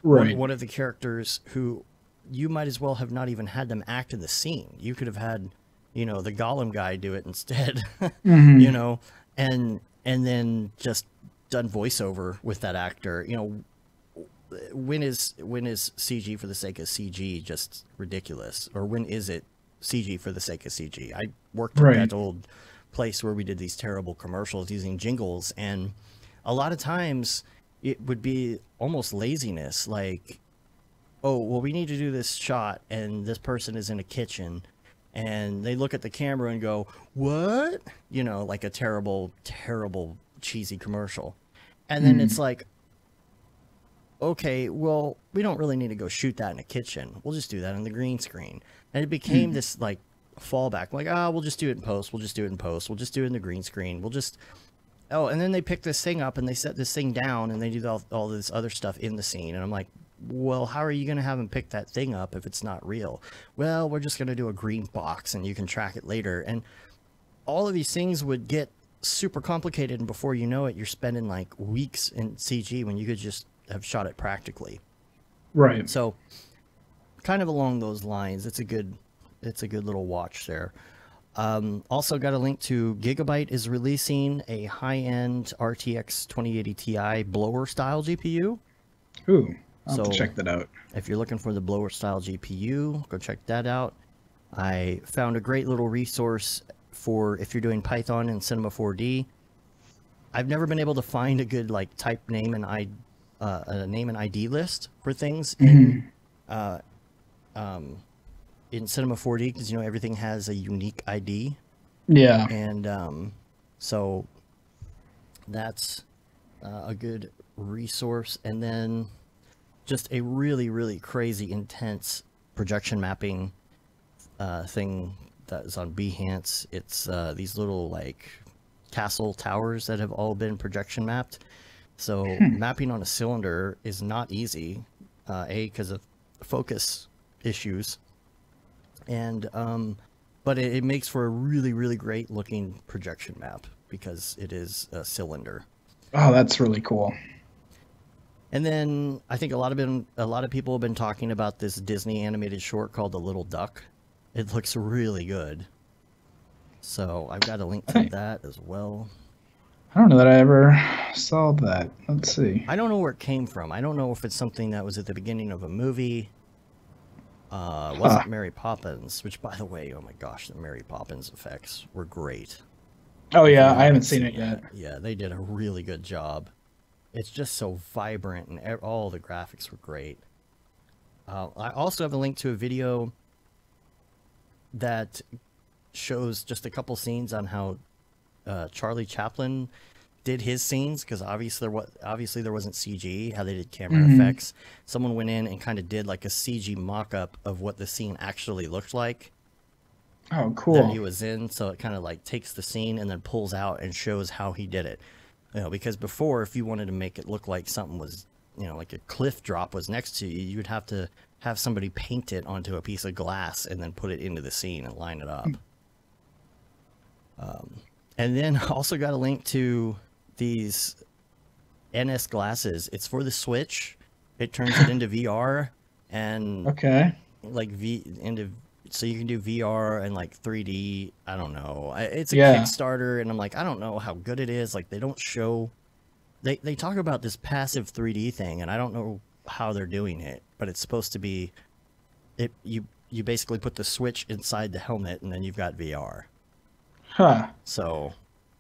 Right. One of the characters who you might as well have not even had them act in the scene. You could have had, the Gollum guy do it instead, and then just done voiceover with that actor. When is CG for the sake of CG just ridiculous? Or when is it CG for the sake of CG? I worked at that old place where we did these terrible commercials using jingles, and a lot of times it would be almost laziness, like, oh, well, we need to do this shot, and this person is in a kitchen, and they look at the camera and go, what? Like a terrible, terrible, cheesy commercial. And then it's like, okay, well, we don't really need to go shoot that in a kitchen. We'll just do that on the green screen. And it became this, like, fallback. Like, we'll just do it in post. We'll just do it in post. We'll just do it in the green screen. We'll just... Oh, and then they pick this thing up, and they set this thing down, and they do all this other stuff in the scene. And I'm like, well, how are you going to have them pick that thing up if it's not real? Well, we're just going to do a green box, and you can track it later. And all of these things would get super complicated, and before you know it, you're spending, like, weeks in CG when you could just have shot it practically. Right. So, kind of along those lines, it's a good little watch there. Also got a link to Gigabyte is releasing a high-end RTX 2080 Ti blower style GPU. Ooh, I'll have to check that out. If you're looking for the blower style GPU, go check that out. I found a great little resource for if you're doing Python and Cinema 4D. I've never been able to find a good type name and ID list for things in Cinema 4D, because everything has a unique ID. Yeah. And so that's a good resource. And then just a really, really crazy intense projection mapping thing that is on Behance. It's these little castle towers that have all been projection mapped. So mapping on a cylinder is not easy, because of focus issues. And but it makes for a really, really great looking projection map because it is a cylinder. Oh, that's really cool. And then I think a lot of people have been talking about this Disney animated short called The Little Duck. It looks really good. So I've got a link to that as well. I don't know that I ever saw that. Let's see. I don't know where it came from. I don't know if it's something that was at the beginning of a movie. Wasn't Mary Poppins, which, by the way, oh my gosh, the Mary Poppins effects were great. Oh If yeah, you I haven't haven't seen seen it yet. Yeah, they did a really good job. It's just so vibrant, and all the graphics were great. I also have a link to a video that shows just a couple scenes on how Charlie Chaplin did his scenes, because obviously there wasn't CG, how they did camera effects. Someone went in and kind of did like a CG mock-up of what the scene actually looked like. Oh, That cool. he was in, so it kind of like takes the scene and then pulls out and shows how he did it. You know, because before, if you wanted to make it look like something was, you know, like a cliff drop was next to you, you'd have to have somebody paint it onto a piece of glass and then put it into the scene and line it up. And then I also got a link to these NS glasses. It's for the Switch. It turns it into VR and Okay. like so you can do VR and like 3D. I don't know. It's a Yeah. Kickstarter, and I'm like, I don't know how good it is. Like, they don't show. They talk about this passive 3D thing, and I don't know how they're doing it, but it's supposed to be. You basically put the Switch inside the helmet, and then you've got VR. Huh. So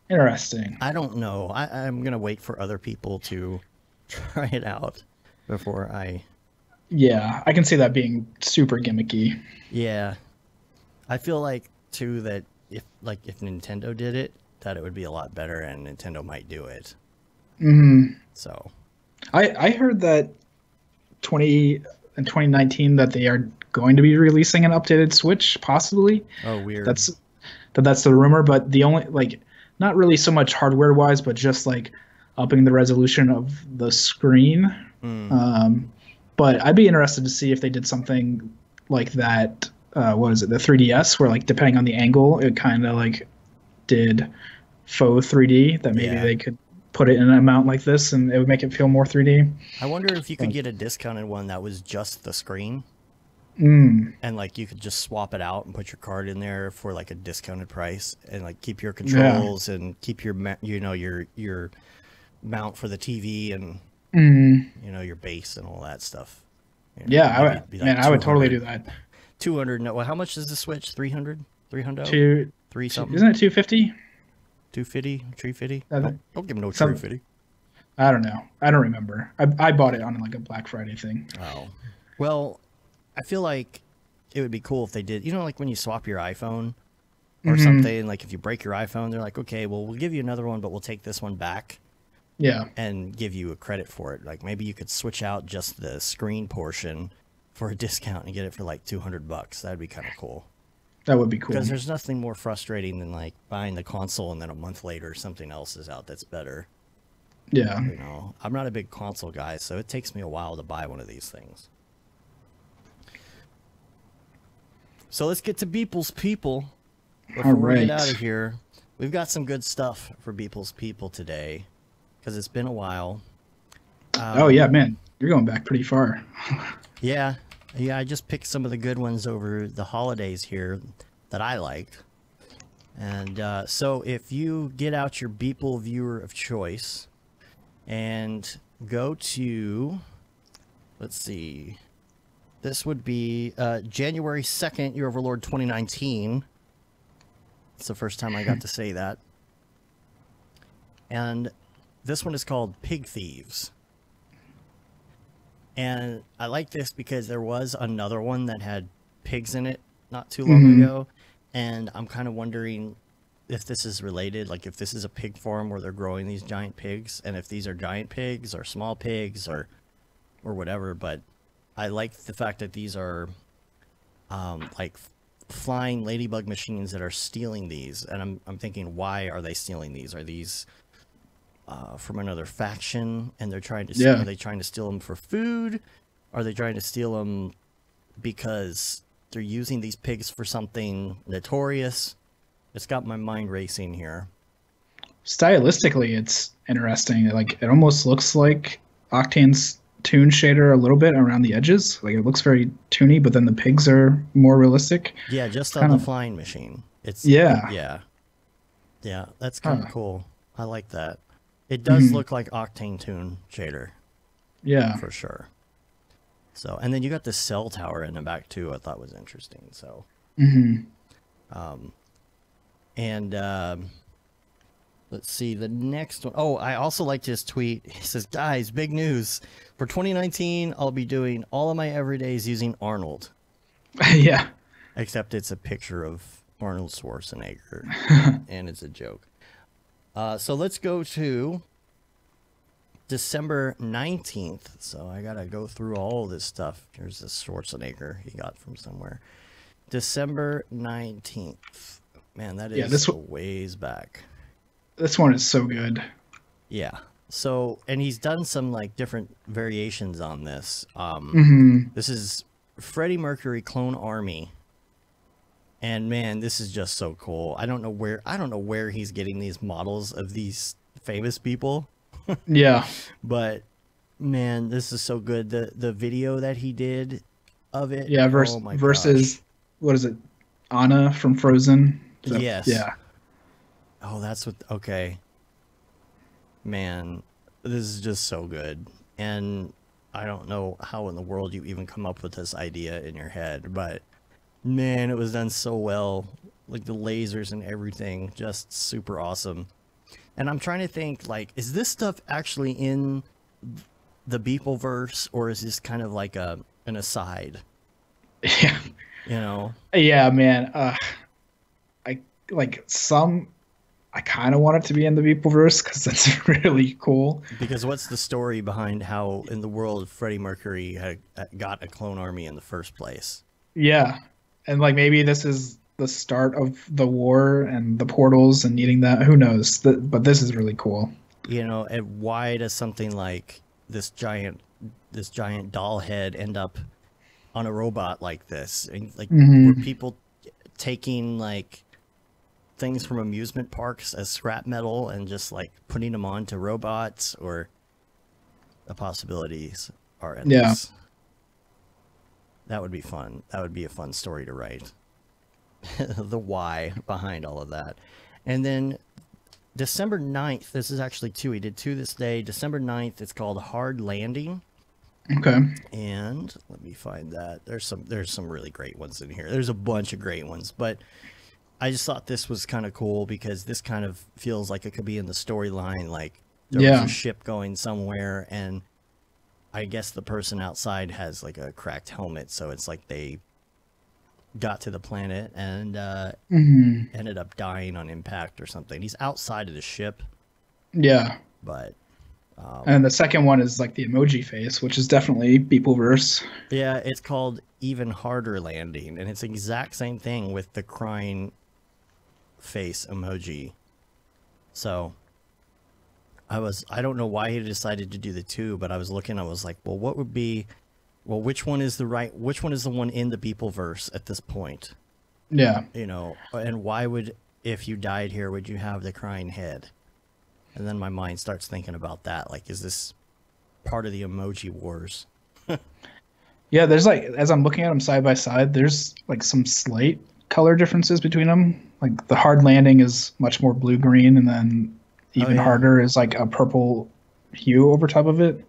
Interesting. I don't know. I'm gonna wait for other people to try it out before I. Yeah, I can see that being super gimmicky. Yeah, I feel like too that if Nintendo did it, that it would be a lot better, and Nintendo might do it. So I heard that in 2019 that they are going to be releasing an updated Switch, possibly. weird. That's the rumor, but the only like not really so much hardware wise, but just like upping the resolution of the screen. But I'd be interested to see if they did something like that. What is it? The 3DS, where like depending on the angle, it kind of like did faux 3D. That maybe they could put it in an amount like this, and it would make it feel more 3D. I wonder if you could get a discounted one that was just the screen, Mm. and like you could just swap it out and put your card in there for like a discounted price, and like keep your controls and keep your your mount for the TV and your base and all that stuff. Yeah, I would totally do that. 200. No, well, how much is the Switch? 300? 300? Three something? Isn't it 250? 250? 350? I Don't give him no some- 350. I don't know. I don't remember. I bought it on like a Black Friday thing. Oh. Well, I feel like it would be cool if they did, like when you swap your iPhone or something, like if you break your iPhone, they're like, okay, well, we'll give you another one, but we'll take this one back. Yeah. And give you a credit for it. Like maybe you could switch out just the screen portion for a discount and get it for like $200. That'd be kind of cool. That would be cool. Because there's nothing more frustrating than like buying the console and then a month later something else is out that's better. Yeah. I'm not a big console guy, so it takes me a while to buy one of these things. So let's get to Beeple's People before we get out of here. We've got some good stuff for Beeple's People today because it's been a while. Oh yeah, man, you're going back pretty far. Yeah, I just picked some of the good ones over the holidays here that I liked. And so if you get out your Beeple viewer of choice and go to, let's see, this would be January 2nd, Year of Our Lord 2019. It's the first time I got to say that. And this one is called Pig Thieves. And I like this because there was another one that had pigs in it not too long ago. And I'm kind of wondering if this is related, like if this is a pig farm where they're growing these giant pigs, and if these are giant pigs or small pigs or whatever. But I like the fact that these are like flying ladybug machines that are stealing these. And I'm thinking, why are they stealing these? Are these from another faction, and they're trying to are they trying to steal them for food? Are they trying to steal them because they're using these pigs for something notorious? It's got my mind racing here. Stylistically, it's interesting. Like it almost looks like Octane's toon shader a little bit around the edges. Like it looks very toony, but then the pigs are more realistic. Yeah, just on the flying machine. It's yeah. That's kind of cool. I like that. It does look like Octane toon shader. Yeah, for sure. So, and then you got the cell tower in the back too. I thought was interesting. So, Let's see the next one. Oh, I also liked his tweet. He says, guys, big news. For 2019, I'll be doing all of my everydays using Arnold. Yeah. Except it's a picture of Arnold Schwarzenegger, and it's a joke. So let's go to December 19th. So I got to go through all this stuff. Here's this Schwarzenegger he got from somewhere. December 19th. Man, that is a ways back. This one is so good. Yeah. So, and he's done some like different variations on this. This is Freddie Mercury Clone Army. And man, this is just so cool. I don't know where he's getting these models of these famous people. Yeah. But man, this is so good. The video that he did of it. Yeah, versus what is it? Anna from Frozen. Yes. Yeah. Oh, that's what. Okay. Man, this is just so good. And I don't know how in the world you even come up with this idea in your head, but man, it was done so well. Like the lasers and everything, just super awesome. And I'm trying to think, like, is this stuff actually in the Beepleverse, or is this kind of like an aside? Yeah. You know? Yeah, man. I kind of want it to be in the Beepleverse because that's really cool. Because what's the story behind how in the world Freddie Mercury had got a clone army in the first place? Yeah. And like maybe this is the start of the war and the portals and needing that. Who knows? But this is really cool. You know, and why does something like this giant doll head end up on a robot like this? And like were people taking like things from amusement parks as scrap metal and just like putting them onto robots, or the possibilities are endless. Yeah. That would be fun. That would be a fun story to write. The why behind all of that. And then December 9th, this is actually two. He did two this day. December 9th, it's called Hard Landing. Okay. And let me find that. There's some really great ones in here. There's a bunch of great ones, but I just thought this was kind of cool because this kind of feels like it could be in the storyline. Like there was a ship going somewhere, and I guess the person outside has like a cracked helmet, so it's like they got to the planet and ended up dying on impact or something. He's outside of the ship. Yeah. But and the second one is like the emoji face, which is definitely Beepleverse. Yeah, it's called Even Harder Landing, and it's the exact same thing with the crying face emoji. So I don't know why he decided to do the two, but I was looking, I was like, well, which one is the one in the Beepleverse at this point? Yeah. You know, and why would, if you died here, would you have the crying head? And then my mind starts thinking about that. Like, is this part of the emoji wars? Yeah, there's like, as I'm looking at them side by side, there's like some slight color differences between them. Like the Hard Landing is much more blue-green, and then Even Harder is like a purple hue over top of it.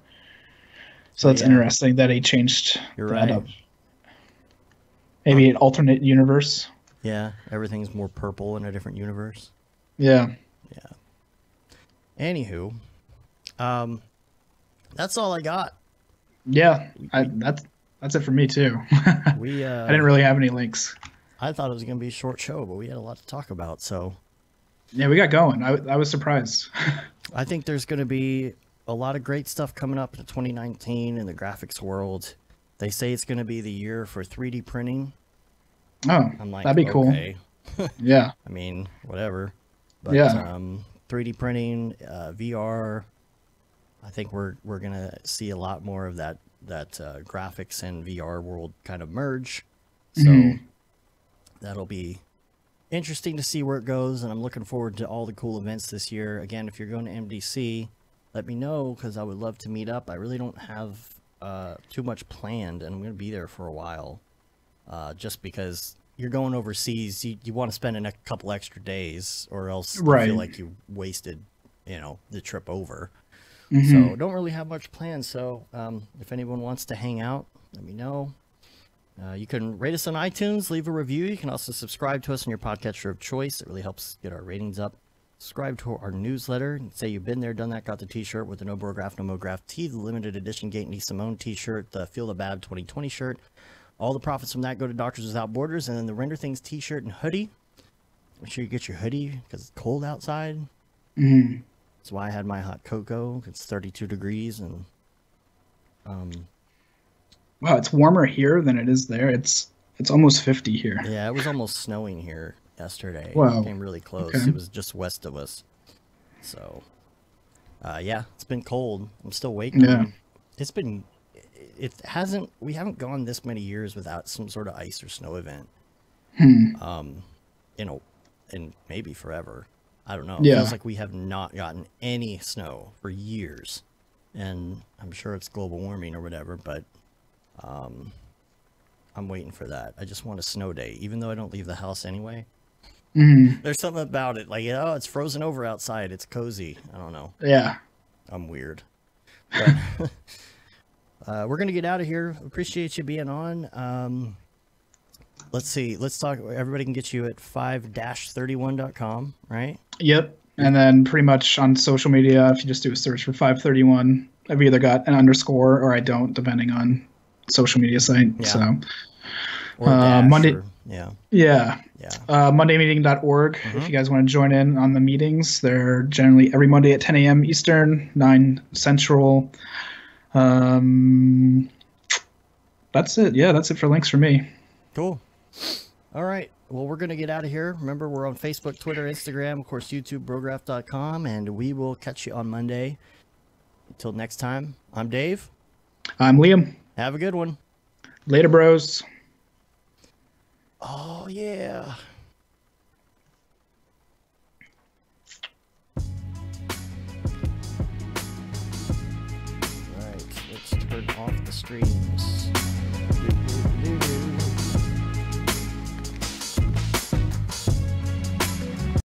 So that's interesting that he changed that up. Maybe an alternate universe. Yeah, everything's more purple in a different universe. Yeah. Yeah. Anywho, that's all I got. Yeah, that's it for me too. I didn't really have any links. I thought it was going to be a short show, but we had a lot to talk about. So yeah, we got going. I was surprised. I think there's going to be a lot of great stuff coming up in 2019 in the graphics world. They say it's going to be the year for 3D printing. Oh, I'm like, that'd be cool. Yeah. I mean, whatever. But, yeah. 3D printing, VR. I think we're going to see a lot more of that graphics and VR world kind of merge. So that'll be interesting to see where it goes, and I'm looking forward to all the cool events this year. Again, if you're going to MDC, let me know, because I would love to meet up. I really don't have too much planned, and I'm going to be there for a while. Just because you're going overseas, you want to spend a couple extra days, or else you feel like you wasted, the trip over. So don't really have much planned. So if anyone wants to hang out, let me know. You can rate us on iTunes, leave a review. You can also subscribe to us on your podcatcher of choice. It really helps get our ratings up. Subscribe to our newsletter. Say you've been there, done that, got the t-shirt with the No Brograph, No Mograph tee, the limited edition Gate and Simone t-shirt, the Feel the Bad 2020 shirt. All the profits from that go to Doctors Without Borders, and then the Render Things t-shirt and hoodie. Make sure you get your hoodie because it's cold outside. Mm. That's why I had my hot cocoa. It's 32 degrees, and wow, it's warmer here than it is there. It's almost 50 here. yeah, it was almost snowing here yesterday. Wow. It came really close. Okay. It was just west of us. So, yeah, it's been cold. I'm still waking. Yeah. We haven't gone this many years without some sort of ice or snow event. And maybe forever. I don't know. It Yeah. feels like we have not gotten any snow for years. And I'm sure it's global warming or whatever, but I'm waiting for that. I just want a snow day, even though I don't leave the house anyway. There's something about it, like, oh, it's frozen over outside. It's cozy. I don't know. Yeah. I'm weird. But we're going to get out of here. Appreciate you being on. Let's see. Let's talk. Everybody can get you at 5-31.com, right? Yep. And then pretty much on social media, if you just do a search for 531, I've either got an underscore or I don't, depending on social media site. Yeah. So Or dash Monday. or- yeah. Yeah. Yeah. Mondaymeeting.org. If you guys want to join in on the meetings, they're generally every Monday at 10 a.m. Eastern, 9 Central. That's it. Yeah, that's it for links for me. Cool. All right. Well, we're going to get out of here. Remember, we're on Facebook, Twitter, Instagram, of course, YouTube, Brograph.com, and we will catch you on Monday. Until next time, I'm Dave. I'm Liam. Have a good one. Later, bros. Oh, yeah. All right. Let's turn off the streams.